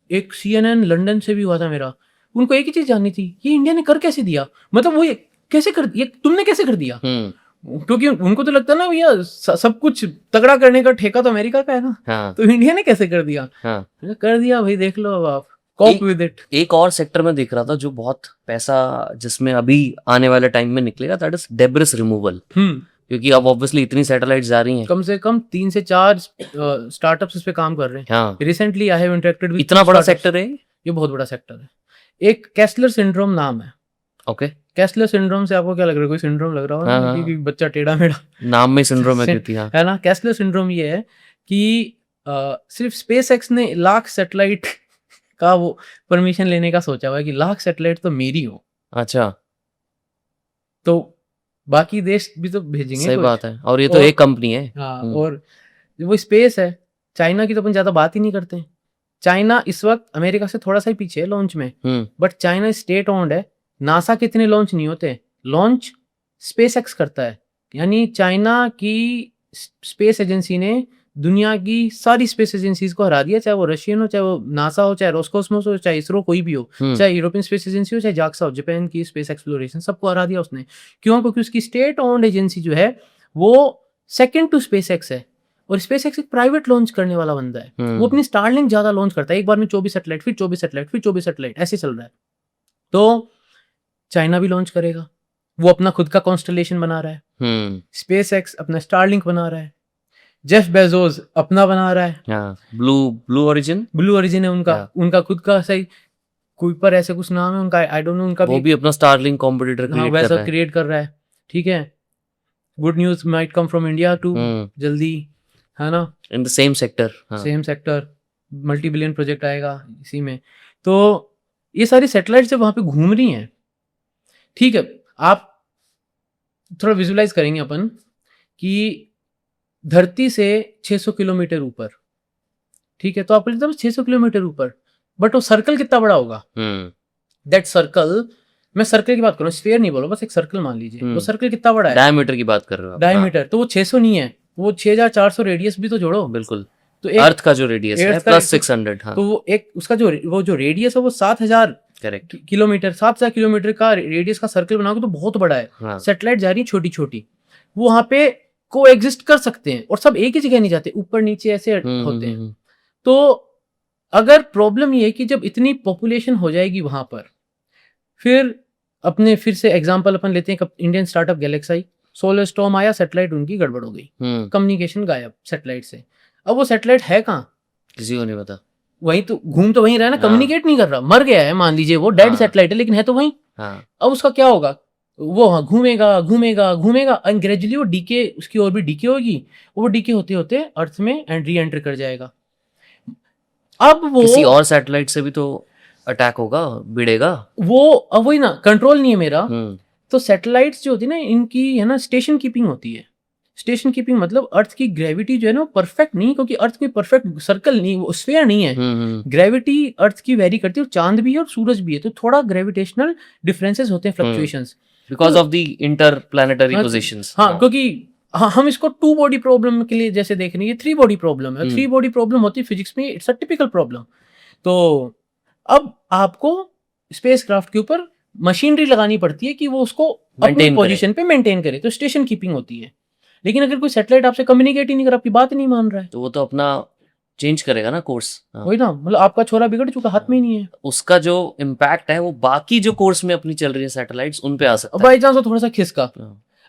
Speaker 2: एक CNN लंदन से भी हुआ था मेरा। उनको एक ही चीज जाननी थी, ये इंडिया ने कर कैसे दिया, मतलब वो ये कैसे कर, ये तुमने कैसे कर दिया, क्योंकि उनको तो लगता है ना भैया सब कुछ तगड़ा करने का ठेका तो अमेरिका का है ना, तो इंडिया ने कैसे कर दिया। कर दिया भाई, देख लो अब आप कॉप विद इट।
Speaker 1: एक और सेक्टर में दिख रहा था जो बहुत पैसा जिसमें अभी आने वाले टाइम में निकलेगा, दैट इज डेब्रिस रिमूवल, क्योंकि अब ऑब्वियसली इतनी सैटेलाइट जा रही हैं, कम
Speaker 2: से कम 3 से 4 स्टार्टअप्स इस पे काम कर रहे हैं। Recently I have interacted with,
Speaker 1: इतना बड़ा सेक्टर है
Speaker 2: ये, बहुत बड़ा सेक्टर है। एक कैस्लर सिंड्रोम नाम है।
Speaker 1: ओके,
Speaker 2: कैस्लर सिंड्रोम से आपको क्या लग रहा है, कोई सिंड्रोम लग रहा है कि बच्चा टेढ़ा मेढ़ा,
Speaker 1: नाम में सिंड्रोम है
Speaker 2: ना। कैस्लर सिंड्रोम ये है कि सिर्फ स्पेसएक्स ने 1 लाख सैटेलाइट का वो परमिशन लेने का सोचा हुआ है कि 1 लाख सैटेलाइट तो मेरी हो।
Speaker 1: अच्छा,
Speaker 2: तो बाकी देश भी तो भेजेंगे,
Speaker 1: सही बात है, और ये तो एक कंपनी है।
Speaker 2: हाँ, और वो स्पेस है। चाइना की तो अपन ज्यादा बात ही नहीं करते। चाइना इस वक्त अमेरिका से थोड़ा सा ही पीछे है लॉन्च में, बट चाइना स्टेट ओन्ड है। नासा के इतने लॉन्च नहीं होते, लॉन्च स्पेसएक्स करता है। यानी चाइना की स्पेस एजेंसी ने दुनिया की सारी स्पेस एजेंसीज को हरा दिया, चाहे वो रशियन हो, चाहे वो नासा हो, चाहे रोस्कोस्मोस हो, चाहे इसरो, कोई भी हो, चाहे यूरोपियन स्पेस एजेंसी हो, चाहे जाक्सा हो, जापान की स्पेस एक्सप्लोरेशन, सबको हरा दिया उसने। क्यों? क्योंकि उसकी स्टेट ओन्ड एजेंसी जो है वो सेकंड टू स्पेसएक्स है, और स्पेसएक्स एक प्राइवेट लॉन्च करने वाला बंदा है। वो अपनी स्टारलिंक ज्यादा लॉन्च करता है, एक बार में 24 सैटेलाइट, फिर 24 सैटेलाइट, फिर 24 सैटेलाइट, ऐसे चल रहा है। तो चाइना भी लॉन्च करेगा, वो अपना खुद का कॉन्स्टलेशन बना रहा है। स्पेसएक्स अपना स्टारलिंक बना रहा है, जेफ बेजोस अपना बना रहा है,
Speaker 1: ब्लू ओरिजिन है
Speaker 2: उनका खुद का सही कुइपर ऐसे कुछ नाम है उनका, आई डोंट नो, उनका
Speaker 1: वो भी अपना स्टारलिंक कॉम्पिटिटर
Speaker 2: क्रिएट कर रहा है। ठीक है, good news might come from India too, जल्दी है ना,
Speaker 1: इन द सेम सेक्टर। हाँ
Speaker 2: same sector, multi billion project आएगा इसी में। तो ये सारी सैटेलाइट जब वहाँ पे घूम रही हैं, ठीक है, आप थोड़ा विजुलाइज करेंगे अपन कि धरती से 600 किलोमीटर ऊपर, ठीक है, तो आपको लगता है 600 किलोमीटर ऊपर, बट वो सर्कल कितना बड़ा होगा, दैट सर्कल, मैं सर्कल की बात कर रहा हूँ, स्फीयर नहीं बोल रहा, बस एक सर्कल मान लीजिए, वो सर्कल कितना बड़ा है,
Speaker 1: डायमीटर की बात कर रहे हो आप।
Speaker 2: डायमीटर, तो वो 600 नहीं है, वो 6400 रेडियस भी तो जोड़ो।
Speaker 1: बिल्कुल,
Speaker 2: तो एक
Speaker 1: अर्थ का जो रेडियस है
Speaker 2: Earth का
Speaker 1: प्लस 600। हाँ
Speaker 2: तो वो एक उसका जो रेडियस है वो 7000
Speaker 1: करेक्ट।
Speaker 2: किलोमीटर, 7000 किलोमीटर का रेडियस का सर्कल बनाओगे तो बहुत बड़ा है।
Speaker 1: हाँ
Speaker 2: सैटेलाइट जा रही है छोटी छोटी, वो वहां पे को एग्जिस्ट कर सकते हैं, और सब एक ही जगह नहीं जाते, ऊपर नीचे ऐसे होते हैं। तो अगर प्रॉब्लम ये है कि जब इतनी पॉपुलेशन हो जाएगी वहां पर, फिर से एग्जांपल अपन लेते हैं, इंडियन स्टार्टअप गैलेक्साई, सोलर स्टॉर्म आया, सैटेलाइट उनकी गड़बड़ हो गई, कम्युनिकेशन गायब सैटेलाइट से। अब वो सैटेलाइट है कहाँ,
Speaker 1: किसी को नहीं पता,
Speaker 2: वहीं तो घूम तो वहीं रहा है ना,
Speaker 1: हाँ।
Speaker 2: कम्युनिकेट नहीं कर रहा, मर गया है मान लीजिए, वो डेड
Speaker 1: हाँ।
Speaker 2: सैटेलाइट है, लेकिन है तो वहीं।
Speaker 1: हाँ
Speaker 2: अब उसका क्या होगा, वो हाँ घूमेगा घूमेगा घूमेगा, एंड ग्रेजुअली वो डीके, उसकी और भी डीके होगी, वो डीके होते होते अर्थ में एंड री एंटर कर जाएगा। अब वो
Speaker 1: किसी और सैटेलाइट से भी तो अटैक होगा, भिड़ेगा
Speaker 2: वो, अब वही ना, कंट्रोल नहीं है मेरा। तो सैटेलाइट्स जो होती है ना, इनकी है ना स्टेशन कीपिंग होती है। स्टेशन कीपिंग मतलब अर्थ की ग्रेविटी जो है ना परफेक्ट नहीं, क्योंकि अर्थ कोई परफेक्ट सर्कल नहीं, वो स्फीयर नहीं है, ग्रेविटी अर्थ की वेरी करती है, और चांद भी है और सूरज भी है, तो थोड़ा ग्रेविटेशनल डिफरेंसेस होते हैं, fluctuations,
Speaker 1: because of the interplanetary positions.
Speaker 2: हाँ, क्योंकि हाँ, हम इसको 2 बॉडी प्रॉब्लम के लिए जैसे देख रहे हैं, ये 3 बॉडी प्रॉब्लम है। 3 बॉडी प्रॉब्लम होती है फिजिक्स में, इट्स अ टिपिकल प्रॉब्लम। तो अब आपको स्पेसक्राफ्ट के ऊपर मशीनरी लगानी पड़ती है कि वो उसको अपनी पोजीशन पे मेंटेन करे, तो स्टेशन कीपिंग होती है। लेकिन अगर कोई सैटेलाइट आपसे कम्युनिकेट ही नहीं कर, आपकी बात ही नहीं मान रहा है,
Speaker 1: तो वो तो अपना चेंज करेगा ना कोर्स।
Speaker 2: वही ना, मतलब आपका छोरा बिगड़ चुका, हाथ में ही नहीं है,
Speaker 1: उसका जो इम्पैक्ट है वो बाकी जो कोर्स में अपनी चल रही है सैटेलाइट्स उन पे आ सकता है।
Speaker 2: बाई चांस थोड़ा सा खिसका।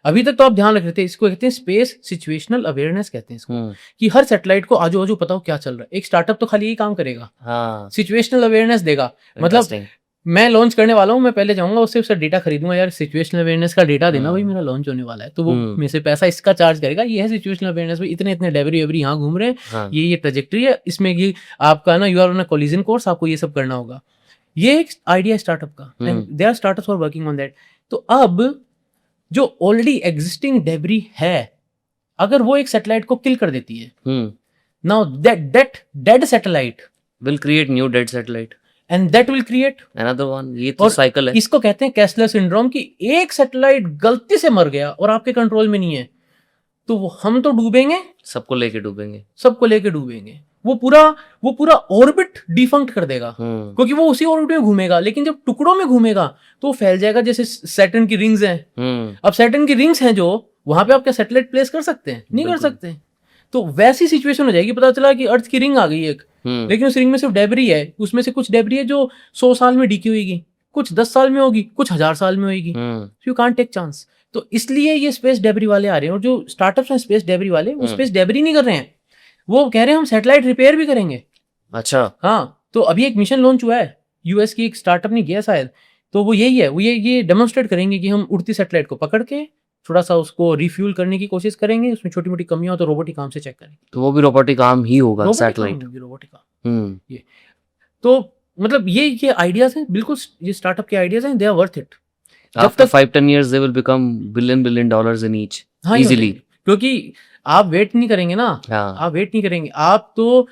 Speaker 2: अभी तक तो आप ध्यान रख रहे थे, इसको कहते हैं स्पेस सिचुएशनल अवेयरनेस कहते हैं इसको, कि हर सैटेलाइट को आजू बाजू पता हो क्या चल रहा है। एक स्टार्टअप तो खाली यही काम करेगा, सिचुएशनल अवेयरनेस देगा। मतलब मैं लॉन्च करने वाला हूँ, मैं पहले जाऊंगा उससे उसका डेटा खरीदूंगा, यार सिचुएशनल अवेयरनेस का डेटा देना भाई, मेरा लॉन्च होने वाला है, तो वो मेरे से पैसा इसका चार्ज करेगा, ये है सिचुएशनल अवेयरनेस, भाई इतने इतने डेबरी वेबरी यहाँ घूम रहे हैं, ये ट्रेजेक्टरी है, इसमें ये आपका ना you are on a collision course, आपको ये सब करना होगा। ये एक आइडिया है स्टार्टअप का, and they are startups are working on that. तो अब जो ऑलरेडी एग्जिस्टिंग डेबरी है, अगर वो एक सैटेलाइट को किल कर देती है, now that dead satellite
Speaker 1: will create new dead satellite,
Speaker 2: and that will create
Speaker 1: another one. ये तो साइकिल है।
Speaker 2: इसको कहते हैं कैसलर सिंड्रोम, कि एक सैटेलाइट गलती से मर गया और आपके कंट्रोल में नहीं है, तो हम तो डूबेंगे,
Speaker 1: सबको लेके डूबेंगे,
Speaker 2: सबको लेके डूबेंगे। वो पूरा ऑर्बिट डिफंक्ट कर देगा, क्योंकि वो उसी ऑर्बिट में घूमेगा, लेकिन जब टुकड़ों में घूमेगा तो वो फैल जाएगा, जैसे सैटर्न की रिंग्स हैं। अब सैटर्न की रिंग्स हैं जो, वहां पे आप क्या सैटेलाइट प्लेस कर सकते हैं? नहीं कर सकते। तो वैसी सिचुएशन हो जाएगी, पता चला कि अर्थ की रिंग आ गई एक, लेकिन उस रिंग में सिर्फ डेबरी है, उसमें से कुछ डेबरी है जो 100 साल में डीके होगी, कुछ 10 साल में होगी, कुछ 1000 साल में होगी, यू कांट टेक चांस। तो इसलिए ये स्पेस डेबरी वाले आ रहे हैं, और जो स्टार्टअप्स हैं स्पेस डेबरी वाले, वो स्पेस डेबरी नहीं कर रहे हैं, वो कह रहे हैं हम सैटेलाइट रिपेयर भी करेंगे।
Speaker 1: अच्छा,
Speaker 2: हाँ, तो अभी एक मिशन लॉन्च हुआ है, यूएस की एक स्टार्टअप ने किया शायद, तो वो यही है, वो ये डेमोन्स्ट्रेट करेंगे कि हम उड़ती सैटेलाइट को पकड़ के थोड़ा सा उसको रिफ्यूल करने की कोशिश करेंगे, उसमें छोटी मोटी कमियां हो तो रोबोटिक आर्म से चेक करेंगे।
Speaker 1: तो वो भी रोबोटिक आर्म ही होगा, सैटेलाइट
Speaker 2: रोबोटिक आर्म। ये तो मतलब ये आइडियाज हैं, बिल्कुल ये स्टार्टअप के आइडियाज हैं, they are worth it.
Speaker 1: After 5-10 years they will become billion dollars in each, easily,
Speaker 2: क्योंकि आप वेट नहीं करेंगे ना, आप वेट नहीं करेंगे, आप तो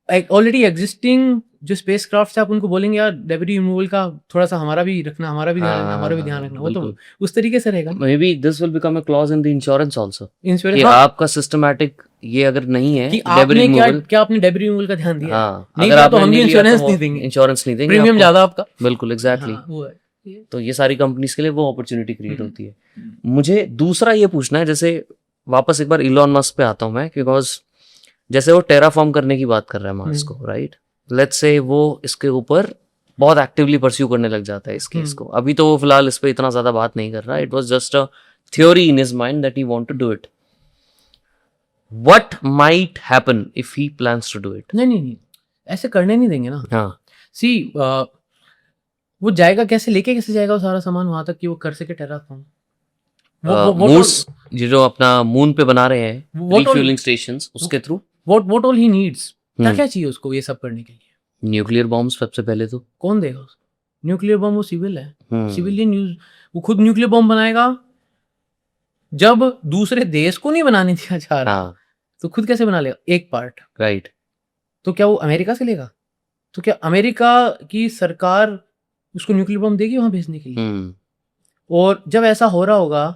Speaker 2: ऑलरेडी एग्जिस्टिंग जो स्पेस क्राफ्ट है, आप उनको बोलेंगे यार डेबरी रिमूवल का थोड़ा सा हमारा भी रखना, हमारा भी ध्यान रखना, हमारा भी ध्यान रखना, वो तो उस तरीके से रहेगा।
Speaker 1: May be this will become a clause in the insurance also,
Speaker 2: insurance,
Speaker 1: कि आपका सिस्टमैटिक ये अगर नहीं है
Speaker 2: कि आपने क्या आपने डेबरी रिमूवल का ध्यान दिया,
Speaker 1: नहीं तो
Speaker 2: हम भी इंश्योरेंस नहीं देंगे,
Speaker 1: इंश्योरेंस नहीं देंगे,
Speaker 2: प्रीमियम ज्यादा आपका।
Speaker 1: बिल्कुल, एग्जैक्टली। तो ये सारी कंपनीज के लिए वो अपॉर्चुनिटी क्रिएट होती है। मुझे दूसरा ये पूछना है, जैसे वापस एक बार इलॉन मस्क पे आता हूँ मैं, बिकॉज जैसे वो टेराफॉर्म करने की बात कर रहा है मार्स को, राइट, लेट्स से वो इसके ऊपर बहुत एक्टिवली परस्यू करने लग जाता है इस केस को। अभी तो वो फिलहाल इस पे इतना ज्यादा बात नहीं कर रहा, it was just a theory in his mind that he want to do it. What might happen if he plans to do it?
Speaker 2: नहीं, ऐसे करने नहीं देंगे ना।
Speaker 1: हाँ,
Speaker 2: सी वो जाएगा कैसे, लेके कैसे जाएगा वो सारा सामान वहां तक कि वो कर सके टेराफॉर्म?
Speaker 1: ये जो अपना मून पे बना रहे हैं
Speaker 2: What all-
Speaker 1: रिफ्यूलिंग स्टेशंस, उसके through
Speaker 2: what all he needs, क्या
Speaker 1: हम्म।
Speaker 2: क्या चाहिए उसको ये सब करने के लिए?
Speaker 1: न्यूक्लियर बॉम्ब्स सबसे पहले तो।
Speaker 2: कौन देगा उसको न्यूक्लियर बॉम्ब? वो सिविल है,
Speaker 1: हम्म।
Speaker 2: Civilian use. वो खुद न्यूक्लियर बॉम्ब बनाएगा जब दूसरे देश को नहीं बनाने दिया जा रहा,
Speaker 1: हाँ
Speaker 2: तो खुद कैसे बना लेगा एक पार्ट?
Speaker 1: राइट।
Speaker 2: तो क्या वो अमेरिका से लेगा? तो क्या अमेरिका की सरकार उसको न्यूक्लियर बॉम्ब देगी वहां भेजने के लिए?
Speaker 1: हम्म।
Speaker 2: और जब ऐसा हो रहा होगा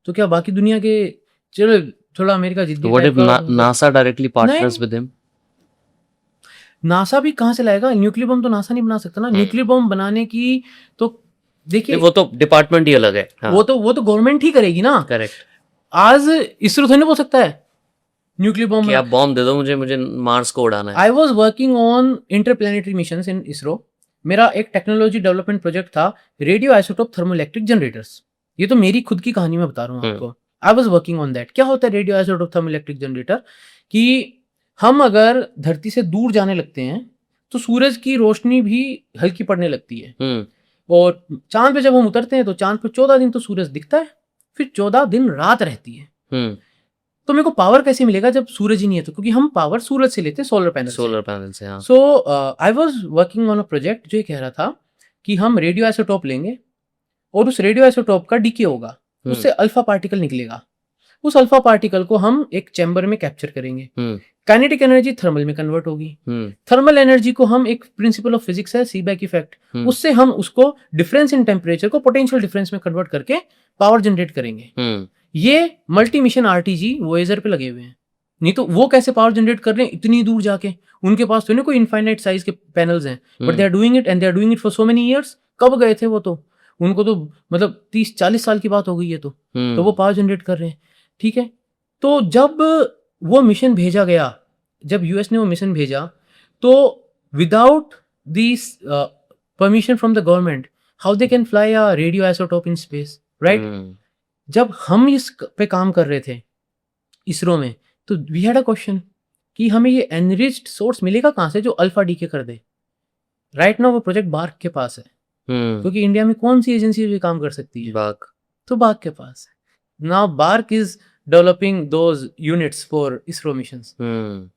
Speaker 2: तो क्या बाकी दुनिया के, चलो थोड़ा अमेरिका जिद्दी
Speaker 1: व्हाट
Speaker 2: टाइप
Speaker 1: इफ
Speaker 2: का,
Speaker 1: नासा डायरेक्टली पार्टनर्स
Speaker 2: नहीं।
Speaker 1: With him?
Speaker 2: नासा भी कहाँ से लाएगा न्यूक्लियर बॉम्ब? तो नासा नहीं बना सकता ना न्यूक्लियर बॉम्ब बनाने की। तो देखिए
Speaker 1: वो तो डिपार्टमेंट ही अलग है। हाँ,
Speaker 2: वो तो गवर्नमेंट ही करेगी ना।
Speaker 1: करेक्ट।
Speaker 2: आज इसरो थोड़ी ना बोल सकता है न्यूक्लियर बॉम्ब।
Speaker 1: कि आप बॉम्ब दे दो मुझे, मुझे मार्स को उड़ाना है।
Speaker 2: I was working on interplanetary mission in ISRO. मेरा एक टेक्नोलॉजी डेवलपमेंट प्रोजेक्ट था, रेडियो आइसोटोप थर्मोइलेक्ट्रिक जनरेटर्स। ये तो मेरी खुद की कहानी में बता रहा हूँ आपको। आई वॉज वर्किंग ऑन दैट। क्या होता है रेडियो आइसोटोप थर्मोइलेक्ट्रिक जनरेटर? कि हम अगर धरती से दूर जाने लगते हैं तो सूरज की रोशनी भी हल्की पड़ने लगती है। और चांद पे जब हम उतरते हैं तो चांद पे 14 दिन तो सूरज दिखता है, फिर 14 दिन रात रहती है। तो मेरे को पावर कैसे मिलेगा जब सूरज ही नहीं है? तो क्योंकि हम पावर सूरज से लेते हैं, सोलर पैनल से।
Speaker 1: हाँ।
Speaker 2: So I was working on a project जो ये कह रहा था कि हम रेडियो आइसोटोप लेंगे और उस रेडियो आइसोटोप का डीके होगा, उससे अल्फा पार्टिकल निकलेगा। उस अल्फा पार्टिकल को हम एक चैम्बर में कैप्चर करेंगे। काइनेटिक एनर्जी थर्मल में कन्वर्ट होगी। थर्मल एनर्जी को हम, एक प्रिंसिपल ऑफ फिजिक्स है सीबैक इफेक्ट, उससे हम उसको डिफरेंस इन टेम्परेचर को पोटेंशियल डिफरेंस में कन्वर्ट करके पावर जनरेट करेंगे। ये मल्टी मिशन आरटीजी वोएजर पे लगे हुए हैं। नहीं तो वो कैसे पावर जनरेट कर रहे हैं इतनी दूर जाके? उनके पास तो नहीं कोई इनफाइनाइट साइज के पैनल्स हैं, but they are doing it and they are doing it for so many years. कब गए थे वो? तो उनको तो मतलब 30-40 साल की बात हो गई है। तो वो पावर जनरेट कर रहे हैं। ठीक है, तो जब वो मिशन भेजा गया, जब यूएस ने वो मिशन भेजा, तो without this permission from the government, how they can fly a radio isotope in space, right? जब हम इस पे काम कर रहे थे इसरो में, तो वी हैड अ क्वेश्चन कि हमें ये एनरिच्ड सोर्स मिलेगा कहाँ से जो अल्फा डीके कर दे। राइट नाउ वो प्रोजेक्ट बार्क के पास है, क्योंकि इंडिया में कौन सी एजेंसी ये काम कर सकती है? बार्क। तो बार्क के पास है। Now BARC is developing those units for ISRO missions.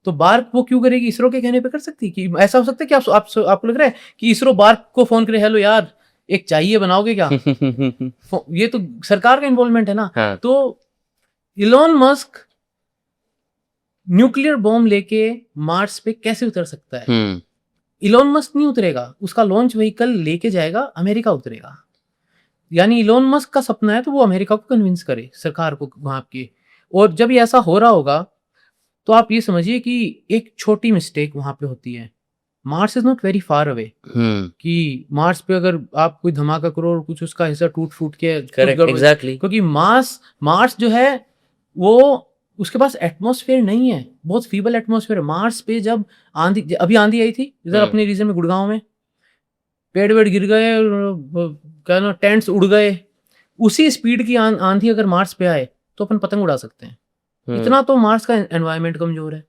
Speaker 2: तो बार्क वो क्यों करेगी? इसरो के कहने पे कर सकती है? कि ऐसा हो सकता है कि आपको लग रहा है कि इसरो बार्क को फोन करे, हेलो यार एक चाहिए, बनाओगे क्या? ये तो सरकार का इन्वॉल्वमेंट है ना।
Speaker 1: हाँ।
Speaker 2: तो इलॉन मस्क न्यूक्लियर बॉम्ब लेके मार्स पे कैसे उतर सकता है? इलॉन मस्क नहीं उतरेगा, उसका लॉन्च व्हीकल लेके जाएगा, अमेरिका उतरेगा। यानी इलॉन मस्क का सपना है तो वो अमेरिका को कन्विंस करे, सरकार को वहां की। और जब ये ऐसा हो रहा होगा तो आप ये समझिए कि एक छोटी मिस्टेक वहां पे होती है। Mars is not very far away. कि मार्स पे अगर आप कोई धमाका करो और कुछ उसका हिस्सा टूट फूट के,
Speaker 1: एग्जैक्टली,
Speaker 2: क्योंकि मार्स जो है वो, उसके पास एटमॉस्फेयर नहीं है, बहुत फीबल एटमॉस्फेयर है। मार्स पे जब आंधी, अभी आंधी आई थी इधर अपने रीजन में, गुड़गांव में, पेड़ वेड़ गिर गए, क्या ना, टेंट्स उड़ गए। उसी स्पीड की आंधी अगर मार्स पे आए तो अपन पतंग उड़ा सकते हैं। इतना तो मार्स का एनवायरनमेंट कमजोर है।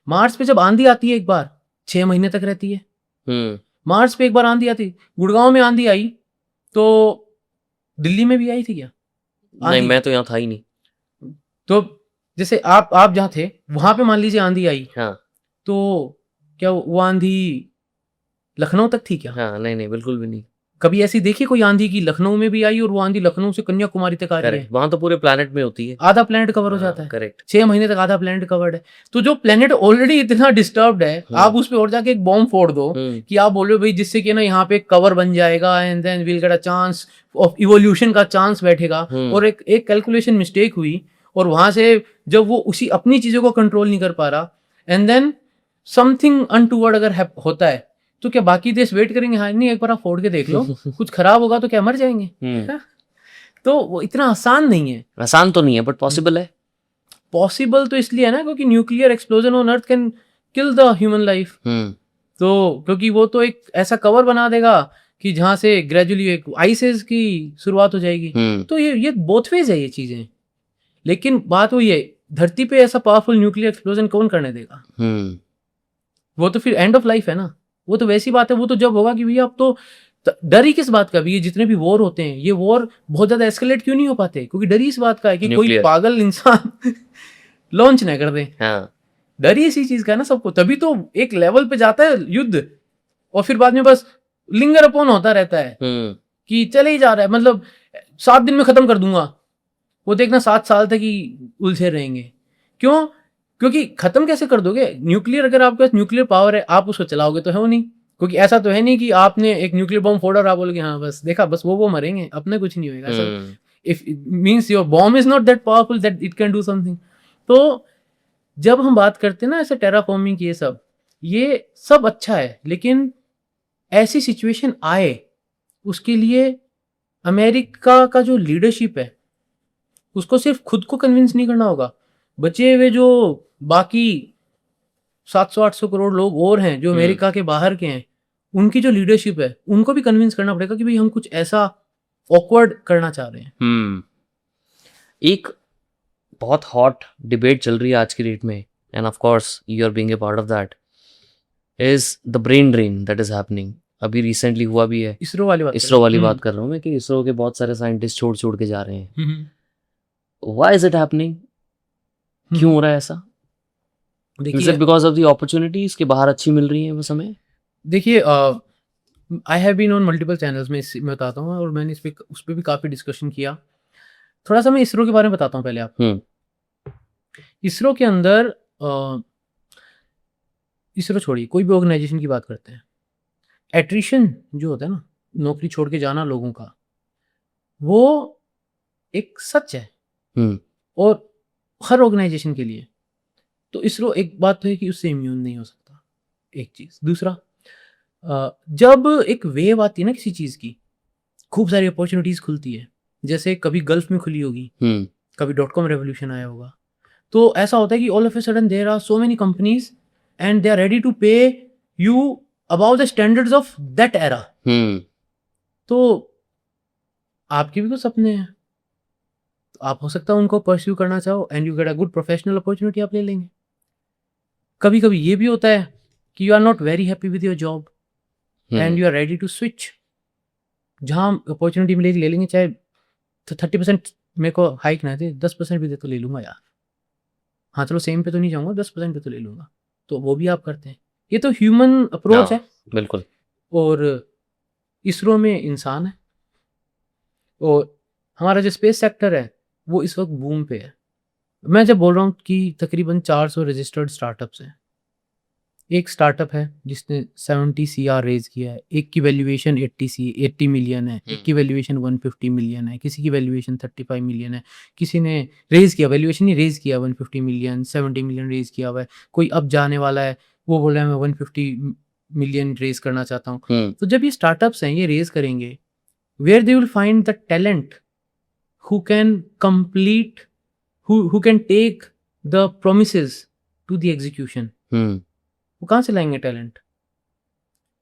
Speaker 2: मार्स पे जब आंधी आती है एक बार, 6 महीने तक रहती है। मार्स पे एक बार आंधी आती, गुड़गांव में आंधी आई तो दिल्ली में भी आई थी क्या?
Speaker 1: नहीं, मैं तो यहाँ था ही नहीं।
Speaker 2: तो जैसे आप जहाँ थे वहां पे मान लीजिए आंधी आई,
Speaker 1: हाँ,
Speaker 2: तो क्या वो आंधी लखनऊ तक थी क्या?
Speaker 1: हाँ, नहीं, बिल्कुल भी नहीं।
Speaker 2: कभी ऐसी देखी कोई आंधी की लखनऊ में भी आई और वो आंधी लखनऊ से कन्याकुमारी तक आ रही है?
Speaker 1: वहां तो पूरे प्लेनेट में होती है,
Speaker 2: आधा प्लेनेट कवर हो जाता है।
Speaker 1: करेक्ट।
Speaker 2: 6 महीने तक आधा प्लेनेट कवर्ड है। तो जो प्लेनेट ऑलरेडी इतना डिस्टर्ब्ड है, आप उस पे और जाके एक बॉम्ब फोड़ दो कि आप बोलो भाई जिससे कि ना यहाँ पे कवर बन जाएगा and then we'll get a chance of evolution का चांस बैठेगा। और एक कैलकुलेशन मिस्टेक हुई और वहां से जब वो उसी अपनी चीजों को कंट्रोल नहीं कर पा रहा एंड देन समथिंग अनटूवर्ड अगर होता है, तो क्या बाकी देश वेट करेंगे? हाँ नहीं, एक बार आप फोड़ के देख लो, कुछ खराब होगा तो क्या मर जाएंगे? तो वो इतना आसान नहीं है।
Speaker 1: आसान तो नहीं है बट पॉसिबल है।
Speaker 2: पॉसिबल तो इसलिए है ना क्योंकि nuclear explosion on earth can kill the human life. तो क्योंकि वो तो एक ऐसा कवर बना देगा कि जहां से ग्रेजुअली एक आइसेज की शुरुआत हो जाएगी। तो ये बोथ वेज है ये चीजें। लेकिन बात वही है, धरती पे ऐसा पावरफुल न्यूक्लियर एक्सप्लोजन कौन करने देगा? वो तो फिर एंड ऑफ लाइफ है ना। वो तो वैसी बात है, वो तो जब होगा कि भैया अब तो डर ही किस बात का भी, ये जितने भी वॉर होते हैं, ये वॉर बहुत ज्यादा एस्केलेट क्यों नहीं हो पाते? क्योंकि डर ही इस बात का है कि कोई
Speaker 1: Nuclear.
Speaker 2: पागल इंसान लॉन्च ना कर दे।
Speaker 1: हाँ
Speaker 2: डर ही इसी चीज का है ना सबको, तभी तो एक लेवल पे जाता है युद्ध, और फिर बाद में बस लिंगर अपॉन होता रहता है कि चले ही जा रहा है, मतलब 7 दिन में खत्म कर दूंगा, वो देखना 7 साल तक ही उलझे रहेंगे। क्यों? क्योंकि खत्म कैसे कर दोगे? न्यूक्लियर, अगर आपके पास न्यूक्लियर पावर है, आप उसको चलाओगे तो है वो नहीं, क्योंकि ऐसा तो है नहीं कि आपने एक न्यूक्लियर बॉम्ब फोड़ा और आप बोलोगे हाँ बस देखा, बस वो मरेंगे, अपने कुछ नहीं होएगा। ऐसा if means your bomb is not that powerful that it can do something. तो जब हम बात करते हैं ना ऐसे टेराफॉर्मिंग की, ये सब अच्छा है, लेकिन ऐसी सिचुएशन आए उसके लिए अमेरिका का जो लीडरशिप है उसको सिर्फ खुद को कन्विंस नहीं करना होगा, बचे हुए जो बाकी 700-800 करोड़ लोग और हैं जो अमेरिका के बाहर के हैं, उनकी जो लीडरशिप है उनको भी कन्विंस करना पड़ेगा कि भाई हम कुछ ऐसा ऑकवर्ड करना चाह रहे हैं।
Speaker 1: एक बहुत हॉट डिबेट चल रही है आज की डेट में, and of course you are being a part of that, is the brain drain that is happening. अभी रिसेंटली हुआ भी है।
Speaker 2: इसरो वाली
Speaker 1: बात कर रहा हूँ मैं, कि इसरो के बहुत सारे साइंटिस्ट छोड़ के जा रहे हैं। Why is it happening? क्यों हो रहा है ऐसा? Is it because of the opportunities कि बाहर अच्छी मिल रही है बस हमें?
Speaker 2: देखिए, I have been on multiple channels में, मैं बताता हूँ, और मैंने उस पर भी काफ़ी डिस्कशन किया। थोड़ा सा मैं इसरो के बारे में बताता हूँ पहले आप। इसरो के अंदर इसरो छोड़िए, कोई भी ऑर्गेनाइजेशन की बात करते हैं, एट्रिशन जो होता है ना, नौकरी छोड़ के जाना लोगों का, वो एक सच है और हर ऑर्गेनाइजेशन के लिए। तो इसरो, एक बात तो है कि उससे इम्यून नहीं हो सकता, एक चीज़। दूसरा, जब एक वेव आती है ना किसी चीज़ की, खूब सारी अपॉर्चुनिटीज़ खुलती है, जैसे कभी गल्फ में खुली होगी, कभी .com रेवोल्यूशन आया होगा, तो ऐसा होता है कि all of a sudden there are so many companies and they are ready to pay you about the standards of that era. तो आपके भी कुछ सपने हैं, तो आप हो सकता है उनको परस्यू करना चाहो, and you get a good professional opportunity, आप ले लेंगे। कभी कभी ये भी होता है कि you are not very happy with your job and you are ready to switch, जहाँ अपॉर्चुनिटी मिलेगी ले लेंगे, चाहे तो 30% मेरे को हाइक ना दे, 10% भी दे तो ले लूंगा यार, हाँ चलो सेम पे तो नहीं जाऊंगा, 10% पे तो ले लूंगा। तो वो भी आप करते हैं, ये तो ह्यूमन अप्रोच है।
Speaker 1: बिल्कुल।
Speaker 2: और इसरो में इंसान है, और हमारा जो स्पेस सेक्टर है वो इस वक्त बूम पे है। मैं जब बोल रहा हूँ कि तकरीबन 400 रजिस्टर्ड स्टार्टअप्स हैं, एक स्टार्टअप है जिसने 70 CR रेज किया है, एक की वैल्यूएशन 80 मिलियन है, एक की वैल्यूएशन 150 मिलियन है, किसी की वैल्यूएशन 35 मिलियन है, किसी ने रेज किया, वैल्यूएशन ही रेज किया 150 मिलियन, 70 मिलियन रेज किया हुआ है, कोई अब जाने वाला है वो बोल रहा है मैं 150 मिलियन रेज करना चाहता हूँ। तो जब ये स्टार्टअप्स हैं ये रेज करेंगे, where they will find the talent who can complete, who can take the promises to the execution. वो कहाँ से लाएंगे talent?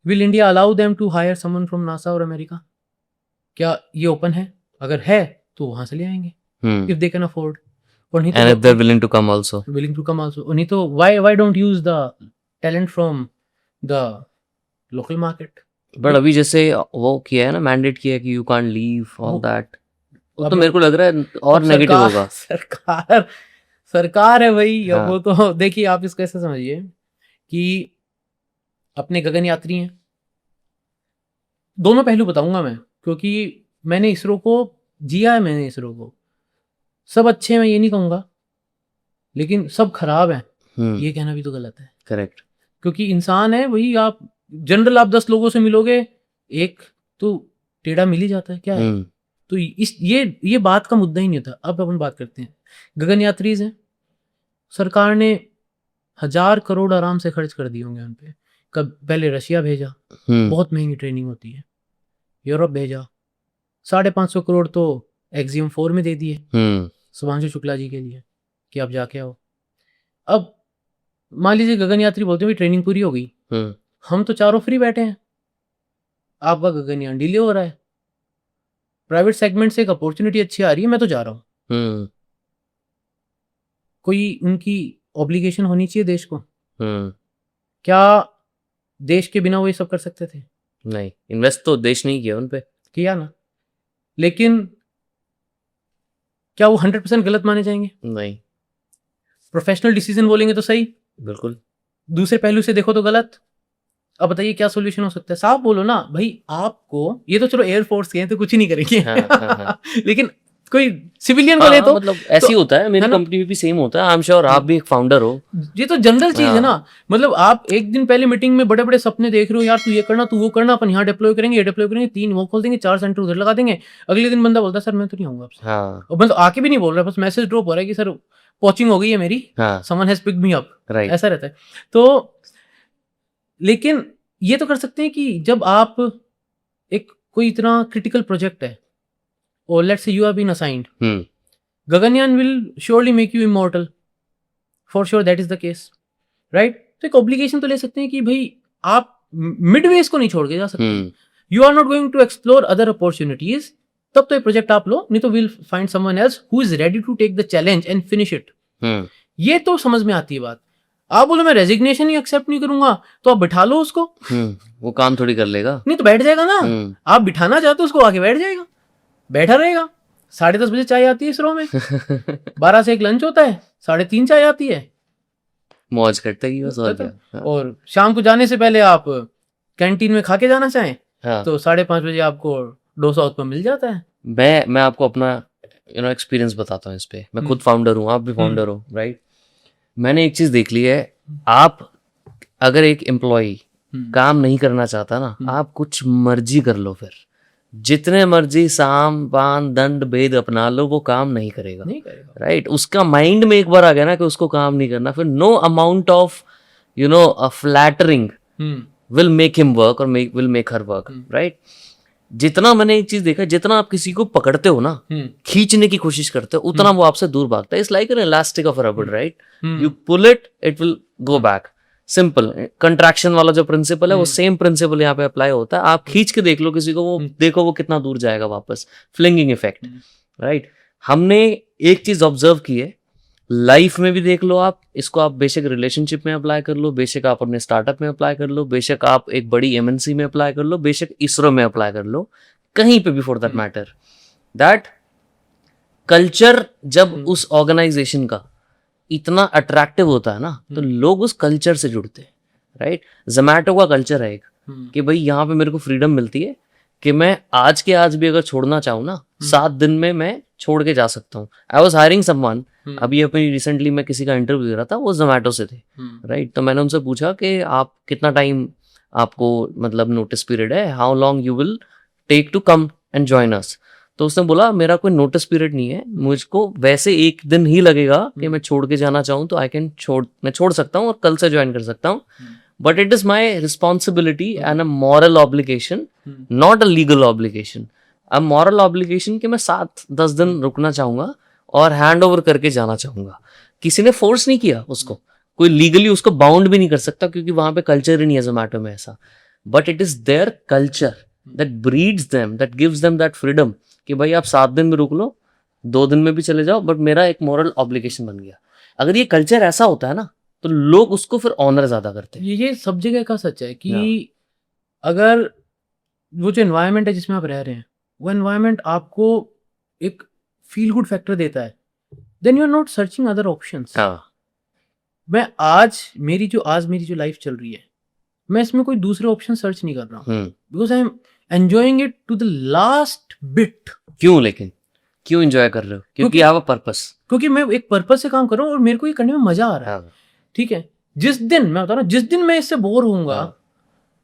Speaker 2: Will India allow them to hire someone from NASA और अमेरिका? क्या ये ओपन है? अगर है तो वहां से ले आएंगे, इफ दे कैन अफोर्ड, और नहीं तो,
Speaker 1: and if they're willing to come also,
Speaker 2: और नहीं तो why don't use the talent from the local market?
Speaker 1: But अभी जैसे वो किया है ना, मैंडेट किया है कि you can't leave all that, तो मेरे को लग रहा है और नेगेटिव होगा।
Speaker 2: सरकार है भाई।
Speaker 1: हाँ।
Speaker 2: वो तो देखिए, आप इसको ऐसे समझिए कि अपने गगन यात्री हैं, दोनों पहलू बताऊंगा मैं, क्योंकि मैंने इसरो को जिया है, मैंने इसरो को, सब अच्छे हैं मैं ये नहीं कहूंगा, लेकिन सब खराब हैं ये कहना भी तो गलत है।
Speaker 1: करेक्ट।
Speaker 2: क्योंकि इंसान है वही, आप जनरल आप 10 लोगों से मिलोगे, एक तो टेढ़ा मिल ही जाता है, क्या है? तो ये बात का मुद्दा ही नहीं होता। अब अपन बात करते हैं गगन यात्रीज हैं, सरकार ने 1000 करोड़ आराम से खर्च कर दिए होंगे उन पे। कब पहले रशिया भेजा, बहुत महंगी ट्रेनिंग होती है, यूरोप भेजा, 550 करोड़ तो एक्सियम 4 में दे दिए सुभांशु शुक्ला जी के लिए कि आप जाके आओ। अब मान लीजिए गगन यात्री बोलते हैं ट्रेनिंग पूरी हो गई, हम तो चारों फ्री बैठे हैं, आपका गगनयान डिले हो रहा है, प्राइवेट सेगमेंट से एक अपॉर्चुनिटी अच्छी आ रही है, मैं तो जा रहा हूँ। कोई उनकी ऑब्लिगेशन होनी चाहिए देश को। क्या देश के बिना वो ये सब कर सकते थे?
Speaker 1: नहीं, इन्वेस्ट तो देश नहीं किया उन पे।
Speaker 2: किया ना, लेकिन क्या वो 100% गलत माने जाएंगे?
Speaker 1: नहीं,
Speaker 2: प्रोफेशनल डिसीजन बोलेंगे तो सही,
Speaker 1: बिल्कुल।
Speaker 2: दूसरे पहलू से देखो तो गलत। अब बताइए क्या सोल्यूशन हो सकता है? साफ बोलो ना भाई, आपको ये तो चलो एयरफोर्स के हैं तो कुछ ही नहीं करेंगे
Speaker 1: हाँ।
Speaker 2: लेकिन कोई सिविलियन को ले तो
Speaker 1: मतलब ऐसे ही होता है, मेरी
Speaker 2: है ना?
Speaker 1: कंपनी में भी सेम होता है। आई एम श्योर आप भी एक फाउंडर हो।
Speaker 2: ये तो जनरल चीज है
Speaker 1: हाँ।
Speaker 2: ना। मतलब आप एक दिन पहले मीटिंग में बड़े बड़े सपने देख रहे हो, यार तू ये करना, तू वो करना, अपन यहाँ डिप्लॉय करेंगे, ये डिप्लॉय करेंगे, 3 वो खोल देंगे, 4 सेंटर उधर लगा देंगे। अगले दिन बंदा बोलता है सर मैं तो नहीं आऊंगा आपसे।
Speaker 1: हाँ,
Speaker 2: और मतलब आके भी नहीं बोल रहा, बस मैसेज ड्रॉप हो रहा है कि सर कोचिंग हो गई है मेरी,
Speaker 1: हाँ,
Speaker 2: someone has picked me up,
Speaker 1: right.
Speaker 2: ऐसा रहता है। तो लेकिन ये तो कर सकते हैं कि जब आप एक कोई इतना क्रिटिकल प्रोजेक्ट है और let's say you are been assigned, Gaganyaan will surely make you immortal, for sure that is the case, right? तो एक ऑब्लिगेशन तो ले सकते हैं कि भाई आप मिडवेज को नहीं छोड़ के जा सकते, you are not going to explore other opportunities, तब तो ये प्रोजेक्ट आप लो, नहीं तो will find someone else who is ready to take the challenge and finish it. ये तो समझ में आती है बात। आप बोलो मैं रेजिग्नेशन ही एक्सेप्ट नहीं करूंगा, तो आप बिठा लो उसको,
Speaker 1: वो काम थोड़ी कर लेगा।
Speaker 2: नहीं तो बैठ जाएगा ना। आप बिठाना चाहते हो उसको, आके बैठ जाएगा, बैठा रहेगा। 10:30 बजे चाय आती है इसरो में 12 से 1 लंच होता है, 3:30 चाय आती है,
Speaker 1: मौज करते ही बस, और क्या।
Speaker 2: और शाम को जाने से पहले आप कैंटीन में खा के जाना चाहें
Speaker 1: हाँ।
Speaker 2: तो 5:30 बजे आपको डोसा उत्पम मिल जाता है।
Speaker 1: मैं आपको अपना एक्सपीरियंस बताता हूँ इस पे। मैं खुद फाउंडर हूँ, आप भी फाउंडर हो, राइट? मैंने एक चीज देख ली है, आप अगर एक एम्प्लॉय काम नहीं करना चाहता ना, आप कुछ मर्जी कर लो, फिर जितने मर्जी साम पान दंड भेद अपना लो, वो काम नहीं करेगा, राइट? उसका माइंड में एक बार आ गया ना कि उसको काम नहीं करना, फिर no amount of flattering will make him work और will make her work, right? जितना मैंने एक चीज देखा, जितना आप किसी को पकड़ते हो ना, खींचने की कोशिश करते हो, उतना वो आपसे दूर भागता है। It's like an elastic of rubber, right? You pull it will go back. Simple contraction वाला जो प्रिंसिपल है, वो सेम प्रिंसिपल यहाँ पे अप्लाई होता है। आप खींच के देख लो किसी को, वो देखो वो कितना दूर जाएगा वापस। फ्लिंगिंग इफेक्ट, राइट? हमने एक चीज ऑब्जर्व की है, लाइफ में भी देख लो आप इसको, आप बेशक रिलेशनशिप में अप्लाई कर लो, बेशक आप अपने स्टार्टअप में अप्लाई कर लो, बेशक आप एक बड़ी एमएनसी में अप्लाई कर लो, बेशक इसरो में अप्लाई कर लो, कहीं पे भी for that matter, that culture जब उस ऑर्गेनाइजेशन का इतना अट्रैक्टिव होता है ना, तो लोग उस कल्चर से जुड़ते हैं, राइट? जोमैटो का कल्चर है एक कि भाई यहाँ पे मेरे को फ्रीडम मिलती है कि मैं आज के आज भी अगर छोड़ना चाहूँ ना, 7 दिन में मैं छोड़ के जा सकता हूँ। आई वॉज हायरिंग समवन, अभी अपनी रिसेंटली मैं किसी का इंटरव्यू दे रहा था, वो जोमैटो से थे, राइट? तो मैंने उनसे पूछा कि आप कितना टाइम आपको मतलब नोटिस पीरियड है, how long you will take to come and join us? तो उसने बोला मेरा कोई नोटिस पीरियड नहीं है, मुझको वैसे 1 दिन ही लगेगा कि मैं छोड़ के जाना चाहूँ तो मैं छोड़ सकता हूँ और कल से ज्वाइन कर सकता हूँ, but it is my responsibility and a moral obligation, not a legal obligation. अब मॉरल ऑब्लिगेशन कि मैं 7-10 दिन रुकना चाहूंगा और हैंड ओवर करके जाना चाहूंगा। किसी ने फोर्स नहीं किया उसको, कोई लीगली उसको बाउंड भी नहीं कर सकता, क्योंकि वहां पे कल्चर ही नहीं है जोमैटो में ऐसा। But it is their culture that breeds them, that gives them that freedom कि भाई आप 7 दिन में रुक लो, 2 दिन में भी चले जाओ, बट मेरा एक मॉरल ऑब्लिगेशन बन गया। अगर ये कल्चर ऐसा होता है ना, तो लोग उसको फिर ऑनर ज्यादा करते हैं।
Speaker 2: ये सब जगह का सच है कि अगर वो जो एनवायरनमेंट है जिसमें आप रह रहे हैं, वो एनवायरनमेंट आपको एक फील गुड फैक्टर देता है, then you are not searching other options. मैं आज मेरी जो लाइफ चल रही है, मैं इसमें कोई दूसरे ऑप्शन सर्च नहीं कर रहा हूँ, because I am enjoying it to the last bit.
Speaker 1: क्यों? लेकिन क्यों एंजॉय कर रहे हो? क्योंकि आप पर्पस,
Speaker 2: क्योंकि मैं एक पर्पस से काम कर रहा हूँ और मेरे को ये करने में मजा आ रहा है, ठीक है? जिस दिन मैं बता रहा हूँ, जिस दिन मैं इससे बोर होऊंगा,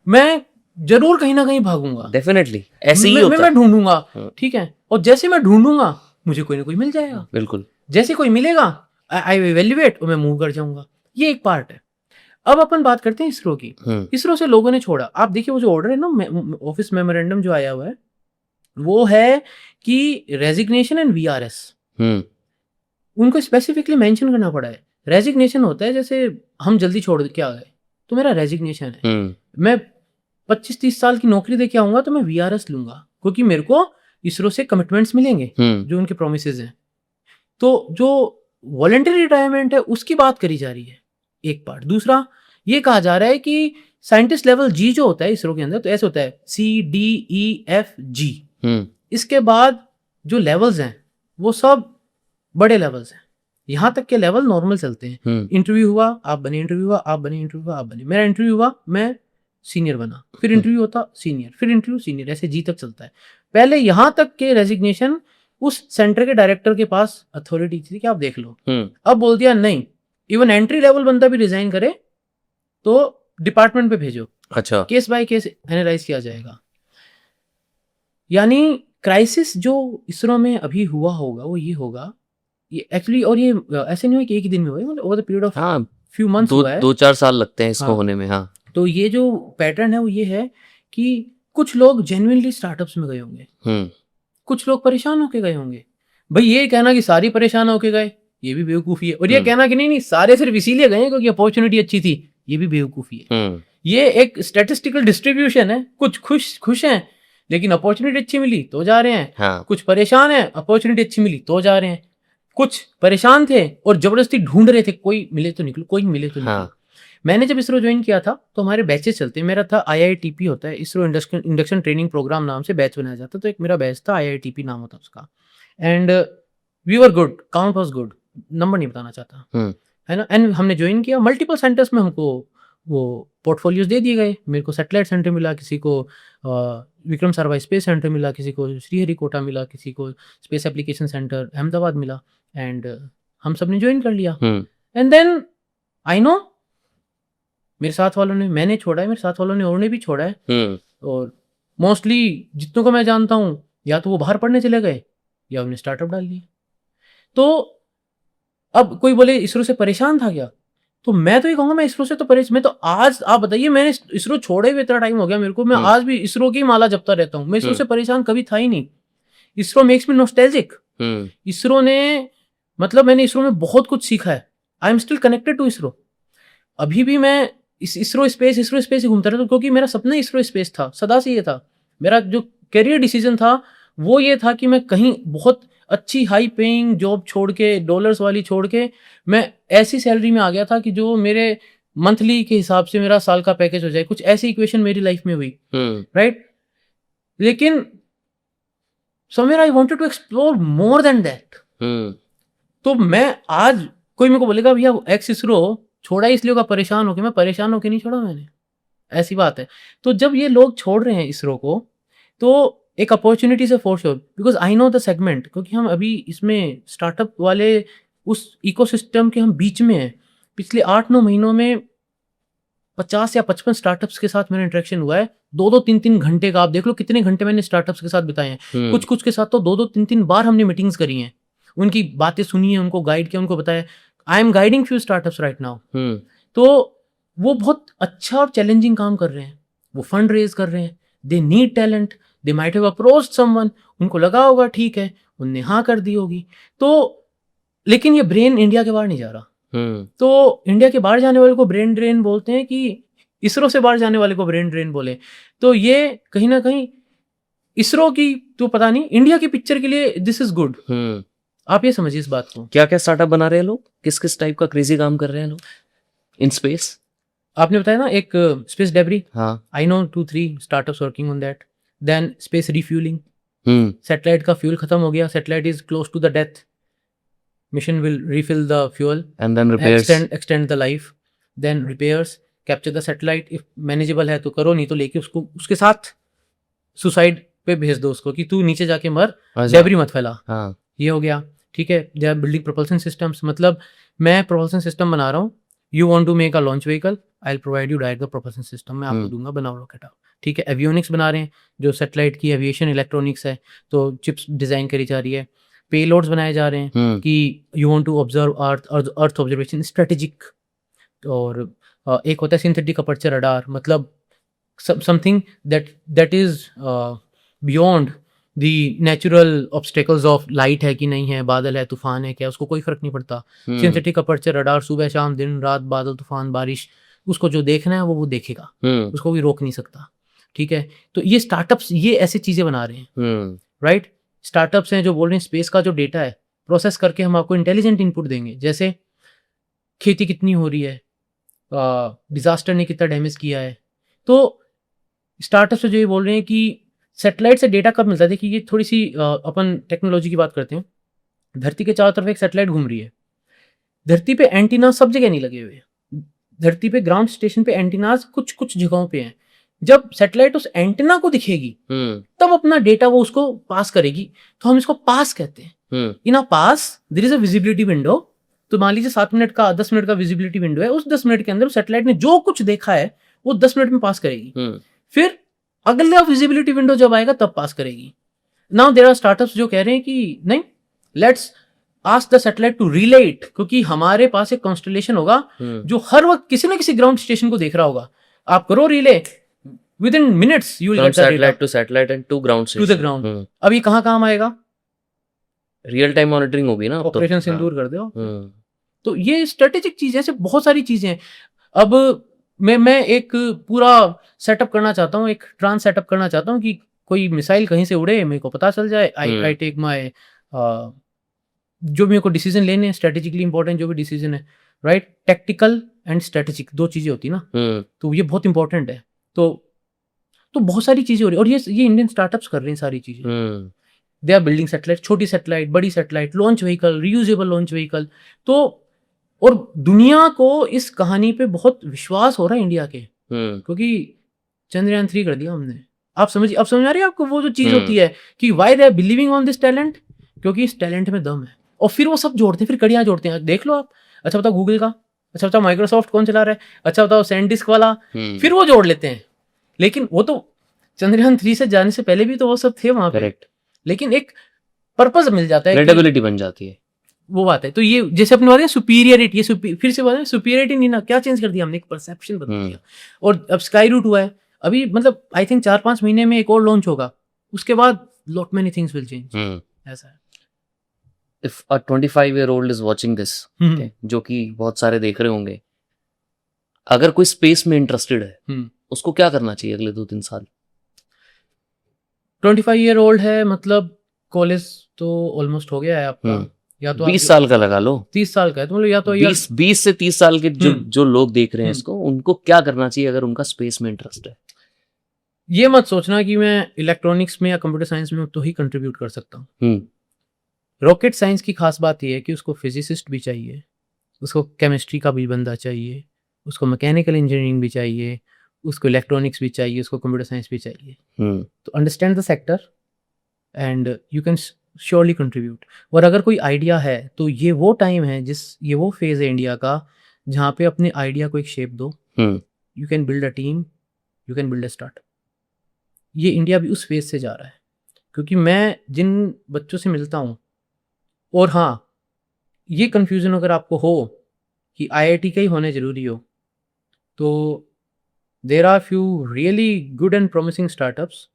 Speaker 2: मैं जरूर कहीं ना कहीं भागूंगा,
Speaker 1: डेफिनेटली ऐसे ही होता है।
Speaker 2: मैं ढूंढूंगा, ठीक है? और जैसे मैं ढूंढूंगा मुझे कोई ना कोई मिल जाएगा,
Speaker 1: बिल्कुल।
Speaker 2: जैसे कोई मिलेगा आई इवैल्यूएट और मैं मूव कर जाऊंगा। ये एक पार्ट है। अब अपन बात करते हैं इसरो की। इसरो से लोगों ने छोड़ा। आप देखिए वो जो ऑर्डर है ना, ऑफिस मेमोरेंडम जो आया हुआ है, वो है कि रेजिग्नेशन एंड वीआरएस, उनको स्पेसिफिकली मेंशन करना पड़ा है। रेजिग्नेशन होता है जैसे हम जल्दी छोड़ के आ गए तो मेरा रेजिग्नेशन है, मैं 25-30 साल की नौकरी दे के आऊंगा तो मैं वीआरएस लूंगा, क्योंकि मेरे को इसरो से कमिटमेंट्स मिलेंगे जो उनके प्रोमिसेस हैं। तो जो वॉलंटरी रिटायरमेंट है उसकी बात करी जा रही है, एक पार्ट। दूसरा, ये कहा जा रहा है कि साइंटिस्ट लेवल जी जो होता है इसरो के अंदर, तो ऐसे होता है CDEFG। इसके बाद जो लेवल्स हैं वो सब बड़े लेवल्स हैं, यहाँ तक के लेवल नॉर्मल चलते हैं। इंटरव्यू हुआ आप बने, इंटरव्यू हुआ आप बने, इंटरव्यू हुआ आप बने। मेरा इंटरव्यू हुआ, मैं सीनियर बना, फिर इंटरव्यू होता सीनियर, फिर इंटरव्यू सीनियर, ऐसे जी तक चलता है। पहले यहाँ तक के रेजिग्नेशन उस सेंटर के डायरेक्टर के पास अथॉरिटी थी कि आप देख लो। अब बोल दिया नहीं, इवन एंट्री लेवल बंदा भी रिजाइन करे तो डिपार्टमेंट पे भेजो,
Speaker 1: अच्छा,
Speaker 2: केस बाय केस एनालाइज किया जाएगा। यानी क्राइसिस जो इसरो में अभी हुआ होगा वो ये होगा, ये एक्चुअली, और ये ऐसे नहीं हुआ कि एक ही दिन में हुआ, मतलब ओवर द पीरियड ऑफ
Speaker 1: हाँ,
Speaker 2: फ्यू मंथ्स हुआ है।
Speaker 1: 2-4 साल लगते हैं इसको
Speaker 2: हाँ।
Speaker 1: होने में। हाँ,
Speaker 2: तो ये जो पैटर्न है वो ये है कि कुछ लोग जेन्युइनली स्टार्टअप्स में गए होंगे, कुछ लोग परेशान होके गए होंगे। भाई ये कहना कि सारी परेशान होके गए ये भी बेवकूफ़ी है, और ये कहना कि नहीं नहीं सारे सिर्फ इसीलिए गए क्योंकि अपॉर्चुनिटी अच्छी थी, ये भी बेवकूफ़ी है। ये एक स्टैटिस्टिकल डिस्ट्रीब्यूशन है, कुछ खुश हैं लेकिन अपॉर्चुनिटी अच्छी मिली तो जा रहे हैं।
Speaker 1: हाँ,
Speaker 2: कुछ परेशान हैं, अपॉर्चुनिटी अच्छी मिली तो जा रहे हैं। कुछ परेशान थे और जबरदस्ती ढूंढ रहे थे, कोई मिले तो निकलो, कोई मिले तो निकलो।
Speaker 1: हाँ।
Speaker 2: मैंने जब इसरो ज्वाइन किया था तो हमारे बैचेस चलते हैं। मेरा था IITP होता है, इसरो इंडक्शन ट्रेनिंग प्रोग्राम नाम से बैच बनाया जाता, तो एक मेरा बैच था IITP नाम होता उसका। And we were good, count was good, number नहीं बताना चाहता, है ना। एंड हमने ज्वाइन किया, मल्टीपल सेंटर्स में हमको वो पोर्टफोलियोज दे दिए गए। मेरे को सैटेलाइट सेंटर मिला, किसी को विक्रम साराभाई स्पेस सेंटर मिला, किसी को श्रीहरिकोटा मिला, किसी को स्पेस एप्लीकेशन सेंटर अहमदाबाद मिला, एंड हम सब ने ज्वाइन कर लिया। एंड देन आई नो मेरे साथ वालों ने, मैंने छोड़ा है, मेरे साथ वालों ने और ने भी छोड़ा है, और मोस्टली जितनों को मैं जानता हूँ या तो वो बाहर पढ़ने चले गए या उन्हें स्टार्टअप डाल दिए। तो अब कोई बोले इसरो से परेशान था क्या, तो मैं तो ये कहूँगा मैं इसरो से तो परेशान, मैं तो आज, आप बताइए, मैंने इसरो छोड़े हुए इतना टाइम हो गया मेरे को, मैं आज भी इसरो की माला जपता रहता हूँ, मैं इसरो से परेशान कभी था ही नहीं। ISRO makes me nostalgic. ISRO ने, मतलब मैंने इसरो में बहुत कुछ सीखा है। I am still connected to ISRO. अभी भी मैं इसरो स्पेस ही घूमता रहता हूँ, क्योंकि मेरा सपना इसरो स्पेस था, सदा से ये था। मेरा जो करियर डिसीजन था वो ये था कि मैं कहीं बहुत अच्छी हाई पेइंग जॉब छोड़ के, डॉलर्स वाली छोड़ के, मैं ऐसी सैलरी में आ गया था कि जो मेरे मंथली के हिसाब से मेरा साल का पैकेज हो जाए। कुछ ऐसी इक्वेशन मेरी लाइफ में हुई, राइट। लेकिन somewhere I wanted to explore more than that. तो मैं आज, कोई मेरे को बोलेगा भैया एक्स इसरो छोड़ा इसलिए होगा परेशान होके, मैं परेशान होके नहीं छोड़ा मैंने, ऐसी बात है। तो जब ये लोग छोड़ रहे हैं इसरो को, तो एक अपॉर्चुनिटी से for sure, because I know the segment, क्योंकि हम अभी इसमें स्टार्टअप वाले उस इकोसिस्टम के हम बीच में हैं। पिछले 8-9 महीनों में 50 या 55 स्टार्टअप्स के साथ मेरा इंटरेक्शन हुआ है। 2-2, 3-3 घंटे का, आप देख लो कितने घंटे मैंने स्टार्टअप्स के साथ बिताए हैं। कुछ के साथ तो 2-2, 3-3 बार हमने मीटिंग्स करी हैं, उनकी बातें सुनी है, उनको गाइड किया, उनको बताया। I am guiding few startups right now. तो वो बहुत अच्छा और चैलेंजिंग काम कर रहे हैं, वो फंड रेज कर रहे हैं, they need talent, they might have approached someone, उनको लगा होगा ठीक है, उनने हाँ कर दी होगी। तो लेकिन ये ब्रेन इंडिया के बाहर नहीं जा रहा। तो इंडिया के बाहर जाने वाले को ब्रेन ड्रेन बोलते हैं कि इसरो से बाहर जाने वाले को ब्रेन ड्रेन बोले। तो ये कहीं ना कहीं इसरो की तो पता नहीं, इंडिया की पिक्चर के लिए दिस इज गुड। आप ये समझिए इस बात को।
Speaker 1: क्या क्या स्टार्टअप बना रहे हैं लोग, किस किस टाइप का क्रेजी काम कर रहे हैं लोग इन स्पेस?
Speaker 2: आपने बताया ना एक स्पेस डेब्री,
Speaker 1: हाँ,
Speaker 2: I know 2-3 startups working on that. Then space refuelling, satellite का फ्यूल खत्म हो गया, satellite is close to the death, mission will refill the fuel
Speaker 1: and then repairs,
Speaker 2: extend the life, then repairs, capture the satellite, if manageable है तो करो, नहीं तो लेके उसको उसके साथ सुसाइड पे भेज दो उसको कि तू नीचे जाके मर, डेब्री मत फैला।
Speaker 1: हाँ,
Speaker 2: ये हो गया, ठीक है। They are building propulsion systems, मतलब मैं प्रोपल्सन सिस्टम बना रहा हूँ, you want to make a launch vehicle, I will provide you direct the propulsion system, मैं आपको दूंगा, बनाओ रॉकेट आओ, ठीक है। एवियोनिक्स बना रहे हैं, जो सैटेलाइट की एविएशन इलेक्ट्रॉनिक्स है, तो चिप्स डिजाइन करी जा रही है। पेलोड्स बनाए जा रहे हैं कि you want to observe earth observation strategic. और एक होता है सिंथेटिक अपर्चर रडार, मतलब something that is beyond the natural obstacles of light है कि नहीं है, बादल है, तूफान है क्या, उसको कोई फर्क नहीं पड़ता। सिंथेटिक अपर्चर रडार सुबह शाम दिन रात, बादल तूफान बारिश, उसको जो देखना है वो देखेगा, उसको भी रोक नहीं सकता, ठीक है। तो ये स्टार्टअप्स ये ऐसी चीजें बना रहे हैं, राइट। स्टार्टअप्स हैं जो बोल रहे हैं स्पेस का जो डेटा है प्रोसेस करके हम आपको इंटेलिजेंट इनपुट देंगे, जैसे खेती कितनी हो रही है, डिजास्टर ने कितना डैमेज किया है। तो स्टार्टअप से जो ये बोल रहे हैं कि सैटेलाइट से डेटा कब मिलता है, देखिए ये थोड़ी सी अपन टेक्नोलॉजी की बात करते हैं। धरती के चारों तरफ एक सैटेलाइट घूम रही है। धरती पे एंटीना सब जगह नहीं लगे हुए, धरती पे ग्राउंड स्टेशन पे एंटीनाज कुछ कुछ जगहों पे हैं। जब सैटेलाइट उस एंटीना को दिखेगी तब अपना डेटा वो उसको पास करेगी, तो हम इसको पास कहते हैं। In a pass there is a visibility window. तो मान लीजिए 7 मिनट का 10 मिनट का विजिबिलिटी विंडो है, उस 10 मिनट के अंदर सैटेलाइट ने जो कुछ देखा है वो 10 मिनट में पास करेगी। फिर अगला विजिबिलिटी विंडो जब आएगा तब पास करेगी। नाउ देयर आर स्टार्टअप्स जो कह रहे हैं कि नहीं, let's ask the satellite to relay it, क्योंकि हमारे पास एक कॉन्स्टलेशन होगा जो हर वक्त किसी ना किसी ग्राउंड स्टेशन को देख रहा होगा। आप करो relay, within minutes you will get
Speaker 1: satellite to satellite and to ground
Speaker 2: to the ground. अब ये कहाँ काम आएगा?
Speaker 1: रियल टाइम मॉनिटरिंग होगी ना,
Speaker 2: ऑपरेशन सिंदूर कर दो। तो ये स्ट्रेटेजिक चीजें, ऐसे बहुत सारी चीजें हैं। अब मैं एक पूरा सेटअप करना चाहता हूँ, एक ट्रांस सेटअप करना चाहता हूँ कि कोई मिसाइल कहीं से उड़े, मेरे को पता चल जाए। आई टेक माई जो मेरे को डिसीजन लेने हैं, स्ट्रेटेजिकली इंपॉर्टेंट जो भी डिसीजन है, राइट। टेक्टिकल एंड स्ट्रेटेजिक दो चीजें होती है ना, तो ये बहुत इंपॉर्टेंट है। तो बहुत सारी चीजें हो रही है, और ये इंडियन स्टार्टअप्स कर रहे हैं सारी चीजें। दे आर बिल्डिंग सैटेलाइट, छोटी सैटेलाइट, बड़ी satellite, launch vehicle, reusable launch vehicle. तो और दुनिया को इस कहानी पे बहुत विश्वास हो रहा है इंडिया के, क्योंकि चंद्रयान 3 कर दिया हमने। आप समझ आ रही है आपको वो जो चीज होती है कि why they are believing on this talent, क्योंकि इस टैलेंट में दम है। और फिर वो सब जोड़ते हैं, फिर कड़ियां जोड़ते हैं। देख लो आप, अच्छा बताओ गूगल का, अच्छा बताओ माइक्रोसॉफ्ट कौन चला रहा है, अच्छा बताओ सैनडिस्क वाला, फिर वो जोड़ लेते हैं। लेकिन वो तो चंद्रयान 3 से जाने से पहले भी तो वो सब थे वहां पे, लेकिन एक पर्पस मिल जाता है,
Speaker 1: क्रेडिबिलिटी बन जाती है,
Speaker 2: वो बात है। तो ये जैसे अपने बात है सुपीरियरिटी, फिर से बात है सुपीरियरिटी नहीं ना, क्या चेंज कर दिया हमने, एक परसेप्शन बदल दिया। और अब स्काई रूट हुआ है, अभी मतलब आई थिंक 4-5 महीने में एक और लॉन्च होगा, उसके बाद lot many things will change. ऐसा है।
Speaker 1: If a 25-year-old is watching this, जो कि बहुत सारे देख रहे होंगे, अगर कोई स्पेस में इंटरेस्टेड है, उसको क्या करना चाहिए अगले 2-3 साल?
Speaker 2: 25-year-old है, मतलब कॉलेज तो ऑलमोस्ट हो गया है आपका, या तो
Speaker 1: 20 साल का लगा लो,
Speaker 2: 30 साल का है, तो मतलब या तो
Speaker 1: 20 से 30 साल के जो लोग देख रहे हैं इसको, उनको क्या करना चाहिए अगर उनका स्पेस में इंटरेस्ट है?
Speaker 2: ये मत सोचना कि मैं इलेक्ट्रॉनिक्स में या कंप्यूटर साइंस में तो ही कंट्रीब्यूट कर सकता हूँ। रॉकेट साइंस की खास बात यह है कि उसको फिजिसिस्ट भी चाहिए, उसको केमिस्ट्री का भी बंदा चाहिए, उसको मैकेनिकल इंजीनियरिंग भी चाहिए, उसको इलेक्ट्रॉनिक्स भी चाहिए, उसको कंप्यूटर साइंस भी चाहिए। तो understand the sector and you can surely contribute. और अगर कोई आइडिया है तो ये वो टाइम है, ये वो फेज है इंडिया का जहाँ पे अपने आइडिया को एक शेप दो। You can build a team, you can build a startup. ये इंडिया भी उस फेज से जा रहा है, क्योंकि मैं जिन बच्चों से मिलता हूँ, और हाँ, ये कन्फ्यूज़न अगर आपको हो कि IIT का ही होना ज़रूरी हो, तो there are few really good and promising startups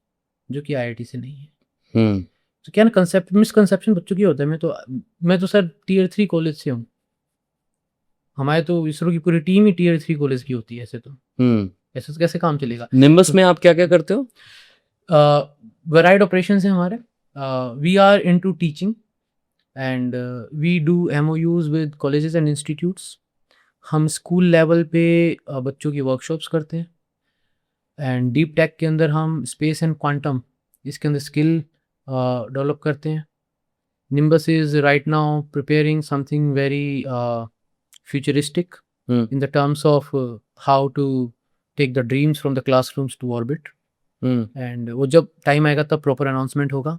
Speaker 2: जो कि IIT से नहीं है। तो क्या ना, मिसकंसेप्शन बच्चों की होता है। मैं तो सर Tier 3 कॉलेज से हूँ, हमारे तो इसरो की पूरी टीम ही Tier 3 कॉलेज की होती है। ऐसे तो कैसे काम चलेगा?
Speaker 1: निम्बस में आप क्या क्या करते हो?
Speaker 2: वेराइड ऑपरेशंस है हमारे। We are into teaching and we do MOUs with colleges and institutes. हम स्कूल लेवल पे बच्चों की वर्कशॉप्स करते हैं, एंड डीप टेक के अंदर हम स्पेस एंड क्वांटम, इसके अंदर स्किल डेवलप करते हैं। Nimbus is right now preparing something very futuristic in the terms of how to take the dreams from the classrooms to orbit. And वो जब time आएगा तब प्रॉपर अनाउंसमेंट होगा।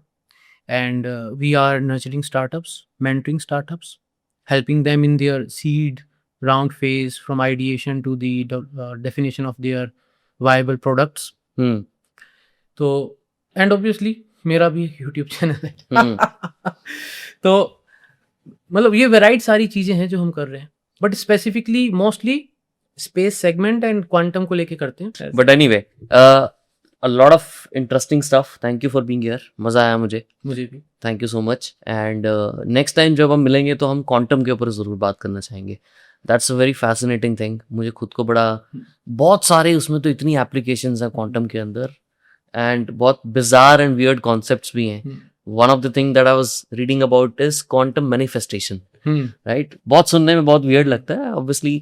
Speaker 2: And we are nurturing startups, mentoring startups, helping them in their seed round phase from ideation to the definition of their viable products. तो and obviously मेरा भी YouTube channel है। तो मतलब ये वेराइड सारी चीज़ें हैं जो हम कर रहे हैं, but specifically mostly space segment and quantum को लेके करते हैं।
Speaker 1: But anyway, a lot of interesting stuff. Thank you for being here. मजा आया मुझे
Speaker 2: भी।
Speaker 1: Thank you so much. And next time जब हम मिलेंगे तो हम क्वांटम के ऊपर ज़रूर बात करना चाहेंगे. That's a very fascinating thing. मुझे खुद को बहुत सारे उसमें तो इतनी applications हैं क्वांटम के अंदर, and बहुत bizarre and weird concepts भी हैं. One of the thing that I was reading about is quantum manifestation. Right? बहुत सुनने में बहुत weird लगता है. Obviously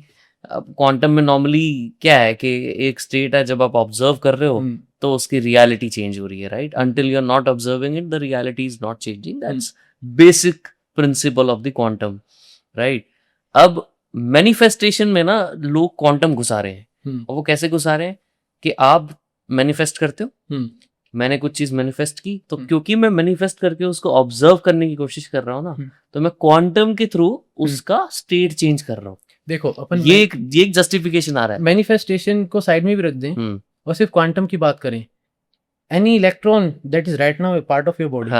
Speaker 1: अब क्वांटम में नॉर्मली क्या है कि एक स्टेट है, जब आप ऑब्जर्व कर रहे हो तो उसकी रियलिटी चेंज हो रही है, right? Until you are not observing it, the reality is not changing. That's basic principle of the quantum, right? अब मैनिफेस्टेशन में ना लोग क्वांटम घुसा रहे हैं. और वो कैसे घुसा रहे हैं कि आप मैनिफेस्ट करते हो, मैंने कुछ चीज मैनिफेस्ट की, तो क्योंकि मैं मैनिफेस्ट करके उसको ऑब्जर्व करने की कोशिश कर रहा हूँ ना, तो मैं क्वांटम के थ्रू उसका स्टेट चेंज कर रहा हूँ.
Speaker 2: देखो अपन
Speaker 1: ये एक जस्टिफिकेशन आ रहा है.
Speaker 2: मैनिफेस्टेशन को साइड में भी रख दें और सिर्फ क्वांटम की बात करें. Any electron that is right now a part of your body,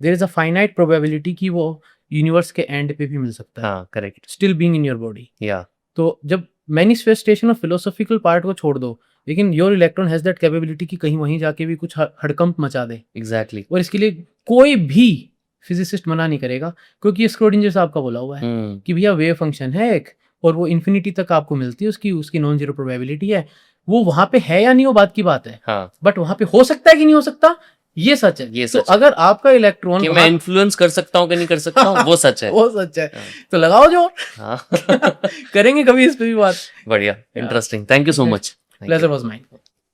Speaker 2: there is a finite probability कि वो यूनिवर्स के एंड पे भी मिल सकता है.
Speaker 1: हाँ, correct.
Speaker 2: Still being in your body.
Speaker 1: या
Speaker 2: तो जब मैनिफेस्टेशन और फिलोसॉफिकल पार्ट को छोड़ दो, लेकिन your electron has that capability कि कहीं वहीं जाके भी कुछ हड़कंप मचा दे.
Speaker 1: एग्जैक्टली.
Speaker 2: और इसके लिए कोई भी फिजिसिस्ट मना नहीं करेगा, क्योंकि ये स्क्रोडिंजर साहब का बोला हुआ है कि भैया वेव फंक्शन है एक, और वो इन्फिनिटी तक आपको मिलती है, उसकी नॉन जीरो प्रोबेबिलिटी है. वो वहां पे है या नहीं वो बात की बात है, बट वहां पे हो सकता है कि नहीं हो सकता, ये सच है.
Speaker 1: ये
Speaker 2: तो
Speaker 1: सच
Speaker 2: अगर आपका इलेक्ट्रॉन
Speaker 1: कि मैं इन्फ्लुएंस कर सकता हूँ कि नहीं कर सकता हूँ, वो सच है.
Speaker 2: वो सच है. तो लगाओ जोर.
Speaker 1: हाँ.
Speaker 2: करेंगे कभी इस पे भी बात.
Speaker 1: बढ़िया, interesting. Thank you so much.
Speaker 2: Pleasure was mine.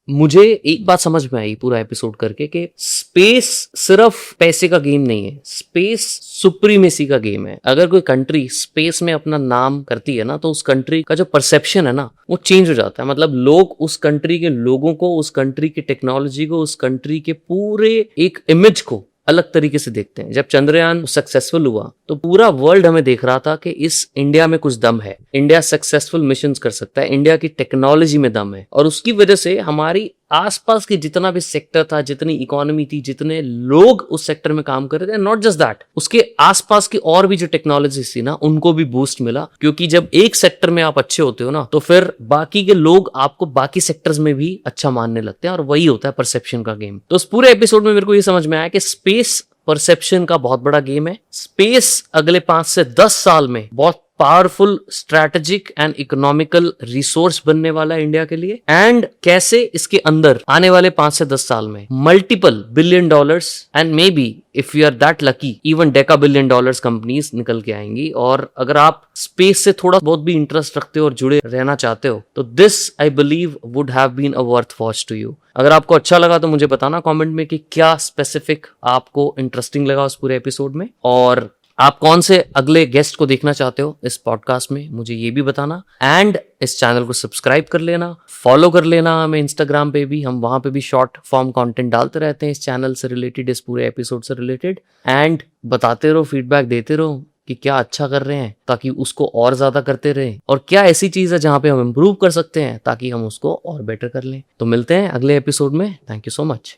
Speaker 1: मुझे एक बात समझ में आई पूरा एपिसोड करके कि स्पेस सिर्फ पैसे का गेम नहीं है, स्पेस सुप्रीमेसी का गेम है. अगर कोई कंट्री स्पेस में अपना नाम करती है ना, तो उस कंट्री का जो परसेप्शन है ना, वो चेंज हो जाता है. मतलब लोग उस कंट्री के लोगों को, उस कंट्री की टेक्नोलॉजी को, उस कंट्री के पूरे एक इमेज को अलग तरीके से देखते हैं. जब चंद्रयान सक्सेसफुल हुआ तो पूरा वर्ल्ड हमें देख रहा था कि इस इंडिया में कुछ दम है, इंडिया सक्सेसफुल मिशन कर सकता है, इंडिया की टेक्नोलॉजी में दम है. और उसकी वजह से हमारी आसपास के जितना भी सेक्टर था, जितनी इकोनॉमी थी, जितने लोग उस सेक्टर में काम कर रहे थे, नॉट जस्ट दैट, उसके आसपास की और भी जो टेक्नोलॉजीज थी ना, उनको भी बूस्ट मिला. क्योंकि जब एक सेक्टर में आप अच्छे होते हो ना, तो फिर बाकी के लोग आपको बाकी सेक्टर्स में भी अच्छा मानने लगते हैं. और वही होता है परसेप्शन का गेम. तो इस पूरे एपिसोड में मेरे को ये समझ में आया कि स्पेस परसेप्शन का बहुत बड़ा गेम है. स्पेस अगले 5 से 10 साल में बहुत powerful strategic and economical resource बनने वाला है इंडिया के लिए. एंड कैसे इसके अंदर आने वाले 5 से 10 साल में multiple $billion and may be if you are that lucky even deca $billion companies निकल के आएंगी. और अगर आप स्पेस से थोड़ा बहुत भी इंटरेस्ट रखते हो और जुड़े रहना चाहते हो, तो this I believe would have been a worth watch to you. अगर आपको अच्छा लगा तो मुझे बताना कमेंट में कि क्या स्पेसिफिक आपको इंटरेस्टिंग लगा उस पूरे एपिसोड में, और आप कौन से अगले गेस्ट को देखना चाहते हो इस पॉडकास्ट में, मुझे ये भी बताना. एंड इस चैनल को सब्सक्राइब कर लेना, फॉलो कर लेना हमें इंस्टाग्राम पे भी, हम वहां पे भी शॉर्ट फॉर्म कंटेंट डालते रहते हैं इस चैनल से रिलेटेड, इस पूरे एपिसोड से रिलेटेड. एंड बताते रहो, फीडबैक देते रहो कि क्या अच्छा कर रहे हैं, ताकि उसको और ज्यादा करते रहें, और क्या ऐसी चीज है जहां पे हम इम्प्रूव कर सकते हैं ताकि हम उसको और बेटर कर लें. तो मिलते हैं अगले एपिसोड में. Thank you so much.